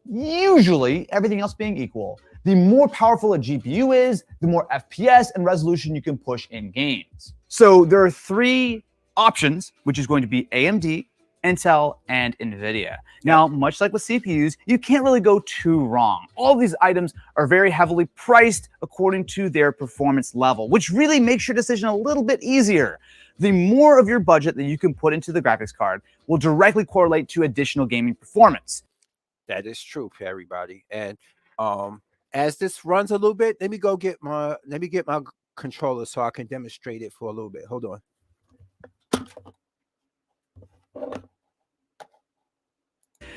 Usually, everything else being equal, the more powerful a GPU is, the more FPS and resolution you can push in games. So there are 3 options, which is going to be AMD, Intel, and NVIDIA. Now, much like with CPUs, you can't really go too wrong. All of these items are very heavily priced according to their performance level, which really makes your decision a little bit easier. The more of your budget that you can put into the graphics card will directly correlate to additional gaming performance. That is true for everybody. And as this runs a little bit, let me get my controller so I can demonstrate it for a little bit. Hold on.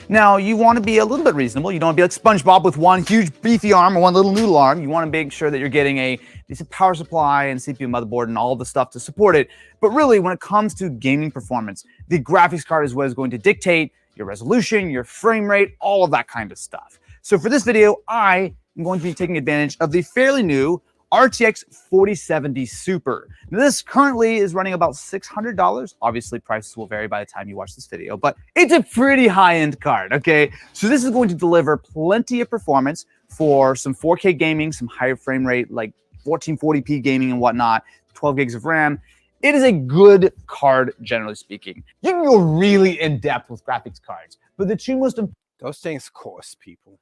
Now, you want to be a little bit reasonable. You don't want to be like SpongeBob with one huge beefy arm or one little noodle arm. You want to make sure that you're getting a decent power supply and CPU motherboard and all the stuff to support it. But really, when it comes to gaming performance, the graphics card is what is going to dictate your resolution, your frame rate, all of that kind of stuff. So for this video, I am going to be taking advantage of the fairly new RTX 4070 Super. Now, this currently is running about $600. Obviously, prices will vary by the time you watch this video, but it's a pretty high-end card, okay? So this is going to deliver plenty of performance for some 4K gaming, some higher frame rate, like 1440p gaming and whatnot, 12 gigs of RAM. It is a good card, generally speaking. You can go really in depth with graphics cards, but the two most Those things cost, people.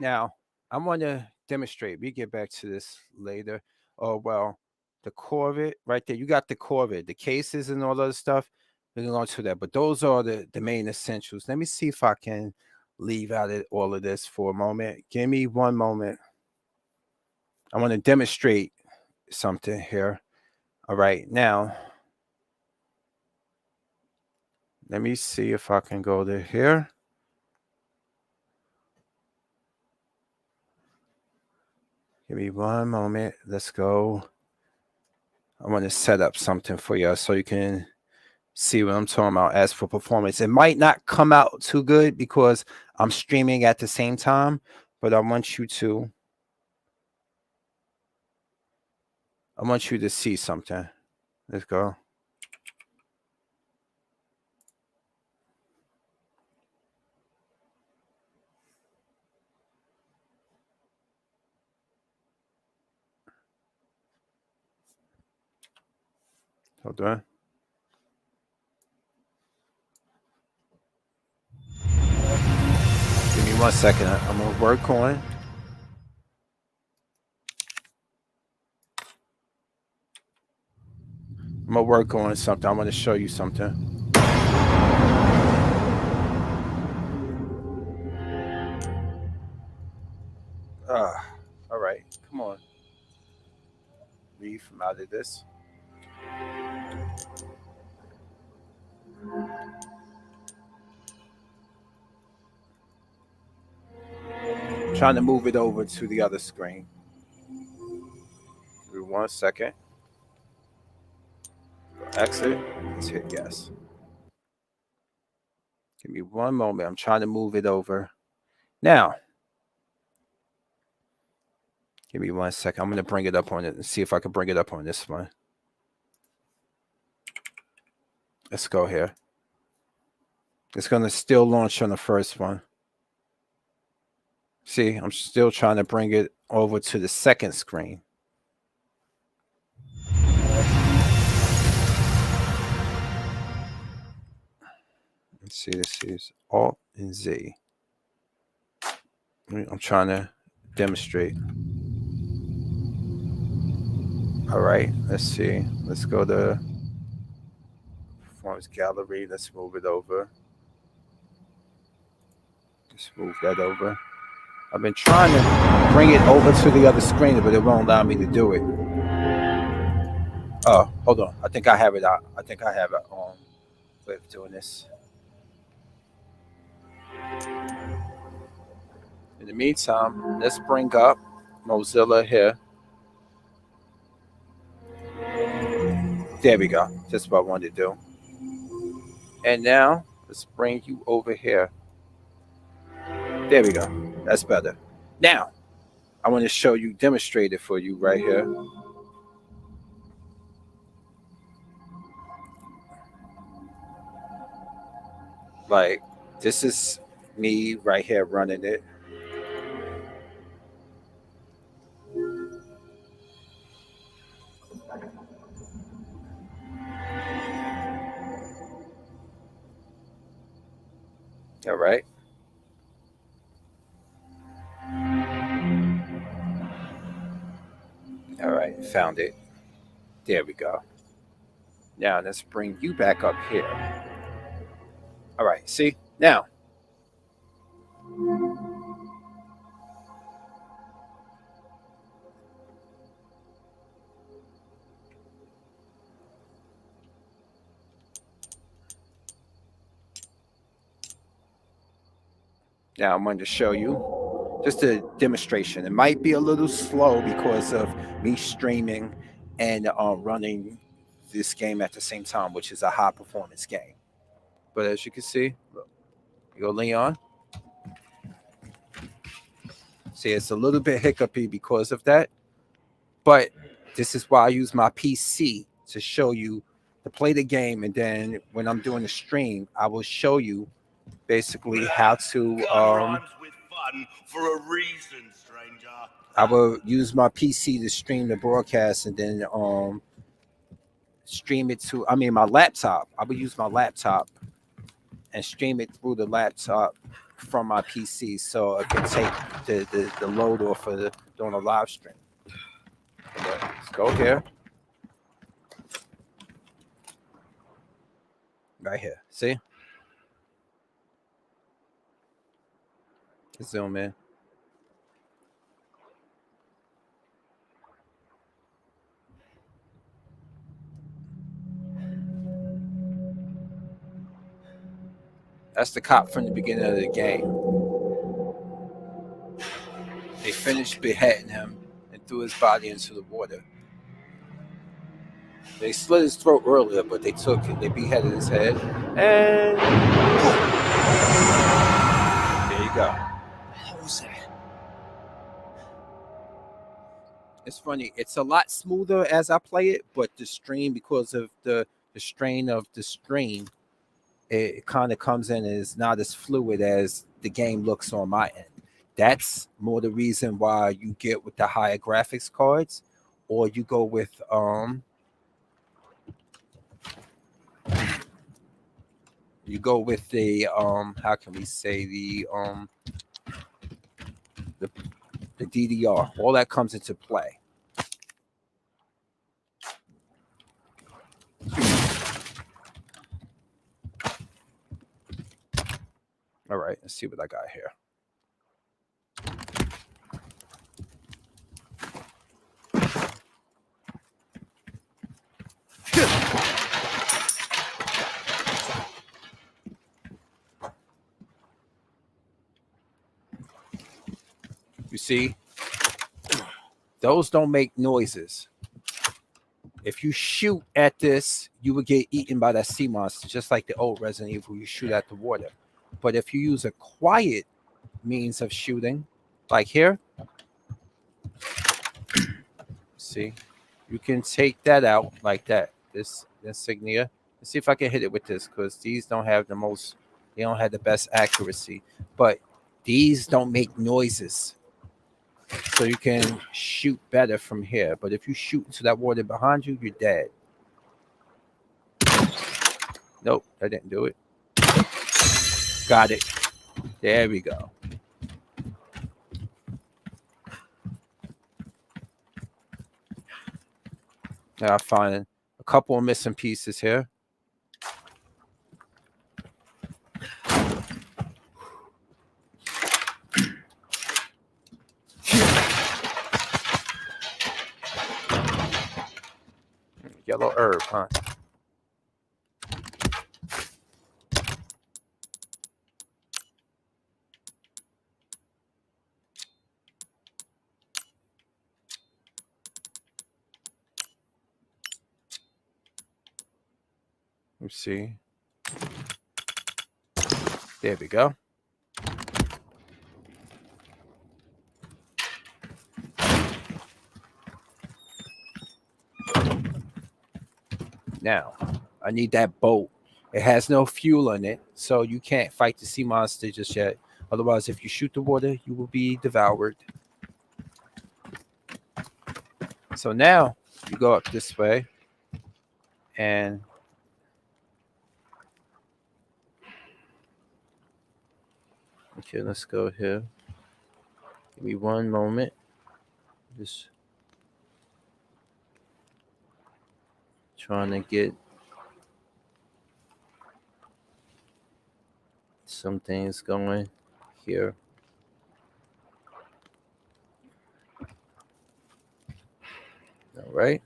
Now, I want to demonstrate. We get back to this later. Oh, well, the Corvette right there. You got the Corvette, the cases and all other stuff. We're going to go to that. But those are the main essentials. Let me see if I can leave out all of this for a moment. Give me one moment. I want to demonstrate something here. All right, now, let me see if I can go to here. Give me one moment. Let's go. I want to set up something for you so you can see what I'm talking about as for performance. It might not come out too good because I'm streaming at the same time, but I want you to see something. Let's go. Hold on. Give me 1 second. I'm gonna work on. I'm gonna work on something. I want to show you something. All right. Come on. Leave from out of this. Trying to move it over to the other screen. Give me 1 second. Exit. Let's hit yes. Give me one moment. I'm trying to move it over. Now, give me 1 second. I'm going to bring it up on it and see if I can bring it up on this one. Let's go here. It's going to still launch on the first one. See, I'm still trying to bring it over to the second screen. Let's see, this is Alt and Z. I'm trying to demonstrate. All right, let's see. Let's go to Performance Gallery. Let's move it over. Let's move that over. I've been trying to bring it over to the other screen, but it won't allow me to do it. Oh, hold on. I think I have it out. I think I have it on with doing this. In the meantime, let's bring up Mozilla here. There we go. That's what I wanted to do. And now let's bring you over here. There we go. That's better. Now, I want to show you, demonstrate it for you right here. Like, this is me right here running it. All right. All right, found it. There we go. Now let's bring you back up here. All right, see? Now. Now I'm going to show you just a demonstration. It might be a little slow because of me streaming and running this game at the same time, which is a high performance game. But as you can see, look, you go Leon. See, it's a little bit hiccupy because of that. But this is why I use my PC to show you to play the game. And then when I'm doing the stream, I will show you basically how to for a reason, stranger. I will use my PC to stream the broadcast and then stream it to, I mean, my laptop. I would use my laptop and stream it through the laptop from my PC, so it can take the load off of doing a live stream. But let's go here. Right here. See? Zoom in. That's the cop from the beginning of the game. They finished beheading him and threw his body into the water. They slit his throat earlier, but they took it. They beheaded his head. And there you go. What was that? It's funny. It's a lot smoother as I play it, but the stream, because of the strain of the stream, it kind of comes in and is not as fluid as the game looks on my end. That's more the reason why you get with the higher graphics cards, or you go with the how can we say the DDR. All that comes into play. All right, let's see what I got here. You see, those don't make noises. If you shoot at this, you would get eaten by that sea monster, just like the old Resident Evil, you shoot at the water. But if you use a quiet means of shooting, like here, see, you can take that out like that. This insignia. Let's see if I can hit it with this, because these don't have the most, they don't have the best accuracy. But these don't make noises. So you can shoot better from here. But if you shoot into that water behind you, you're dead. Nope, that didn't do it. Got it. There we go. Now I find a couple of missing pieces here. Yellow herb, huh? Let's see. There we go. Now, I need that boat. It has no fuel in it, so you can't fight the sea monster just yet. Otherwise, if you shoot the water, you will be devoured. So now, you go up this way, and okay, let's go here. Give me one moment. Just trying to get some things going here. All right.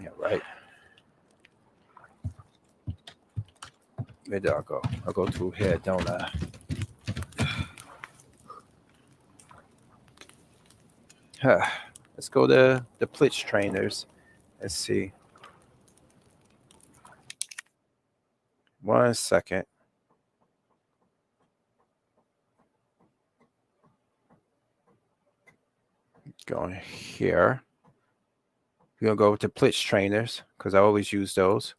Yeah, right. Where do I go? I go through here, don't I? Let's go to the Plitch trainers. Let's see. 1 second. Going here. We're gonna go with the Plitch trainers because I always use those.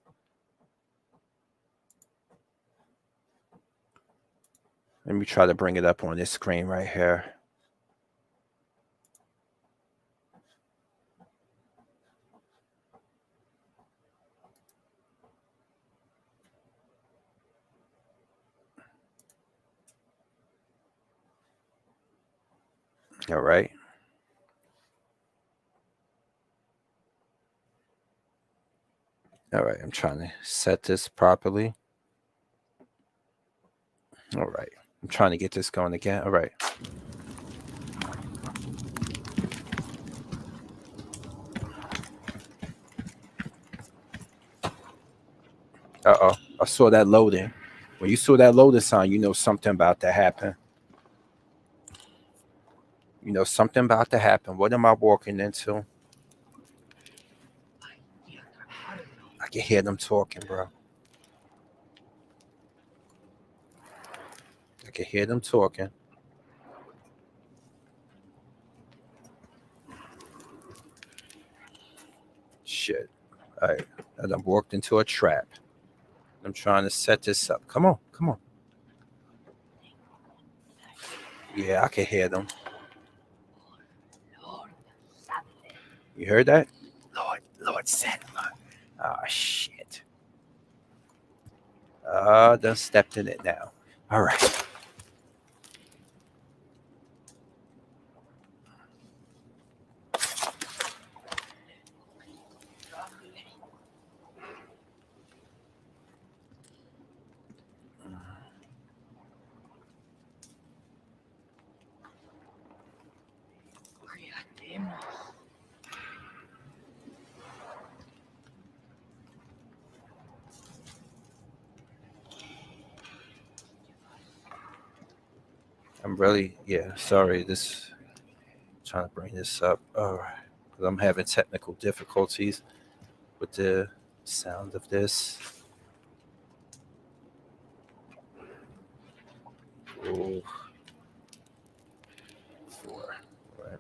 Let me try to bring it up on this screen right here. All right. All right, I'm trying to set this properly. All right, I'm trying to get this going again. All right. Uh-oh, I saw that loading. When you saw that loading sign, you know something about to happen. You know something about to happen. What am I walking into? I can hear them talking, bro. I can hear them talking. Shit. All right. I done walked into a trap. I'm trying to set this up. Come on. Come on. Yeah, I can hear them. You heard that? Lord Sadler. Oh, shit. Done stepped in it now. All right. I'm really, sorry. Trying to bring this up. All right. Because I'm having technical difficulties with the sound of this. Ooh. 4. Right.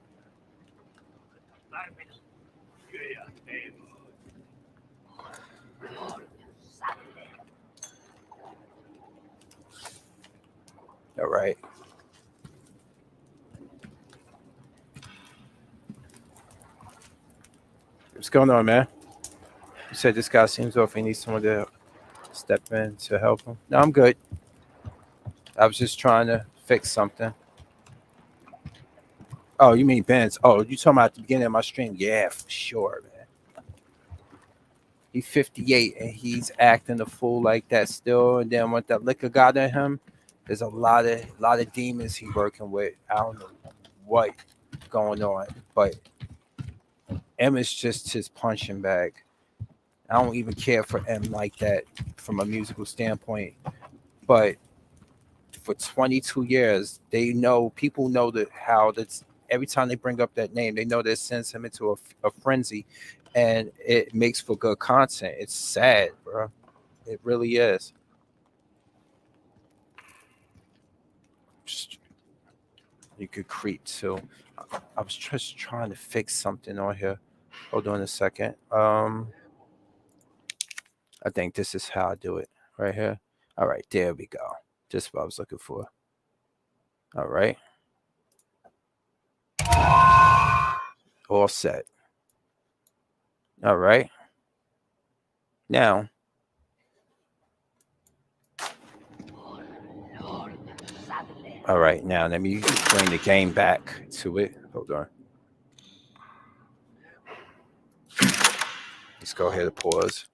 All right. What's going on, man? You said this guy seems off. He needs someone to step in to help him. No, I'm good. I was just trying to fix something. Oh, you mean Benz? Oh, you talking about at the beginning of my stream? Yeah, for sure, man. He's 58 and he's acting a fool like that still. And then when that liquor got in him, there's a lot of demons he working with. I don't know what going on, but M is just his punching bag. I don't even care for M like that from a musical standpoint. But for 22 years, people know that how that's every time they bring up that name, they know that sends him into a frenzy, and it makes for good content. It's sad, bro. It really is. You could creep too. I was just trying to fix something on here. Hold on a second. I think this is how I do it right here. All right, there we go. Just what I was looking for. All right. All set. All right. Now. All right, now let me bring the game back to it. Hold on. Let's go ahead and pause.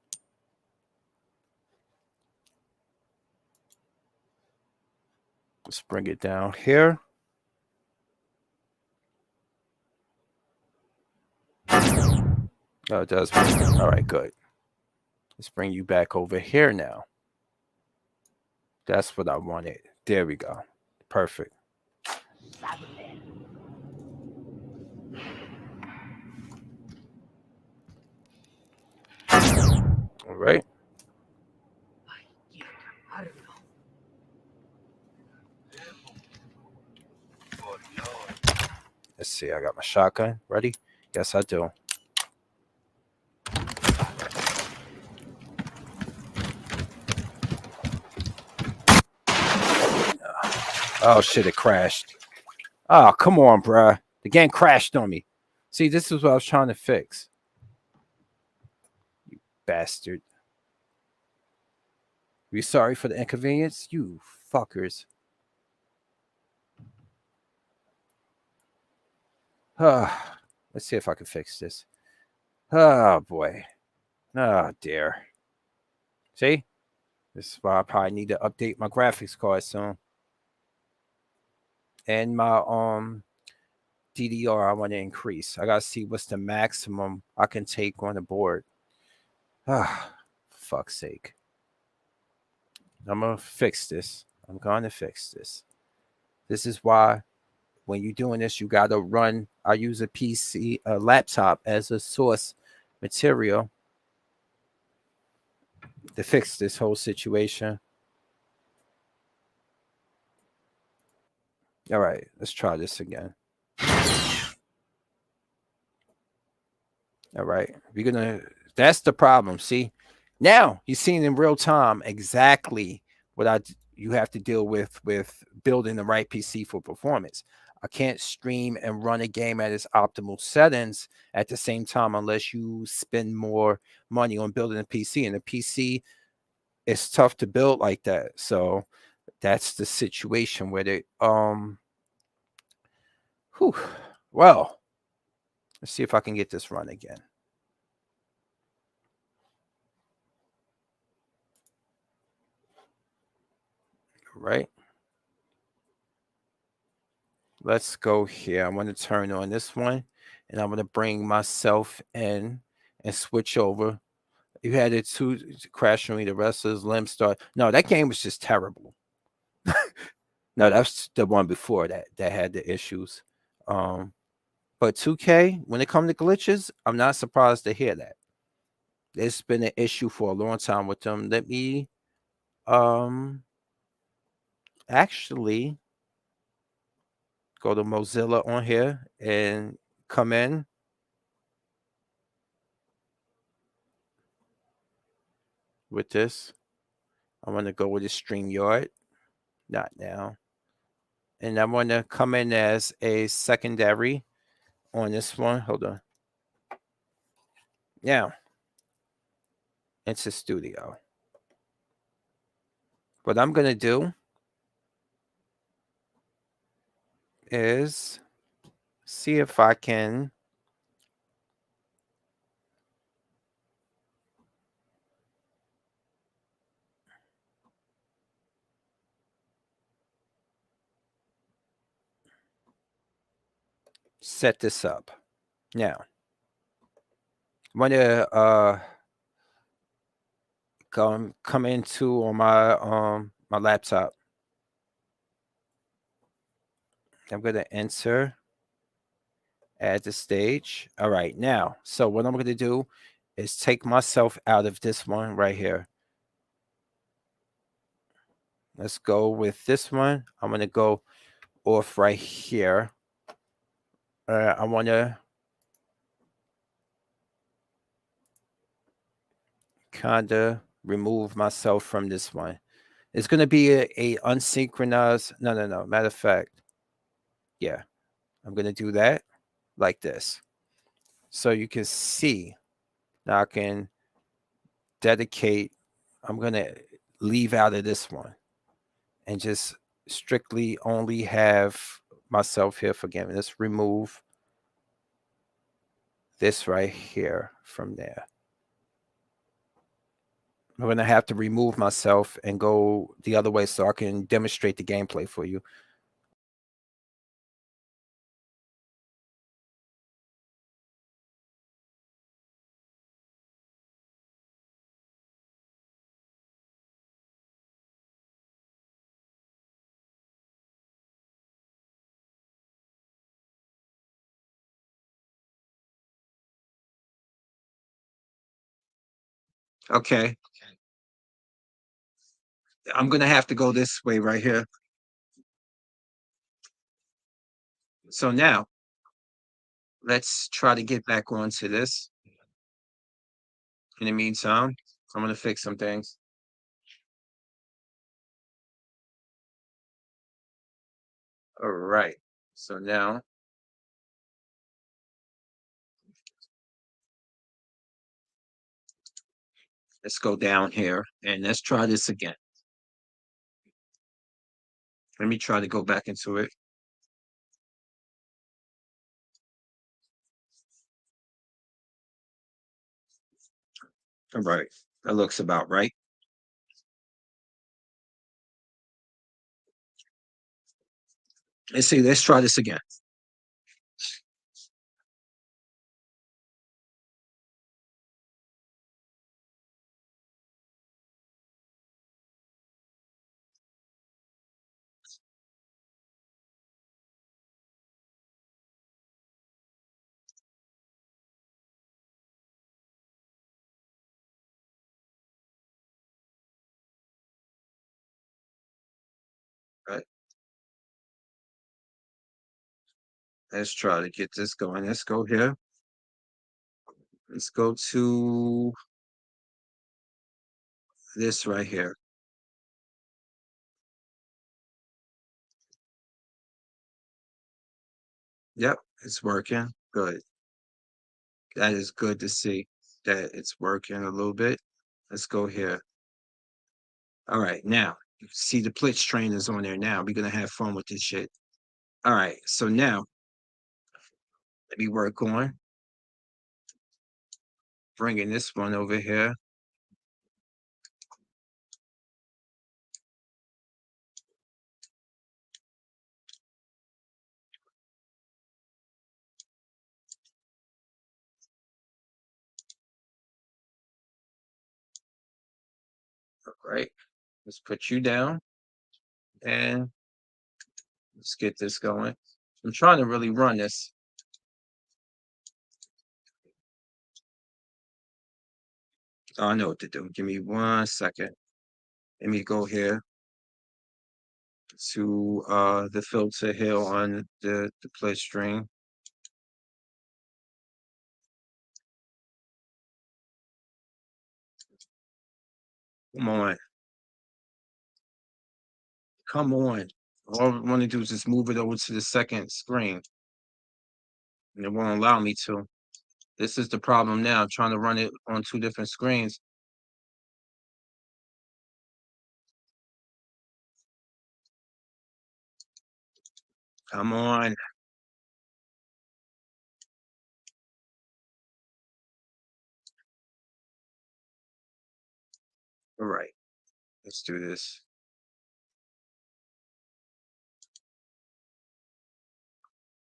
Let's bring it down here. Oh, it does. All right, good. Let's bring you back over here now. That's what I wanted. There we go. Perfect. All right. Let's see. I got my shotgun ready. Yes, I do. Oh shit, it crashed. Oh, come on, bruh. The game crashed on me. See, this is what I was trying to fix. You bastard. We sorry for the inconvenience? You fuckers. Let's see if I can fix this. Oh boy. Oh dear. See? This is why I probably need to update my graphics card soon. And my DDR I want to increase. I gotta see what's the maximum I can take on the board. Ah, fuck's sake. I'm gonna fix this. I'm gonna fix this. This is why when you're doing this, you gotta run. I use a PC, a laptop as a source material to fix this whole situation. All right, let's try this again. All right, we're gonna. That's the problem. See, now you're seeing in real time exactly what you have to deal with building the right PC for performance. I can't stream and run a game at its optimal settings at the same time unless you spend more money on building a PC. And the PC is tough to build like that. So that's the situation where they whew, well, let's see if I can get this run again. Right. Let's go here. I'm going to turn on this one and I'm going to bring myself in and switch over. You had it to crash on me, the rest of his limbs start. No, that game was just terrible. No, that's the one before that had the issues. But 2K, when it comes to glitches, I'm not surprised to hear that. It's been an issue for a long time with them. Let me actually go to Mozilla on here and come in. With this, I'm going to go with the StreamYard. Not now. And I'm going to come in as a secondary on this one. Hold on. Now, into Studio. What I'm going to do is see if I can set this up. Now, I'm going to come into on my laptop. I'm going to enter, add the stage. All right, now, so what I'm going to do is take myself out of this one right here. Let's go with this one. I'm going to go off right here. I want to kind of remove myself from this one. It's going to be a unsynchronized. No. Matter of fact, yeah, I'm going to do that like this. So you can see now I can dedicate. I'm going to leave out of this one and just strictly only have myself here for gaming. Let's remove this right here from there. I'm going to have to remove myself and go the other way so I can demonstrate the gameplay for you. Okay. I'm going to have to go this way right here. So now, let's try to get back onto this. In the meantime, I'm going to fix some things. All right. So now let's go down here and let's try this again. Let me try to go back into it. All right. That looks about right. Let's see. Let's try this again. All right. Let's try to get this going. Let's go here. Let's go to this right here. Yep, it's working. Good. That is good to see that it's working a little bit. Let's go here. All right, now you see the Plitch train is on there now. We're gonna have fun with this shit. All right, so now let me work on bringing this one over here. All right, let's put you down and let's get this going. I'm trying to really run this. Oh, I know what to do. Give me 1 second. Let me go here to the filter here on the play string. Come on. Come on. All I want to do is just move it over to the second screen. And it won't allow me to. This is the problem now, trying to run it on 2 different screens. Come on. All right, let's do this.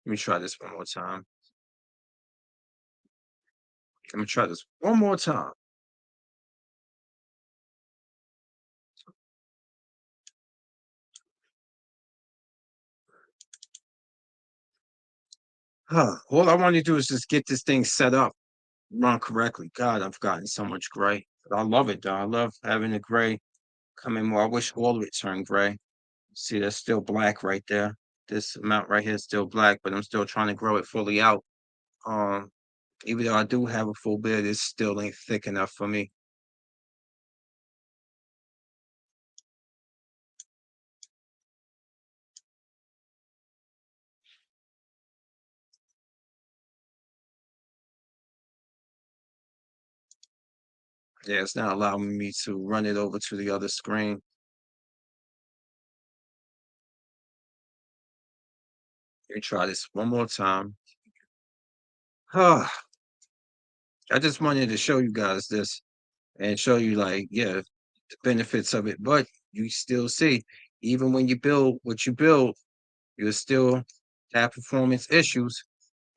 Let me try this one more time. Let me try this one more time. All I want to do is just get this thing set up, run correctly. God, I've gotten so much gray. But I love it though. I love having the gray come in more. I wish all of it turned gray. See, that's still black right there. This amount right here is still black, but I'm still trying to grow it fully out. Um, Even though I do have a full beard, it still ain't thick enough for me. Yeah, it's not allowing me to run it over to the other screen. Let me try this one more time. I just wanted to show you guys this and show you like, yeah, the benefits of it. But you still see, even when you build what you build, you'll still have performance issues,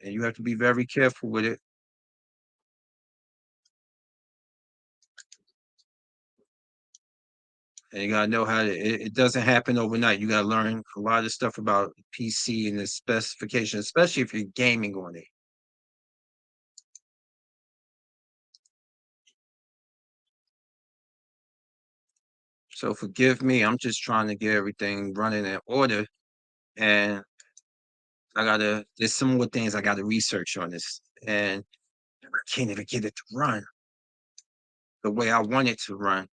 and you have to be very careful with it. And you gotta know how to. It doesn't happen overnight. You gotta learn a lot of stuff about PC and the specifications, especially if you're gaming on it. So forgive me. I'm just trying to get everything running in order, and I gotta. There's some more things I gotta research on this, and I can't even get it to run the way I want it to run.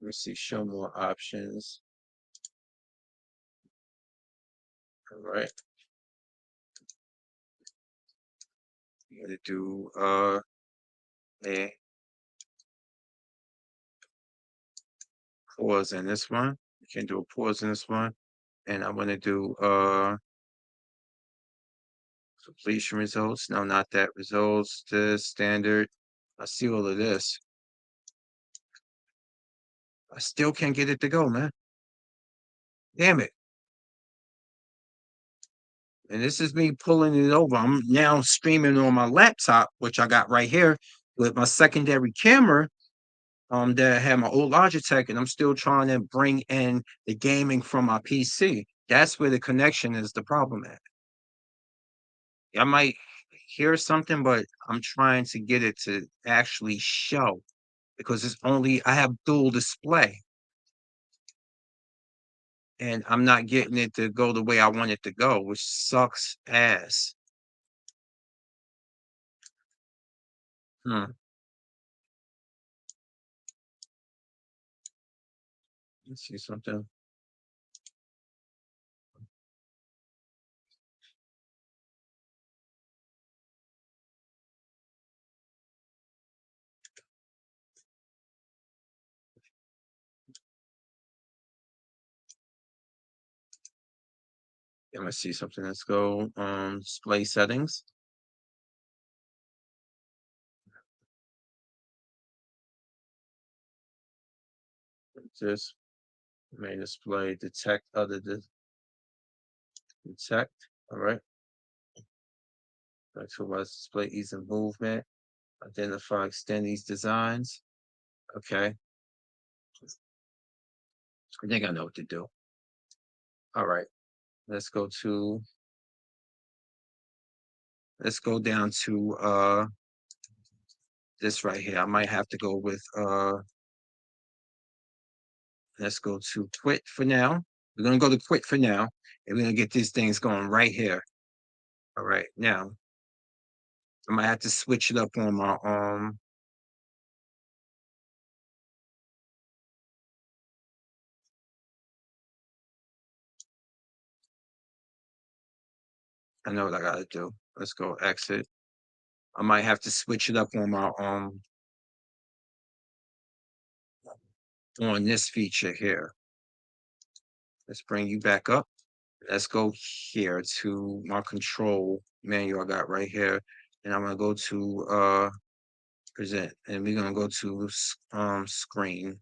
Let me see, show more options. All right. I'm gonna do a pause in this one. You can do a pause in this one. And I'm gonna do completion results. No, not that. Results, this standard. I see all of this. I still can't get it to go, man. Damn it. And this is me pulling it over. I'm now streaming on my laptop, which I got right here with my secondary camera. That I had my old Logitech, and I'm still trying to bring in the gaming from my PC. That's where the connection is the problem at. I might hear something, but I'm trying to get it to actually show because it's only I have dual display. And I'm not getting it to go the way I want it to go, which sucks ass. Hmm. Let's see something. Let me see something. Let's go display settings. Just main display detect other detect. All right. Actualize display ease of movement. Identify extend these designs. Okay. I think I know what to do. All right. Let's go down to this right here. I might have to go with let's go to quit for now. We're gonna go to quit for now, and we're gonna get these things going right here. All right, now I might have to switch it up on my I know what I gotta do. Let's go exit. I might have to switch it up on my on this feature here. Let's bring you back up. Let's go here to my control menu I got right here. And I'm gonna go to present, and we're gonna go to screen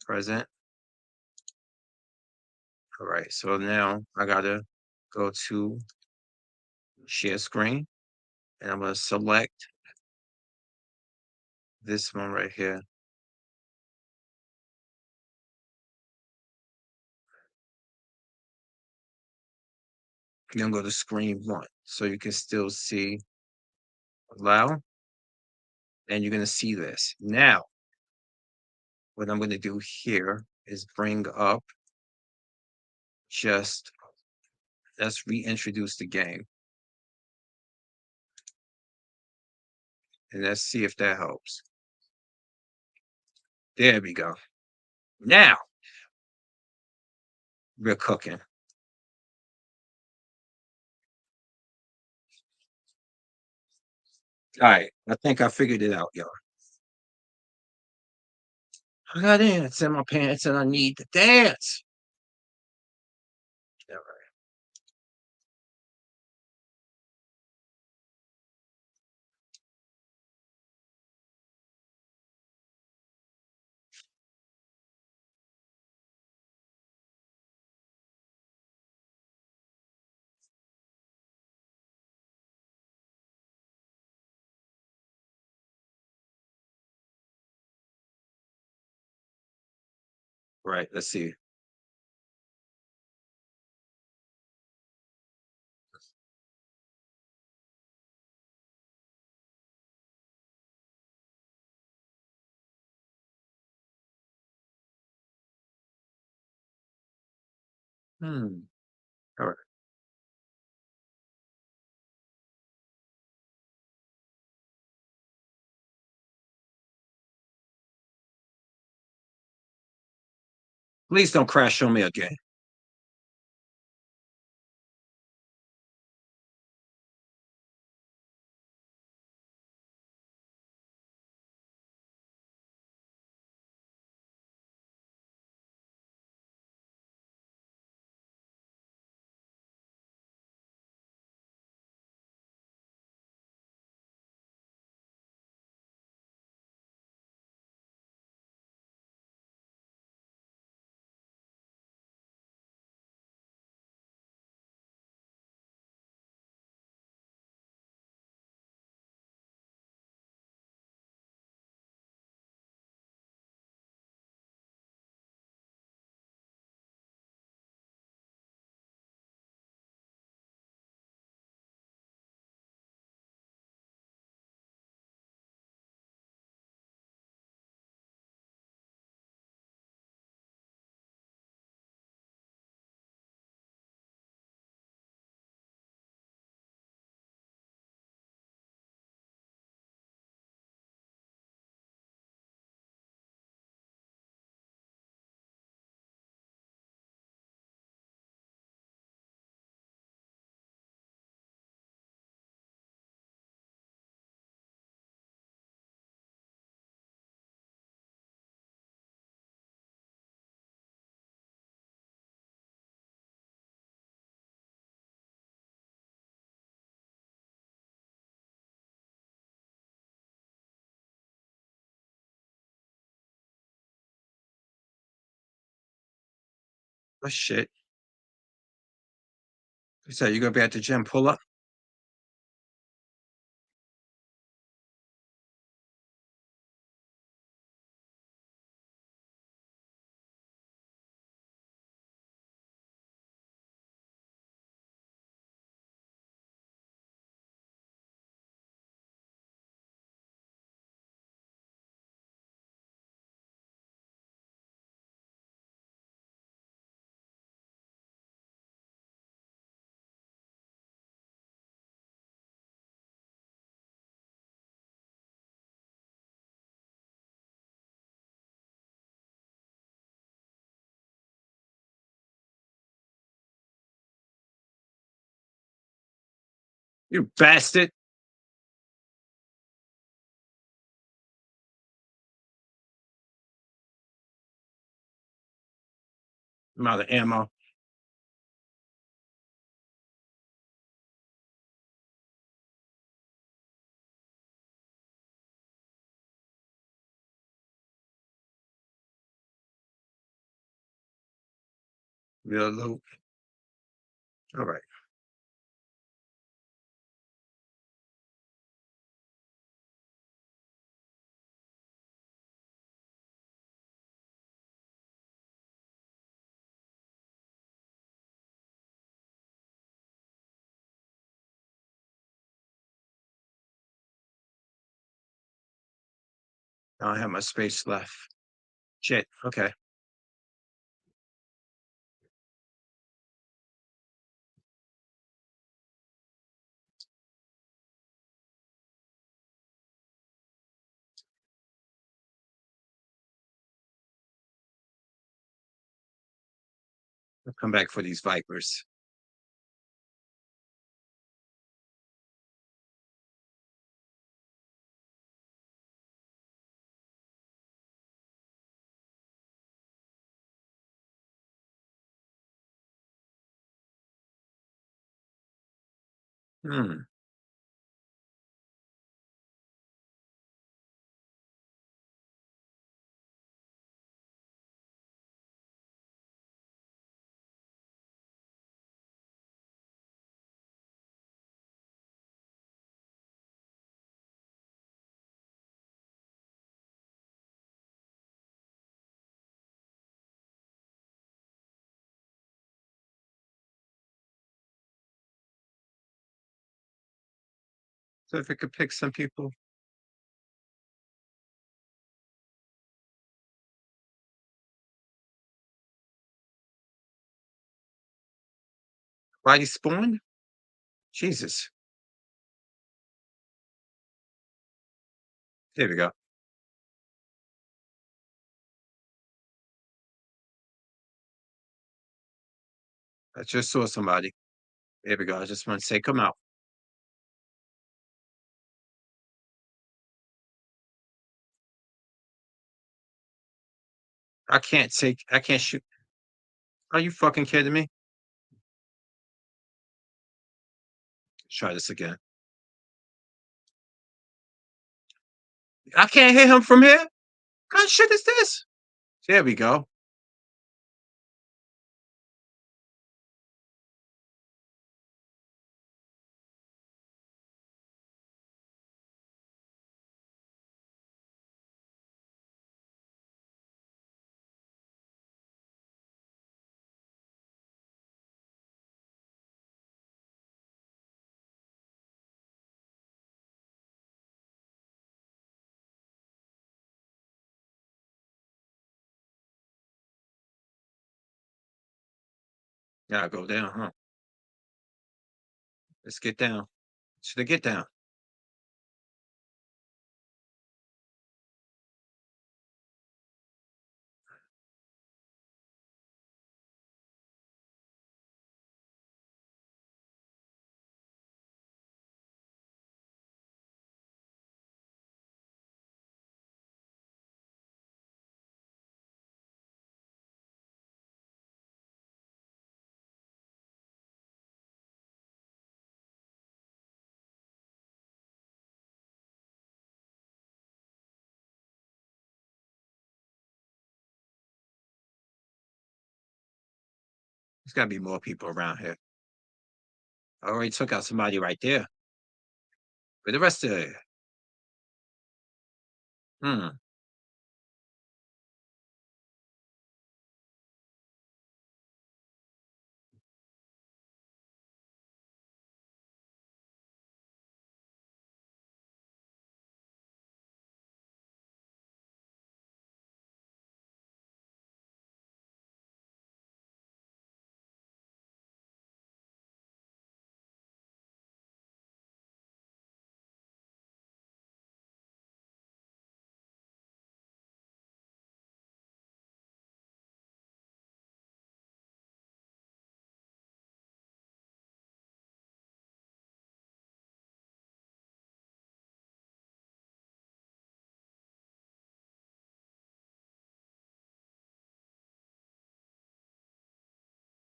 present. All right, so now I gotta go to share screen, and I'm gonna select this one right here. And then go to screen one, so you can still see allow, and you're gonna see this. Now, what I'm gonna do here is bring up just let's reintroduce the game. And let's see if that helps. There we go. Now we're cooking. All right, I think I figured it out, y'all. I got ants in my pants and I need to dance. All right. Right, let's see. Hmm. All right. Please don't crash on me again. Oh shit. So you gonna be at the gym, pull up? You bastard. I'm out of ammo. Real loot. All right. I don't have my space left. Shit. Okay. I'll come back for these Vipers. Hmm. So if I could pick some people. Why you spawn? Jesus. There we go. I just saw somebody. There we go. I just want to say, come out. I can't shoot. Are you fucking kidding me? Try this again. I can't hit him from here. What kind of shit is this? There we go. Gotta go down, huh? Let's get down. Should I get down? There's gotta be more people around here. I already took out somebody right there. But the rest of it. Hmm.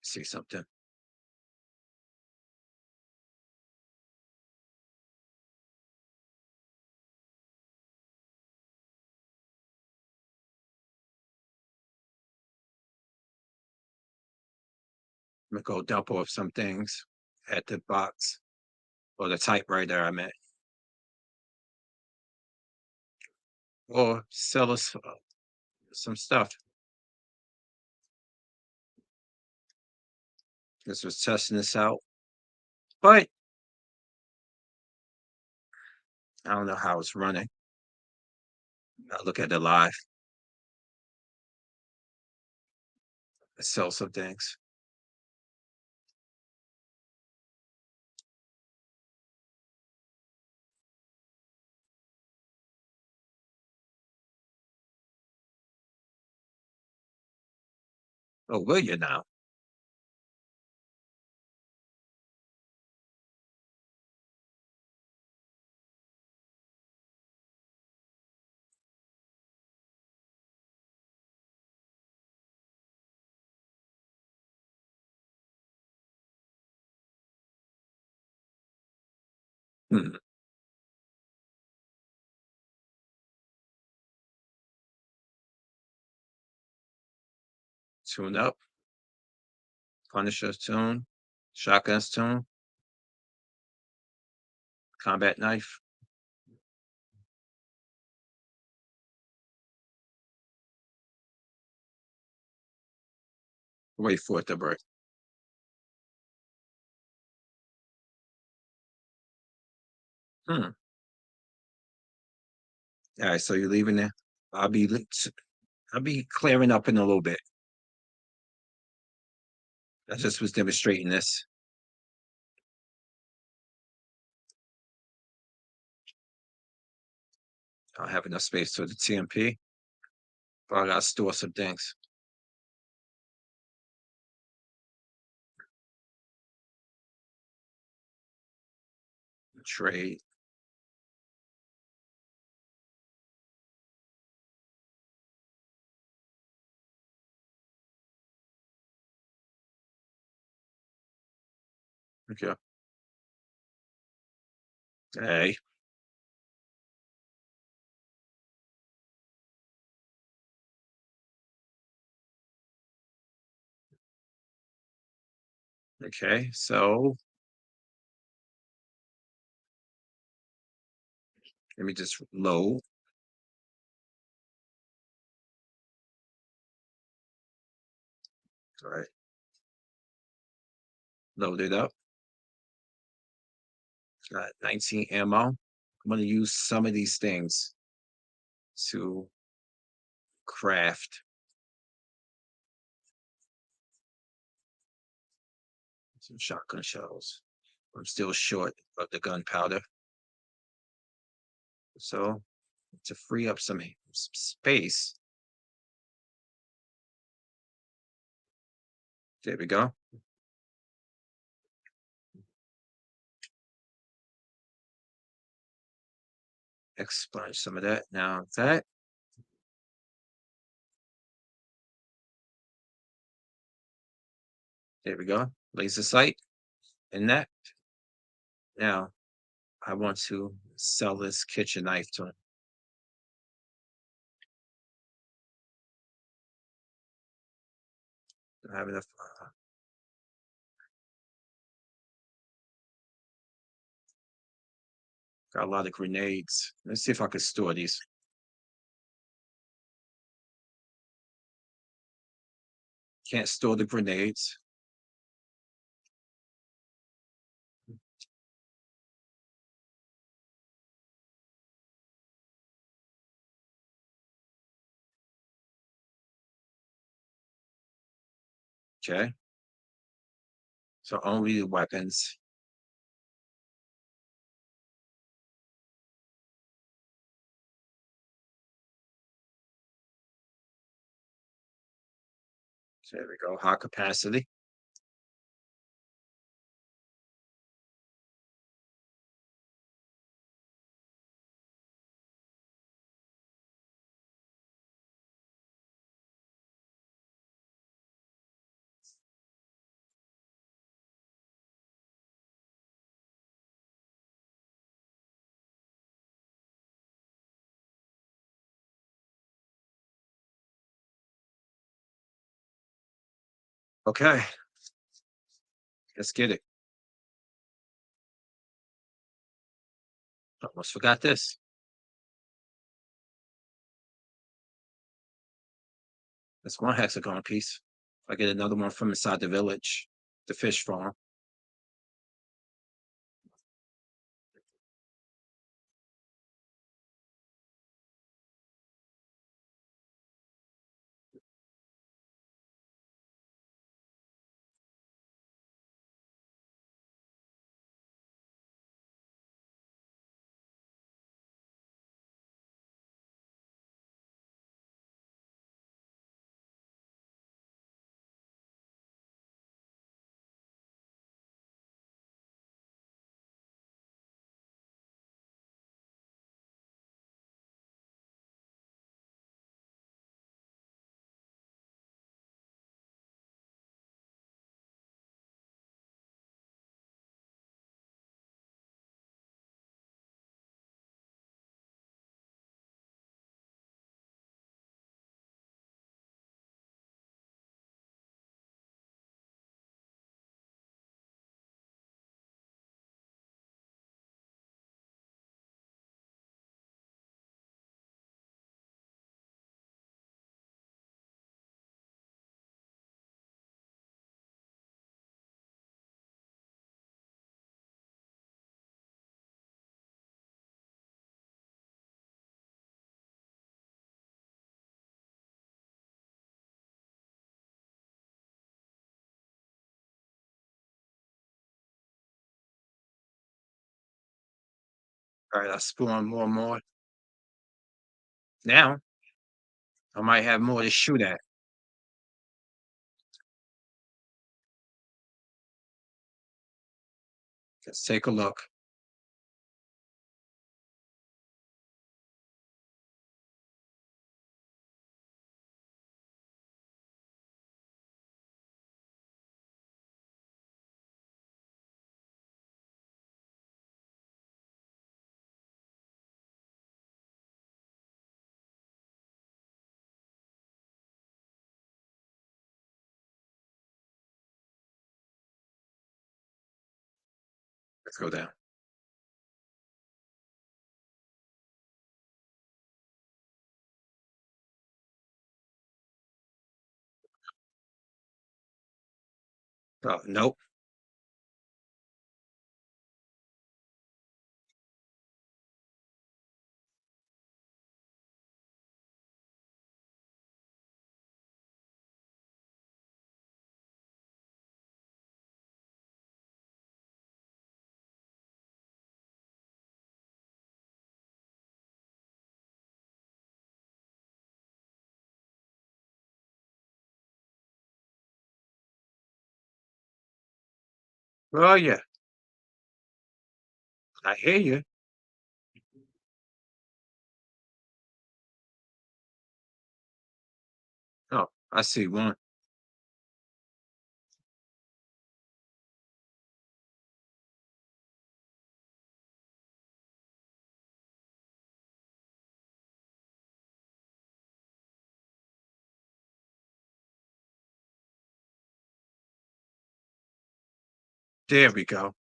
See something. I'm gonna go dump off some things at the box or the typewriter I'm at. Or sell us some stuff. Just was testing this out. But I don't know how it's running. I'll look at the live. Sell some things. Oh, will you now? Hmm. Tune up. Punisher's tune. Shotgun's tune. Combat knife. Wait for it to break. Hmm. All right, so you're leaving there. I'll be I'll be clearing up in a little bit. I just was demonstrating this. I don't have enough space for the TMP, but I gotta store some things. trade. Okay. Hey. Okay, so let me just load. All right. Load it up. Got 19 ammo. I'm gonna use some of these things to craft some shotgun shells. I'm still short of the gunpowder. So to free up some space. There we go. Expunge some of that. Now that. There we go. Laser sight. And that. Now I want to sell this kitchen knife to him. Don't have enough. Got a lot of grenades. Let's see if I can store these. Can't store the grenades. Okay. So only the weapons. There we go. High capacity. Okay. Let's get it. Almost forgot this. That's one hexagon piece. I get another one from inside the village, the fish farm. All right, I spawn more and more. Now, I might have more to shoot at. Let's take a look. Let's go down. Oh, nope. Oh, yeah. I hear you. Oh, I see one. There we go.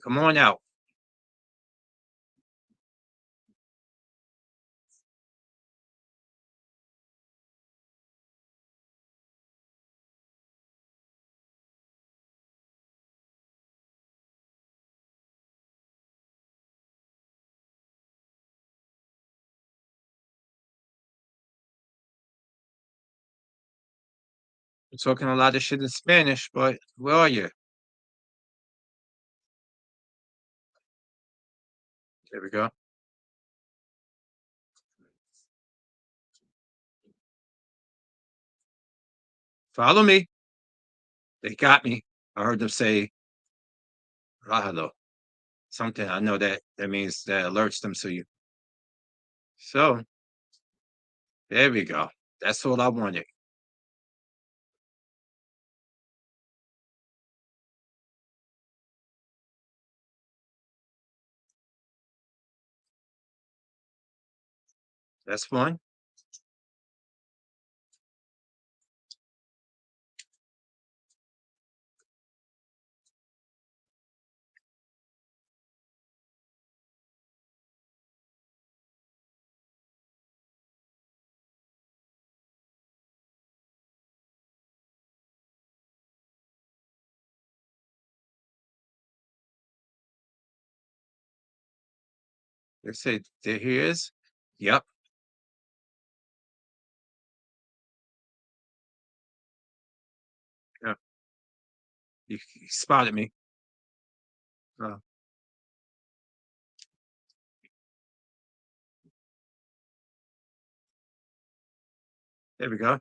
Come on out. You're talking a lot of shit in Spanish, but where are you? There we go. Follow me. They got me. I heard them say Rahalo. Something. I know that means that alerts them to you. So there we go. That's all I wanted. That's fine. They say there he is. Yep. Yeah. He spotted me. Oh, there we go.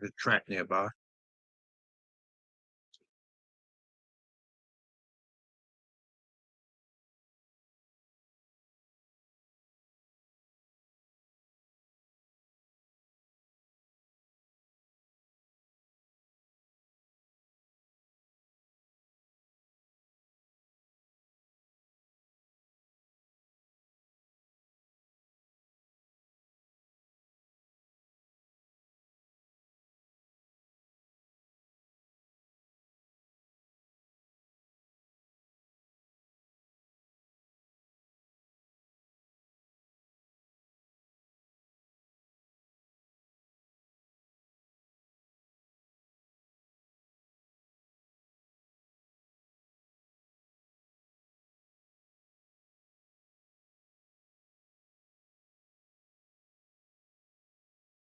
There's a trap nearby.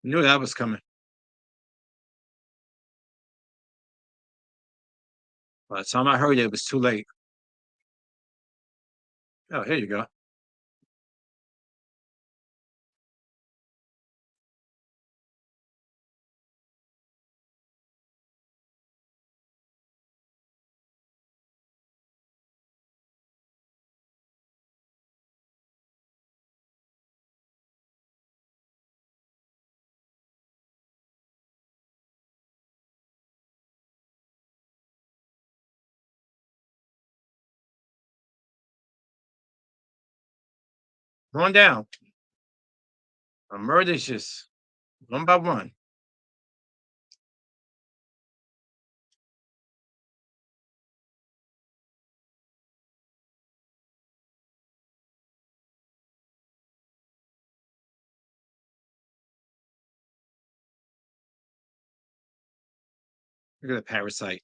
Knew that was coming. By the time I heard it, it was too late. Oh, here you go. One down. A murder's just one by one. Look at the parasite.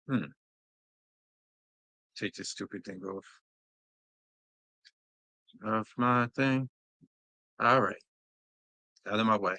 Hmm. Take this stupid thing off my thing. All right. Out of my way.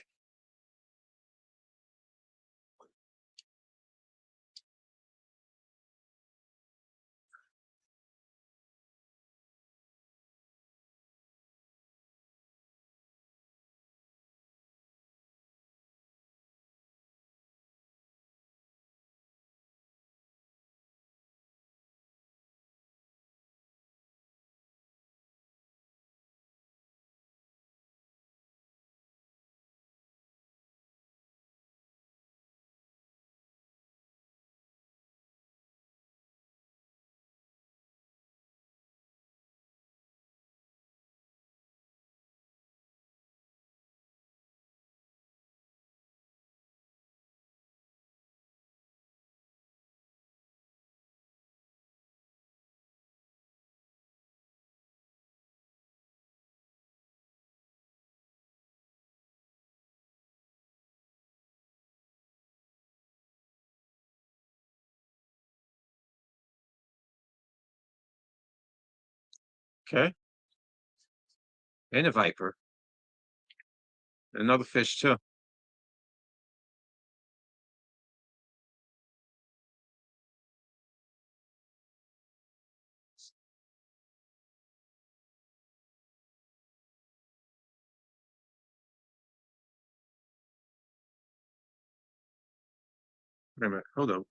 Okay. And a viper. Another fish too. Wait a minute. Hold on.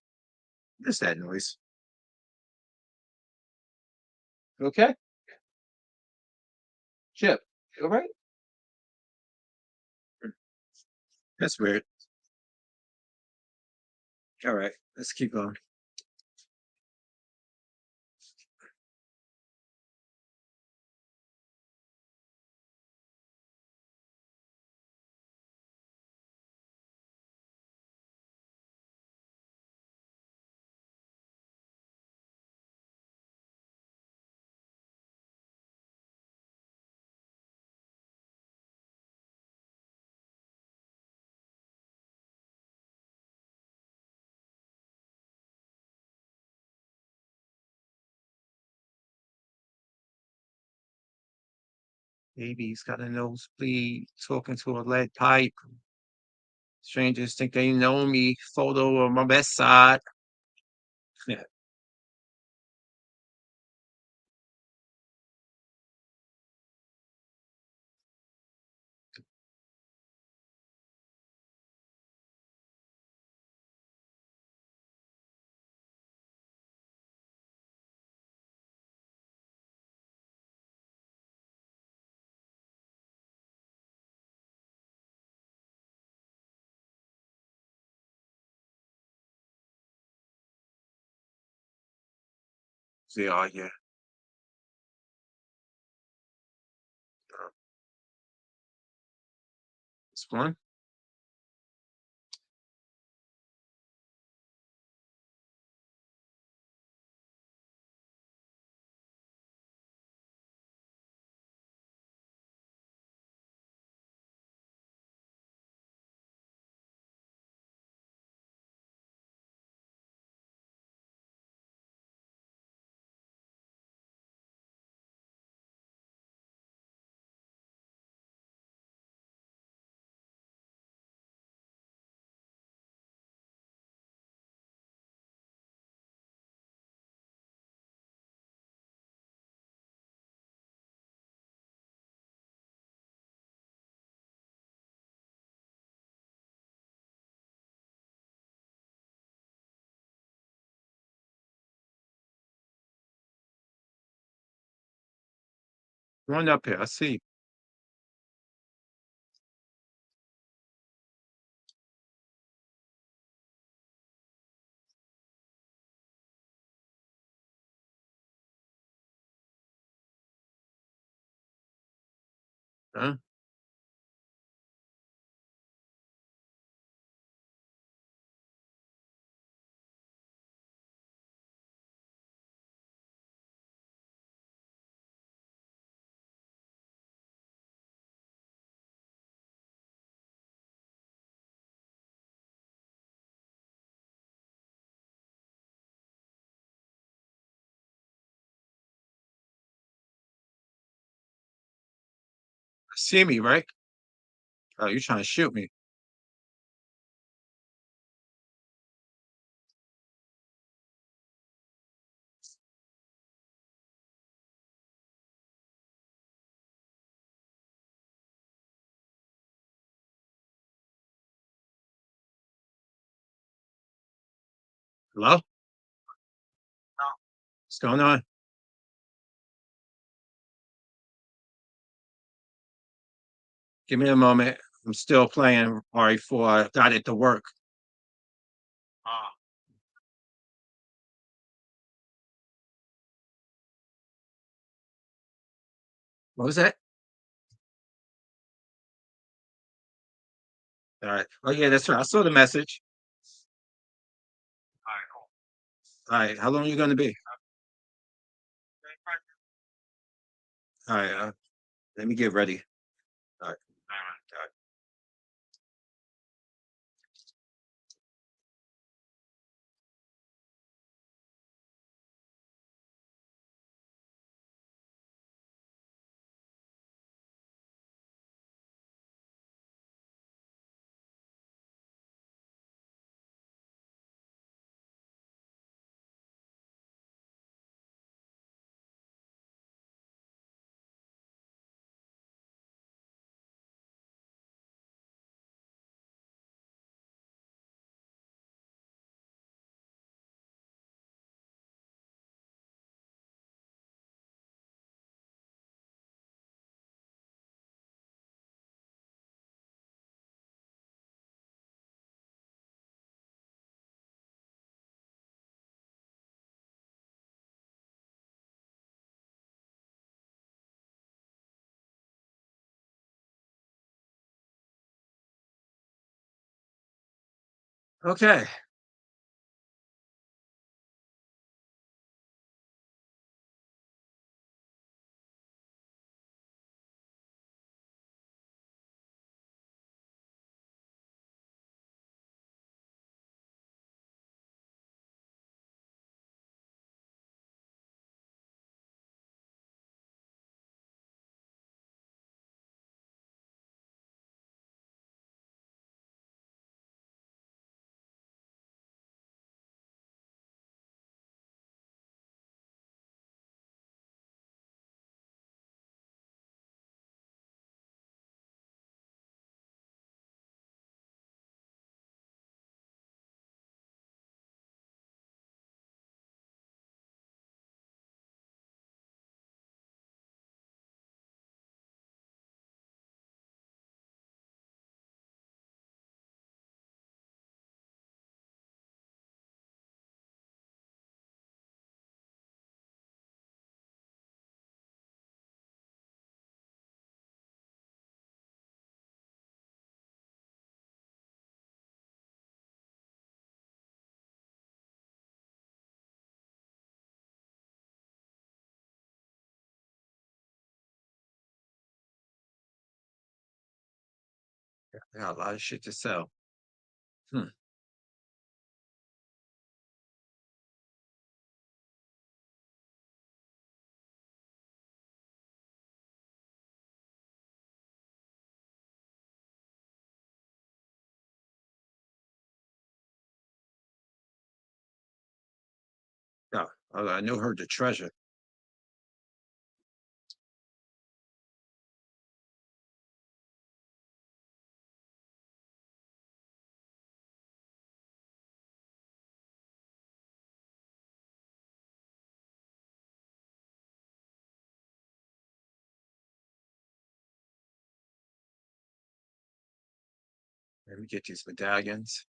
What's that noise? Okay. Chip. All right. That's weird. All right. Let's keep going. Baby's got a nosebleed, talking to a lead pipe. Strangers think they know me. Photo of my best side. Yeah. They are, yeah. This one. One up here. I see. Huh? See me, right? Oh, you're trying to shoot me. Hello? What's going on? Give me a moment. I'm still playing RE4. I got it to work. Ah. What was that? All right. Oh, yeah, that's right. I saw the message. All right, cool. All right. How long are you going to be? All right. Let me get ready. All right. All right. Okay. I got a lot of shit to sell. Hmm. Yeah, I knew her the treasure. Let me get these medallions.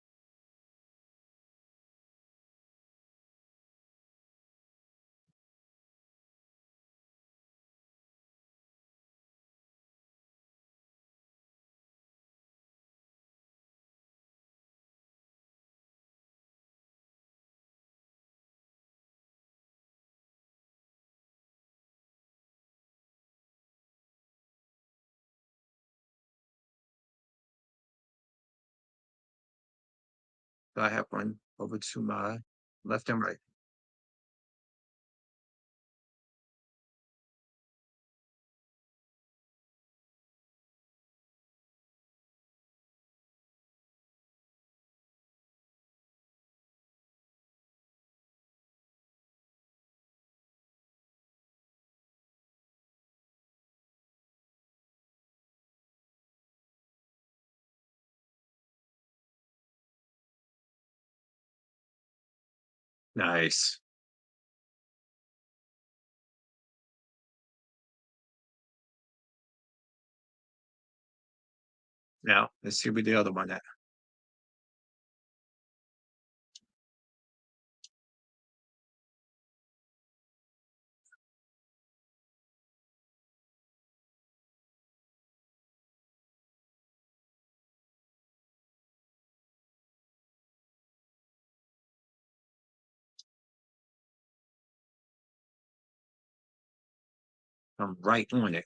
So I have one over to my left and right. Nice. Now let's see where the other one at. I'm right on it.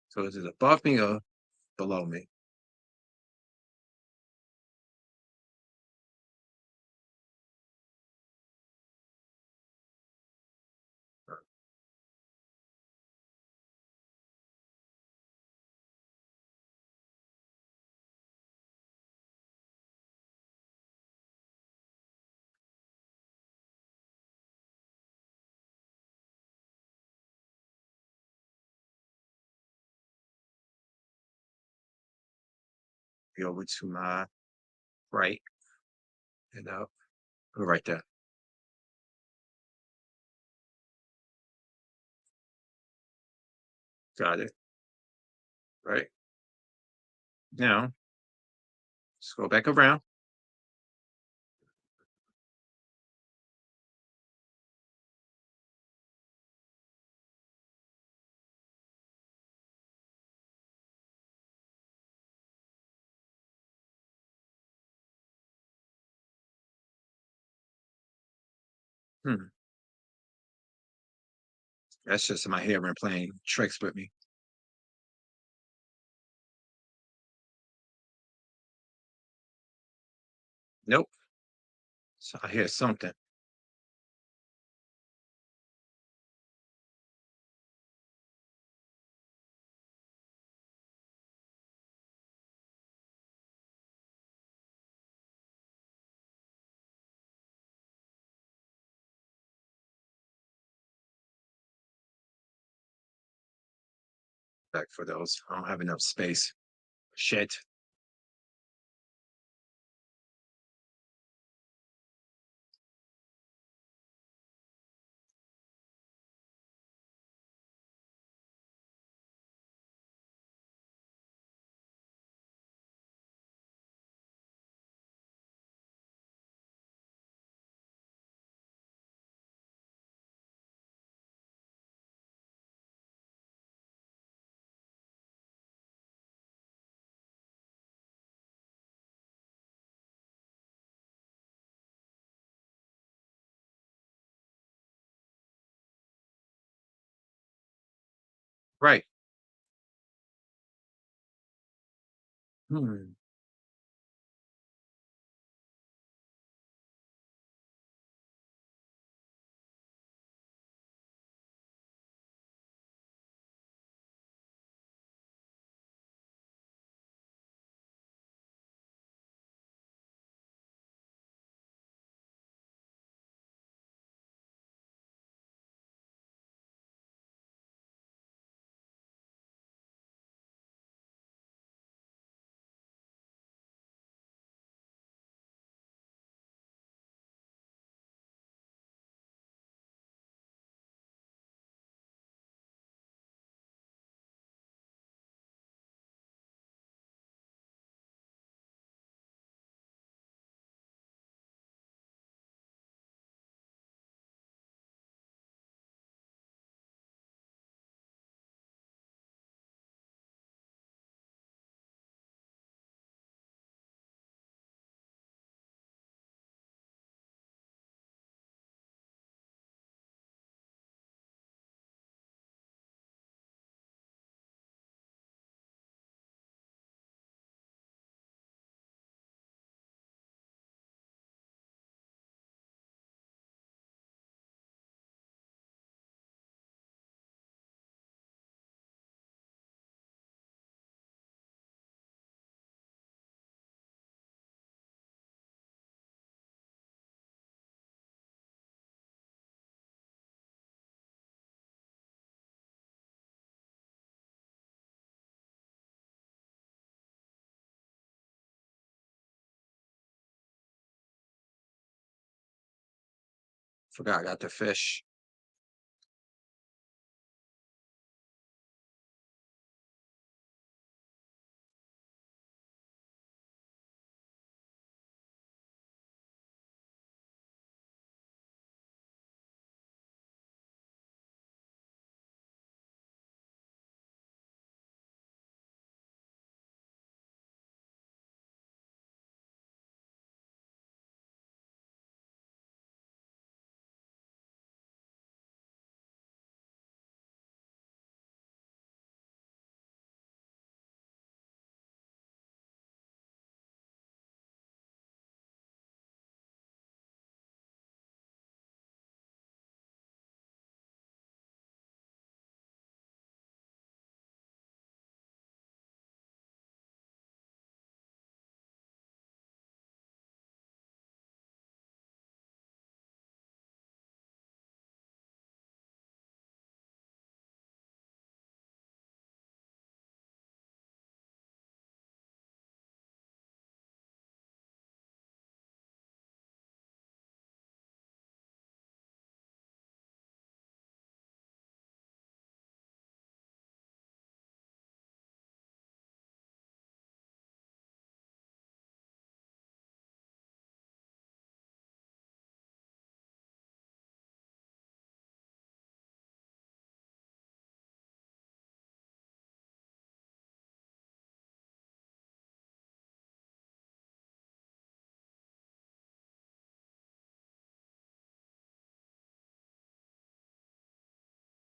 So is it above me or below me? Be over to my right and up. Go right there. Got it. Right. Now let's go back around. Hmm. That's just my hearing playing tricks with me. Nope. So I hear something. Back for those. I don't have enough space. Shit. Right. Hmm. Forgot I got the fish.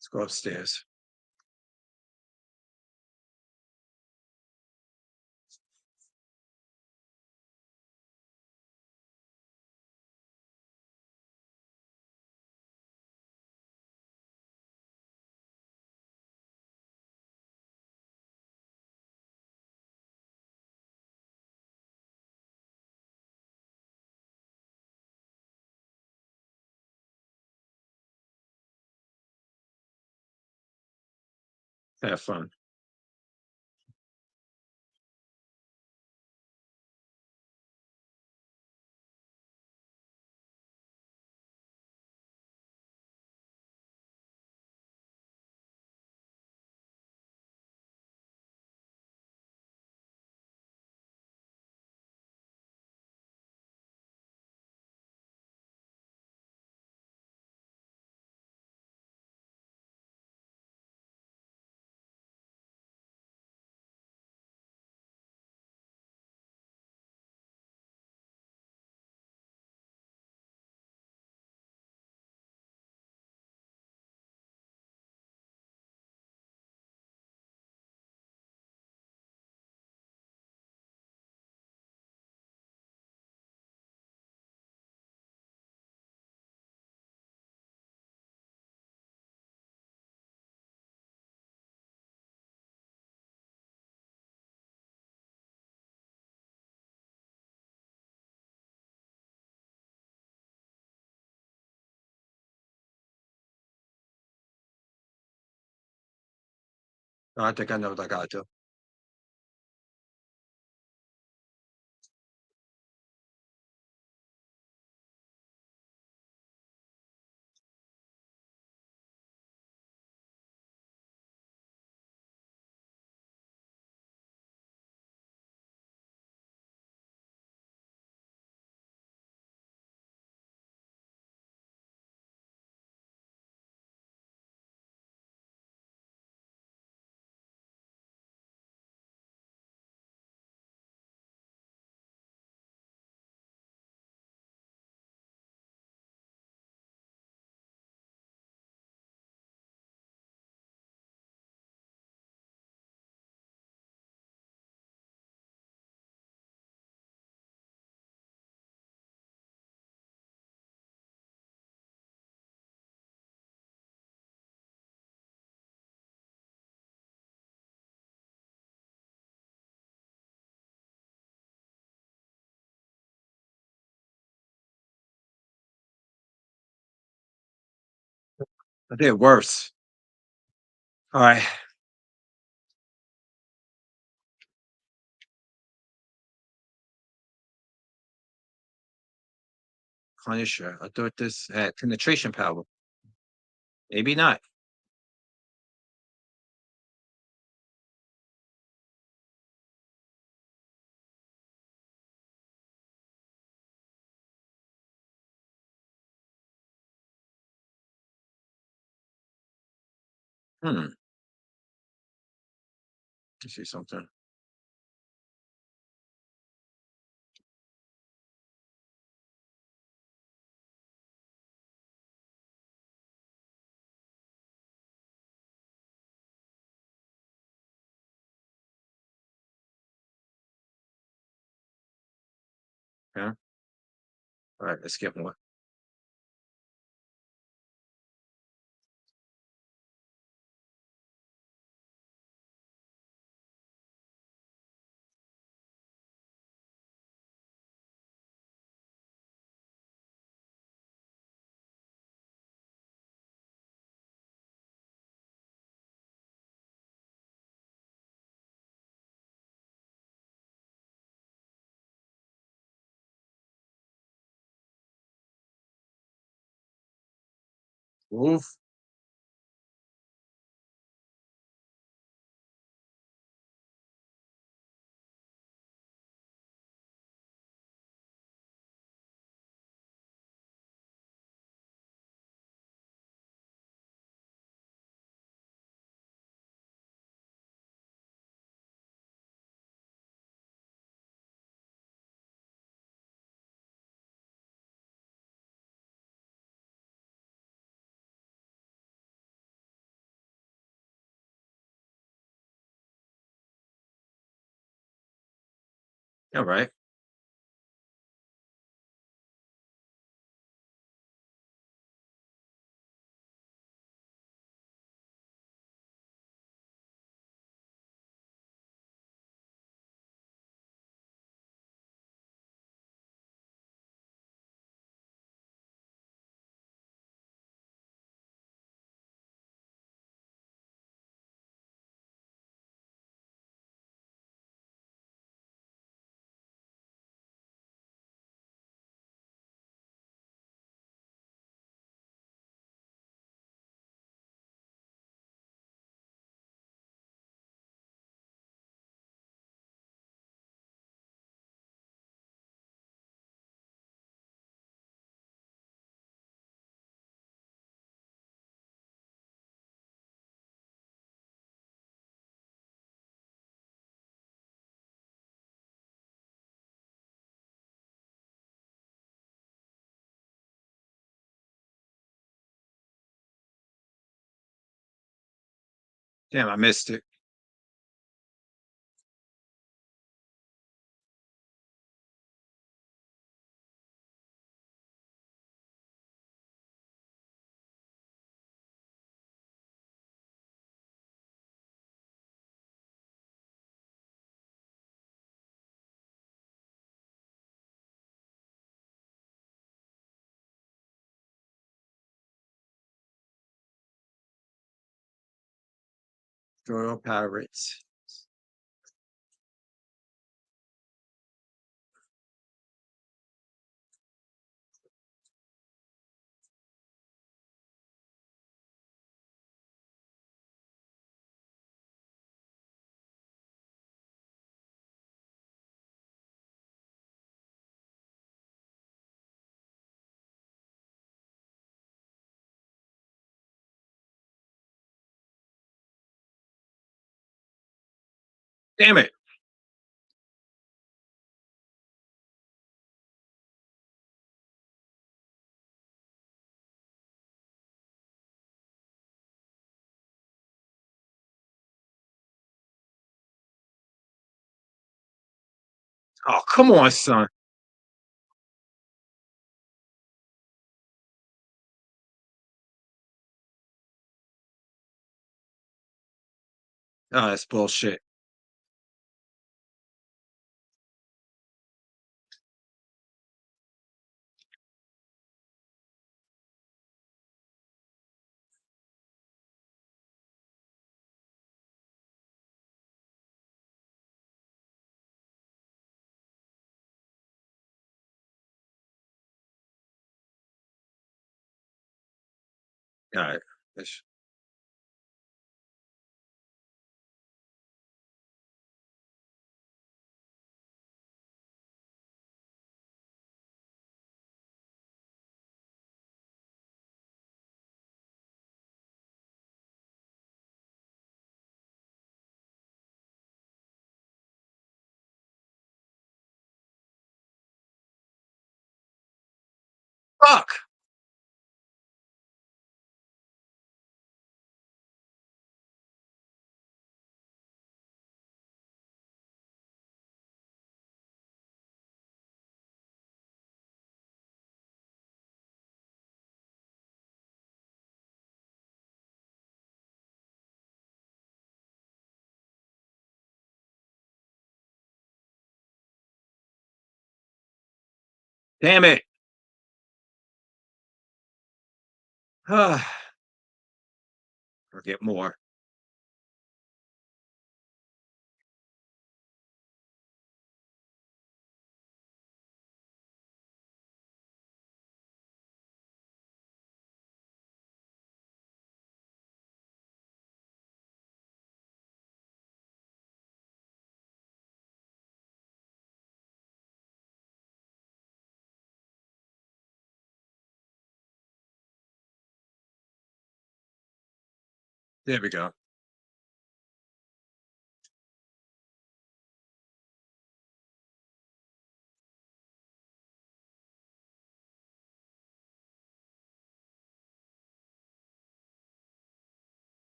Let's go upstairs. Have fun. I think I know what I gotta do. I did worse. All right. Punisher. I thought this had penetration power. Maybe not. Hmm. Let's see something. Yeah. All right. Let's get more. Oof. All right. Damn, I missed it. Royal Pirates. Damn it. Oh, come on, son. Oh, that's bullshit. All right. Fuck. Damn it. Or get more. There we go.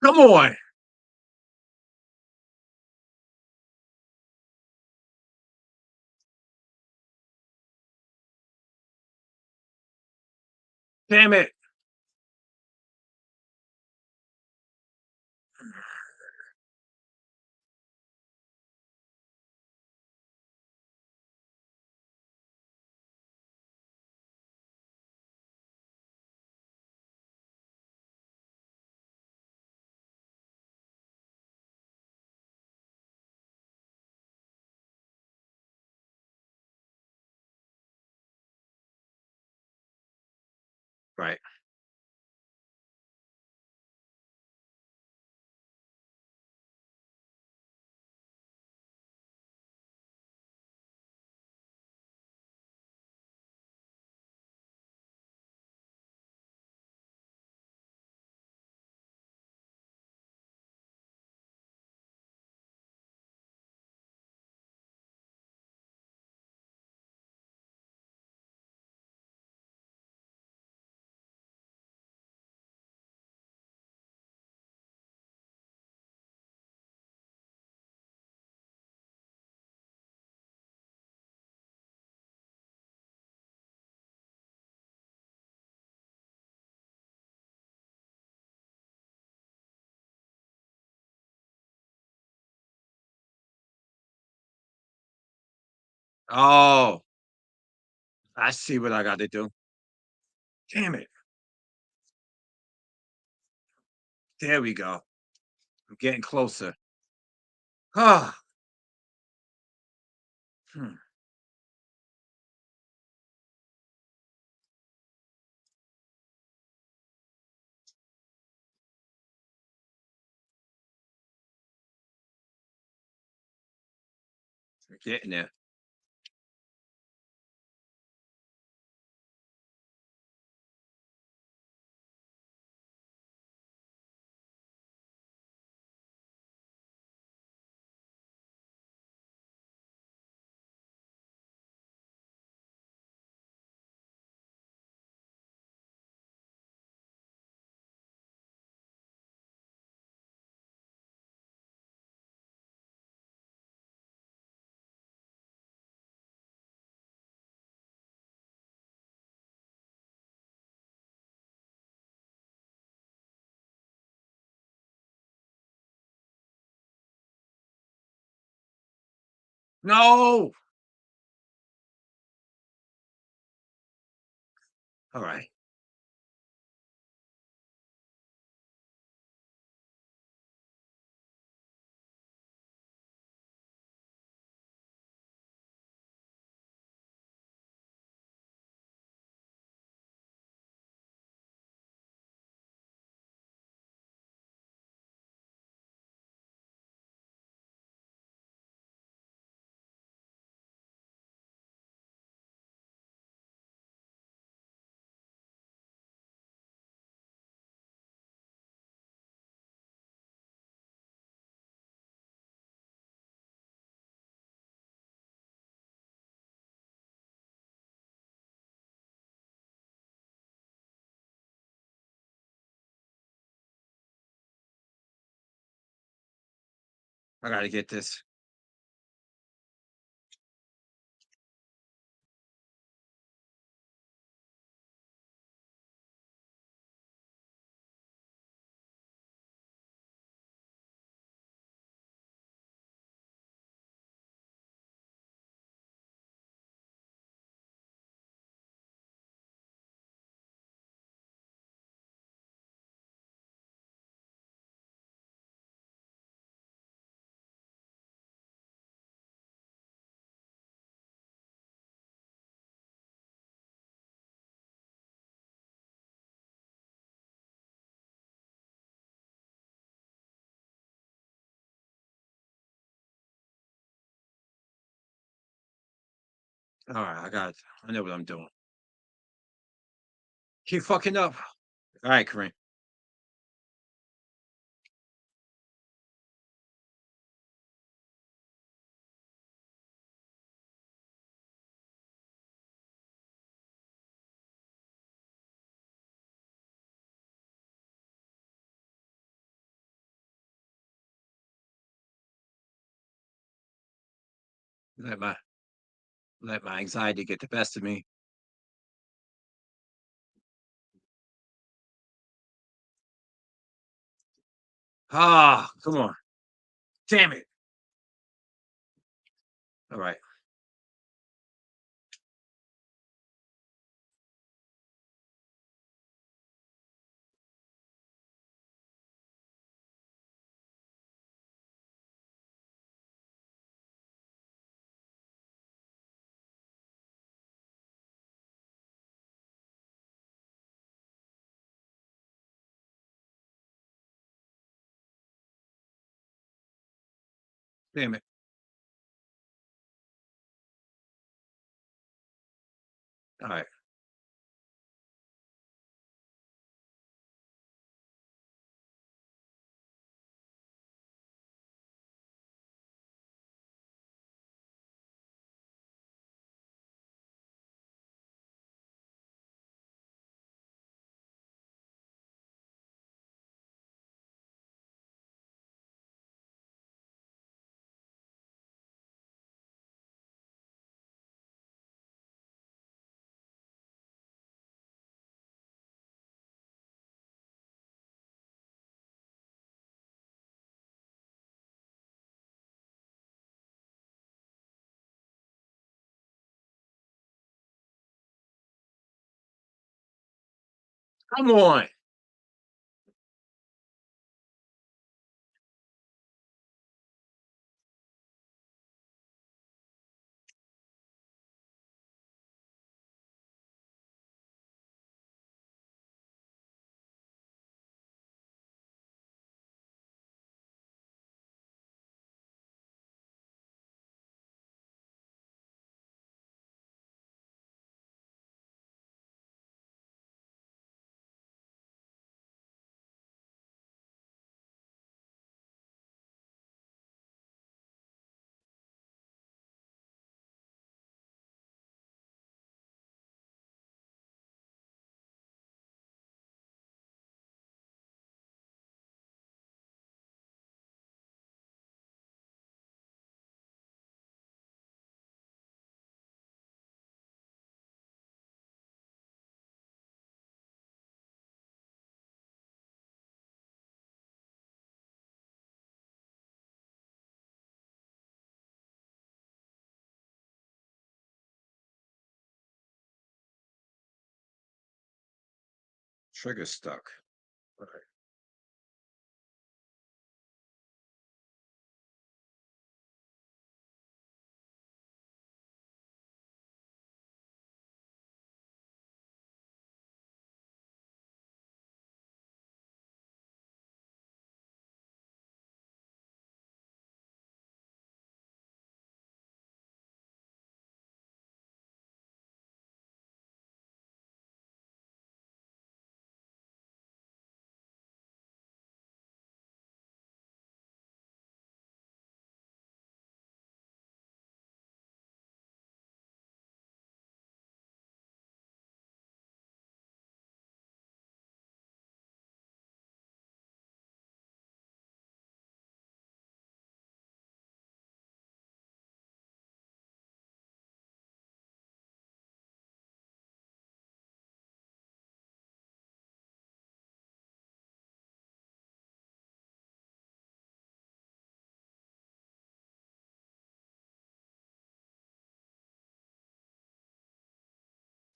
Come on. Damn it. Right. Oh, I see what I got to do. Damn it. There we go. I'm getting closer. Ah. Hmm. We're getting there. No. All right. I gotta get this. All right, I got it. I know what I'm doing. Keep fucking up. All right, Kareem. Let my let my anxiety get the best of me. Ah, come on. Damn it. All right. Damn it. All right. Come on. Trigger stuck. All right.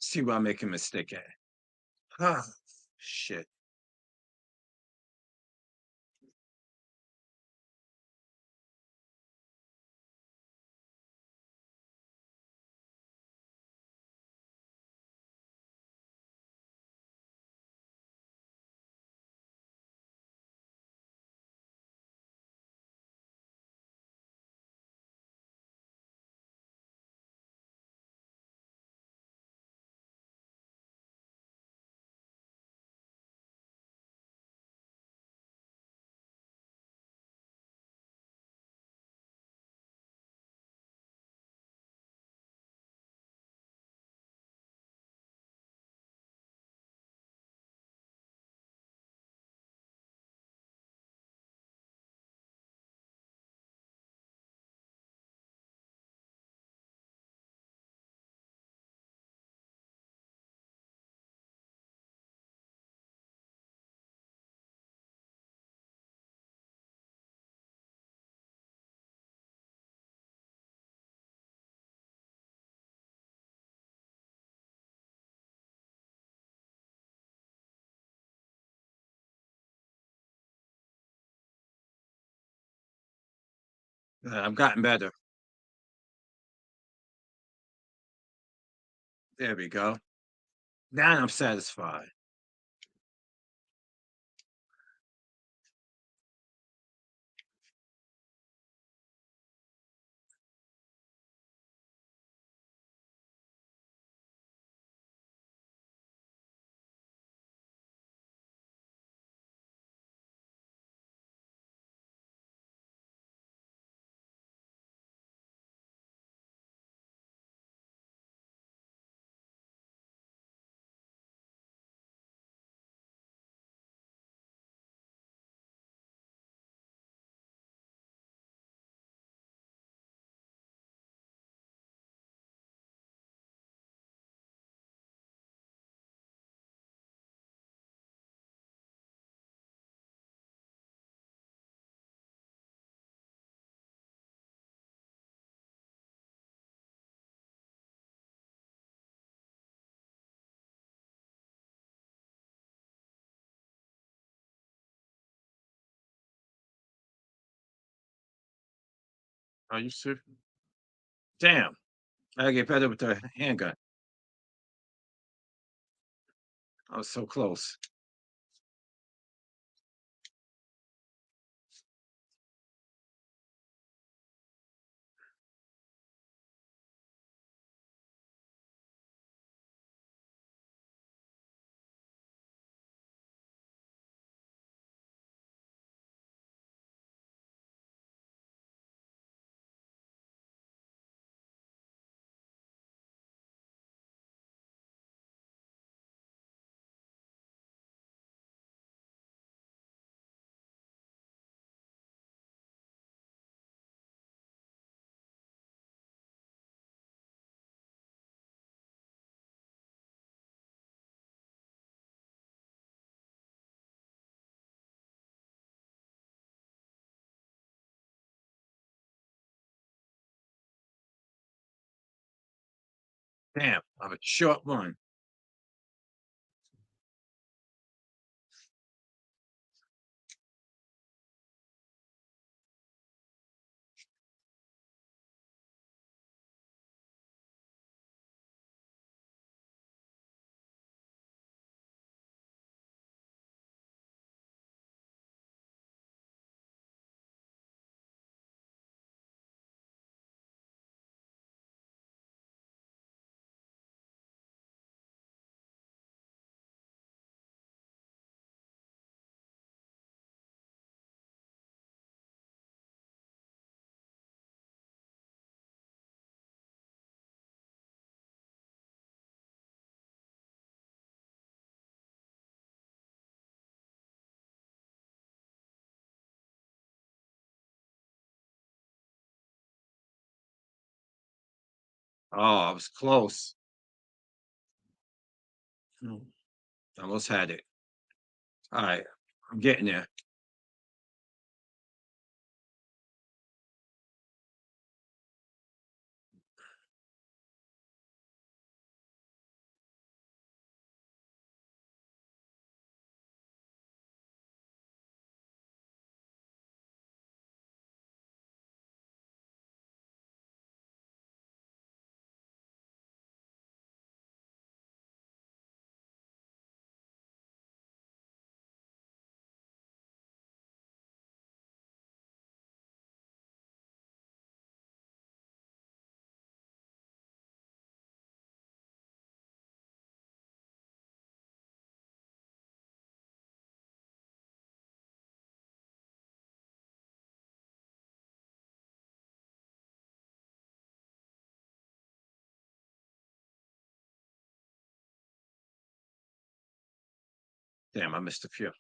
See where I'm making a mistake at. Ah, shit. I've gotten better. There we go. Now I'm satisfied. Are you serious? Damn. I gotta get better with the handgun. I was so close. Damn, I'm a short one. Oh, I was close. Hmm, almost had it. All right, I'm getting there. Damn, I missed a few.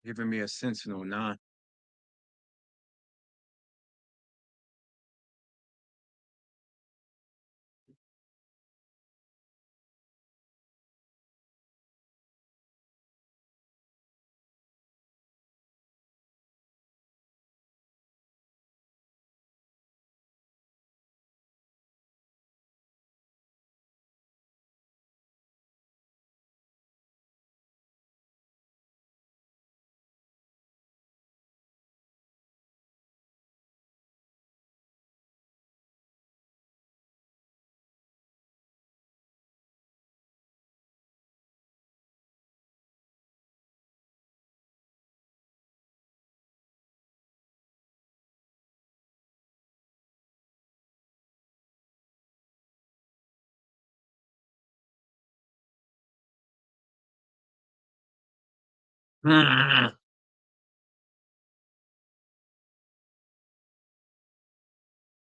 Giving me a Sentinel 9.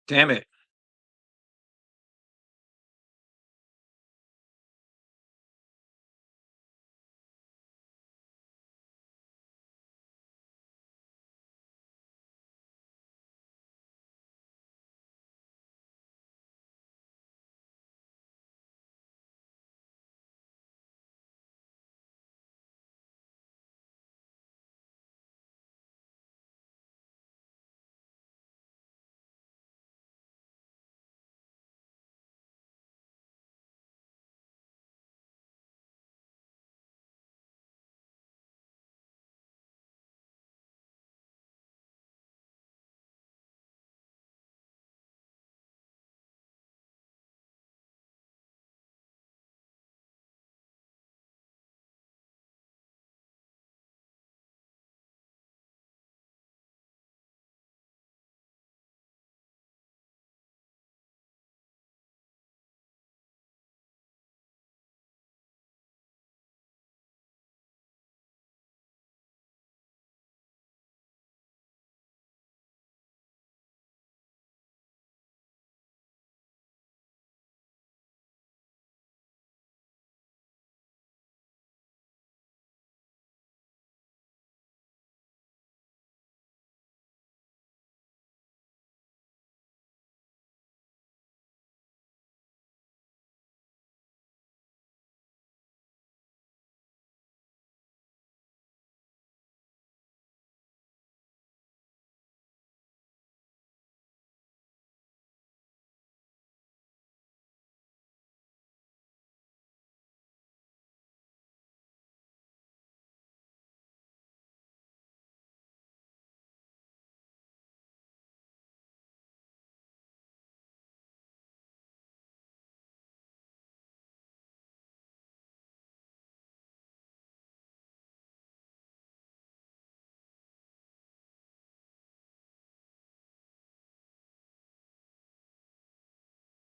Damn it.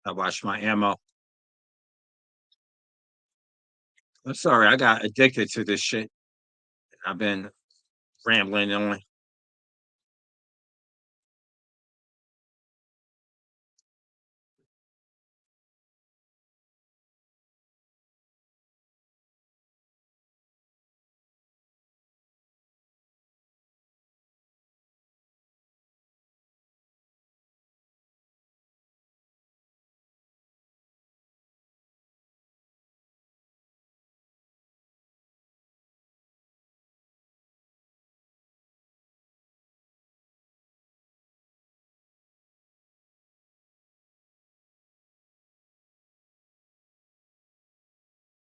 I watch my ammo. I'm sorry, I got addicted to this shit. I've been rambling on.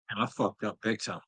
And I fucked up big time.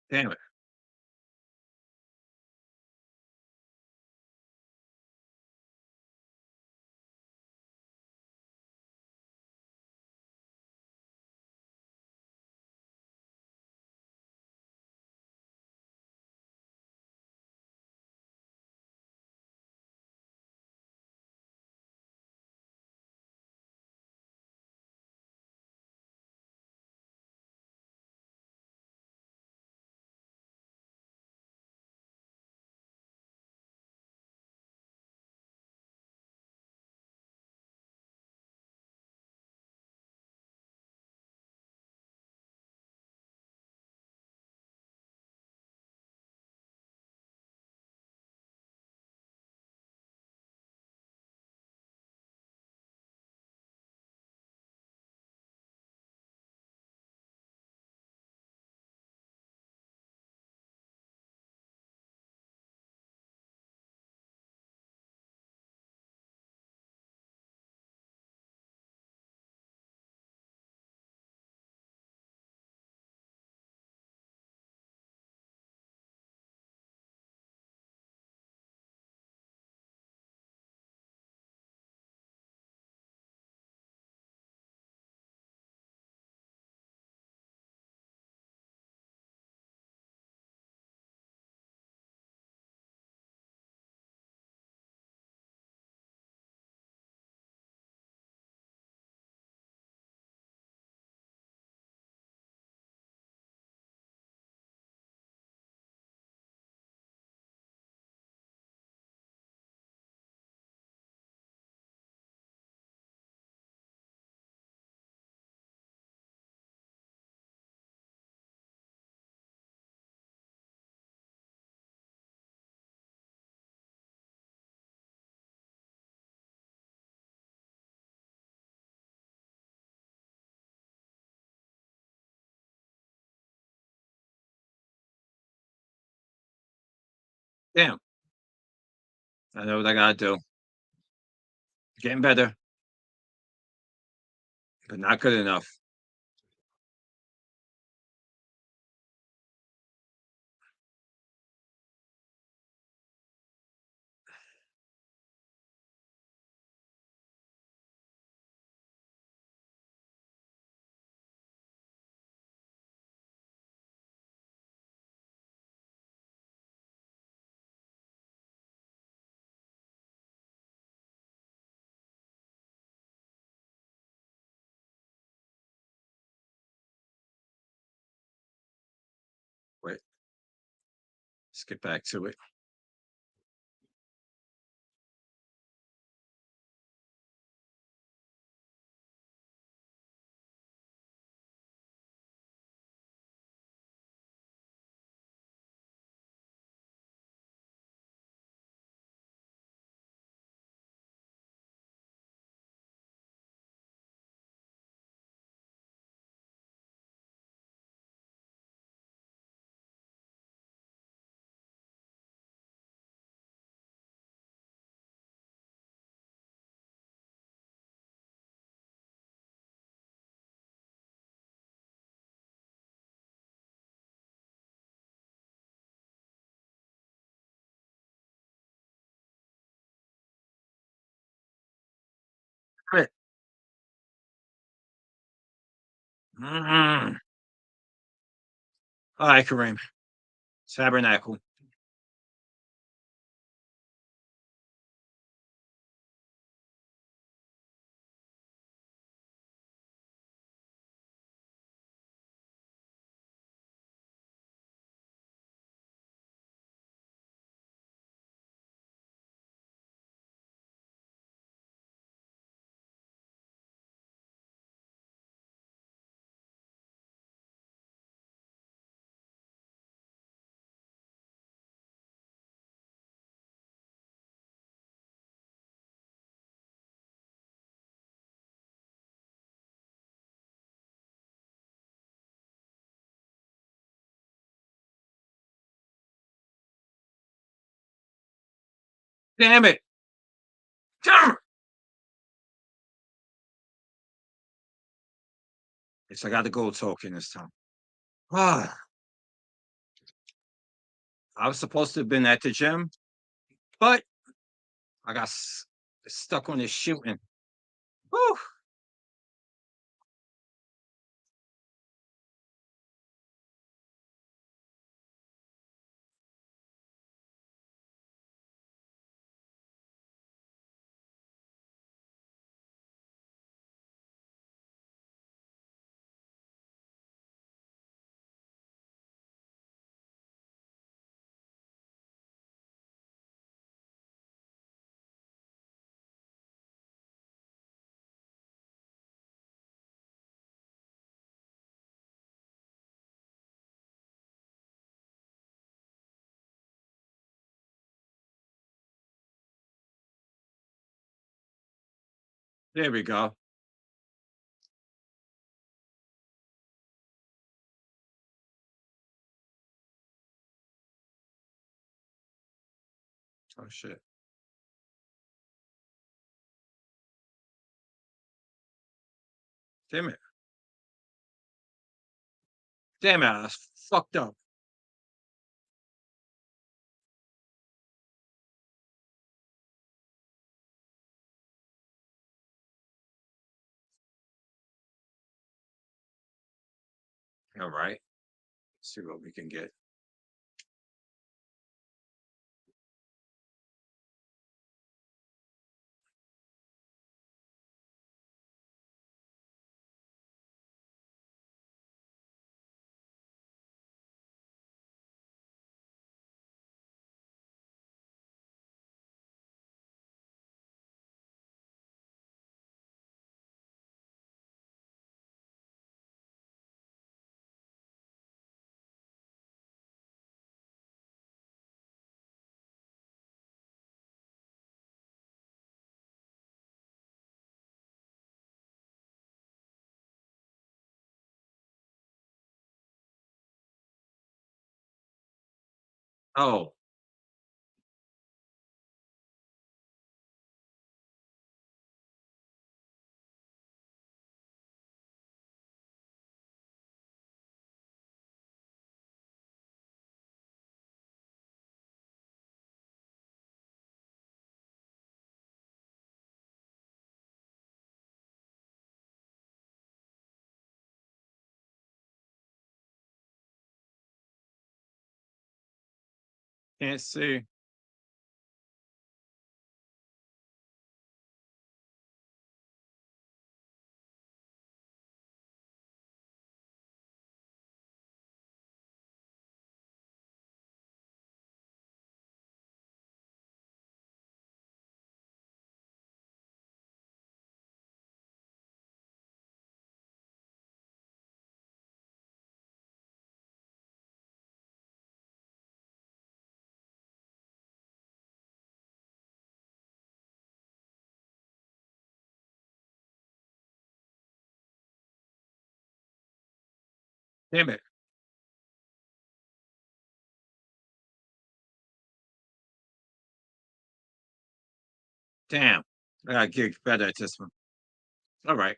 Damn it. Damn. I know what I gotta do. Getting better, but not good enough. Wait, let's get back to it. Right. Mm. All right, Kareem. Tabernacle. Damn it. Damn it. Yes, I got the gold token this time. Ah, I was supposed to have been at the gym, but I got stuck on this shooting. Whew. There we go. Oh shit. Damn it. Damn it. I was fucked up. All right. Let's see what we can get. Oh, can't see. Damn it. Damn. I gotta get better at this one. All right.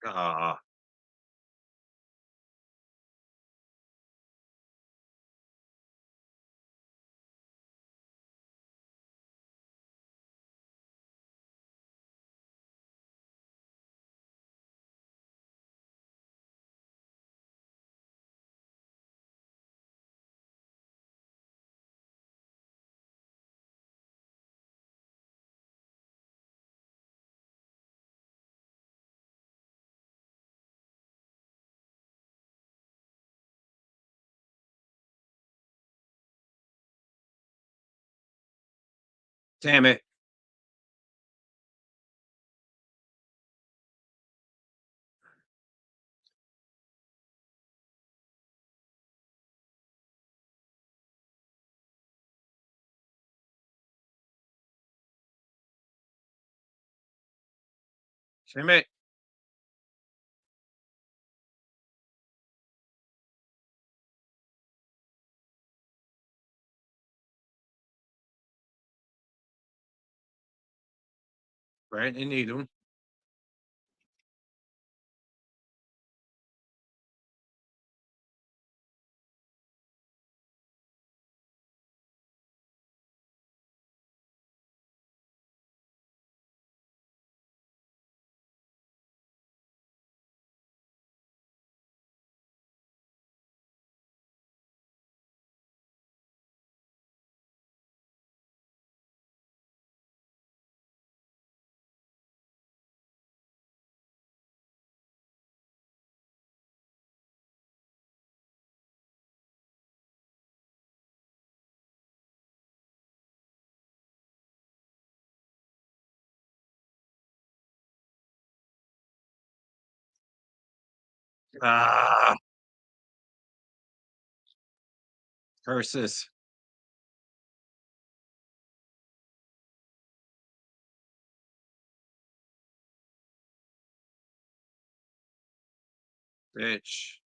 Ah, damn it. Damn it. Brandon Needham. Ah, curses. Bitch.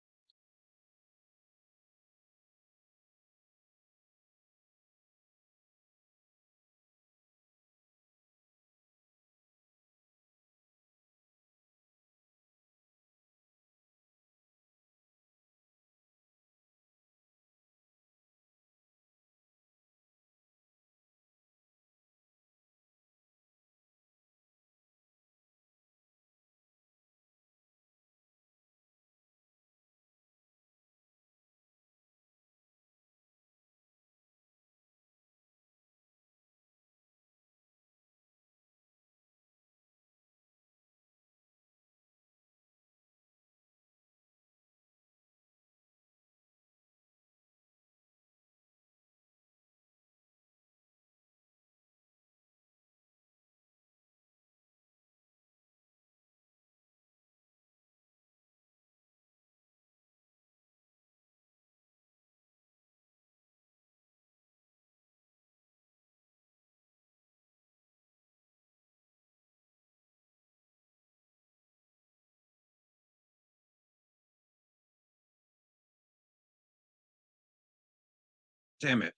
Damn it.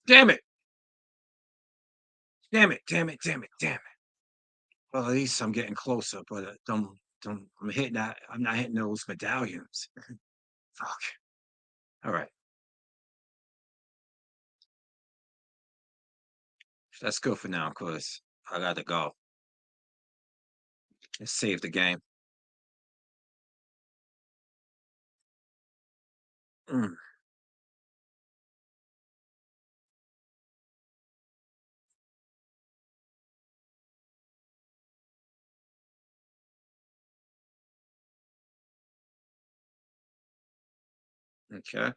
Damn it. Damn it. Damn it. Damn it. Damn it. Well, at least I'm getting closer, but I'm hitting that. I'm not hitting those medallions. Fuck. All right. That's good for now, cause I gotta go. Let's save the game. Mm, okay.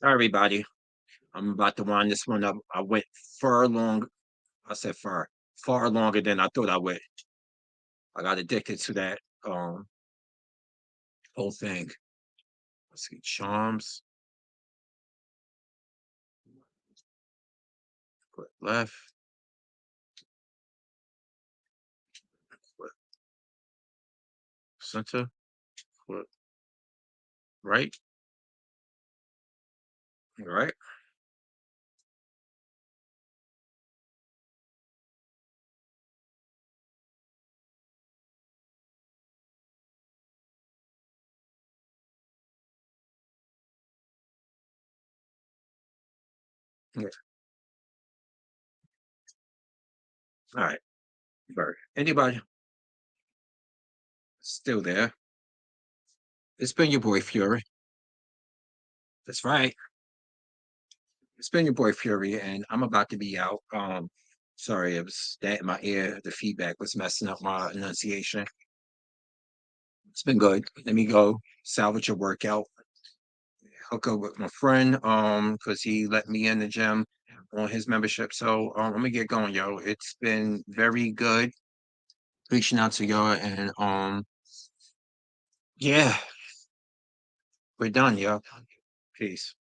Everybody, I'm about to wind this one up. I went far long. I said far longer than I thought I would. I got addicted to that whole thing. Let's see, charms. Put left. Put center. Put right. All right. Yeah. All right. Bird. Anybody still there? It's been your boy Fury. That's right. It's been your boy Fury, and I'm about to be out. Sorry, it was that in my ear. The feedback was messing up my enunciation. It's been good. Let me go salvage a workout. Hook up with my friend, because he let me in the gym on his membership. So I'm gonna get going, yo. It's been very good reaching out to y'all, and yeah, we're done, yo. Peace.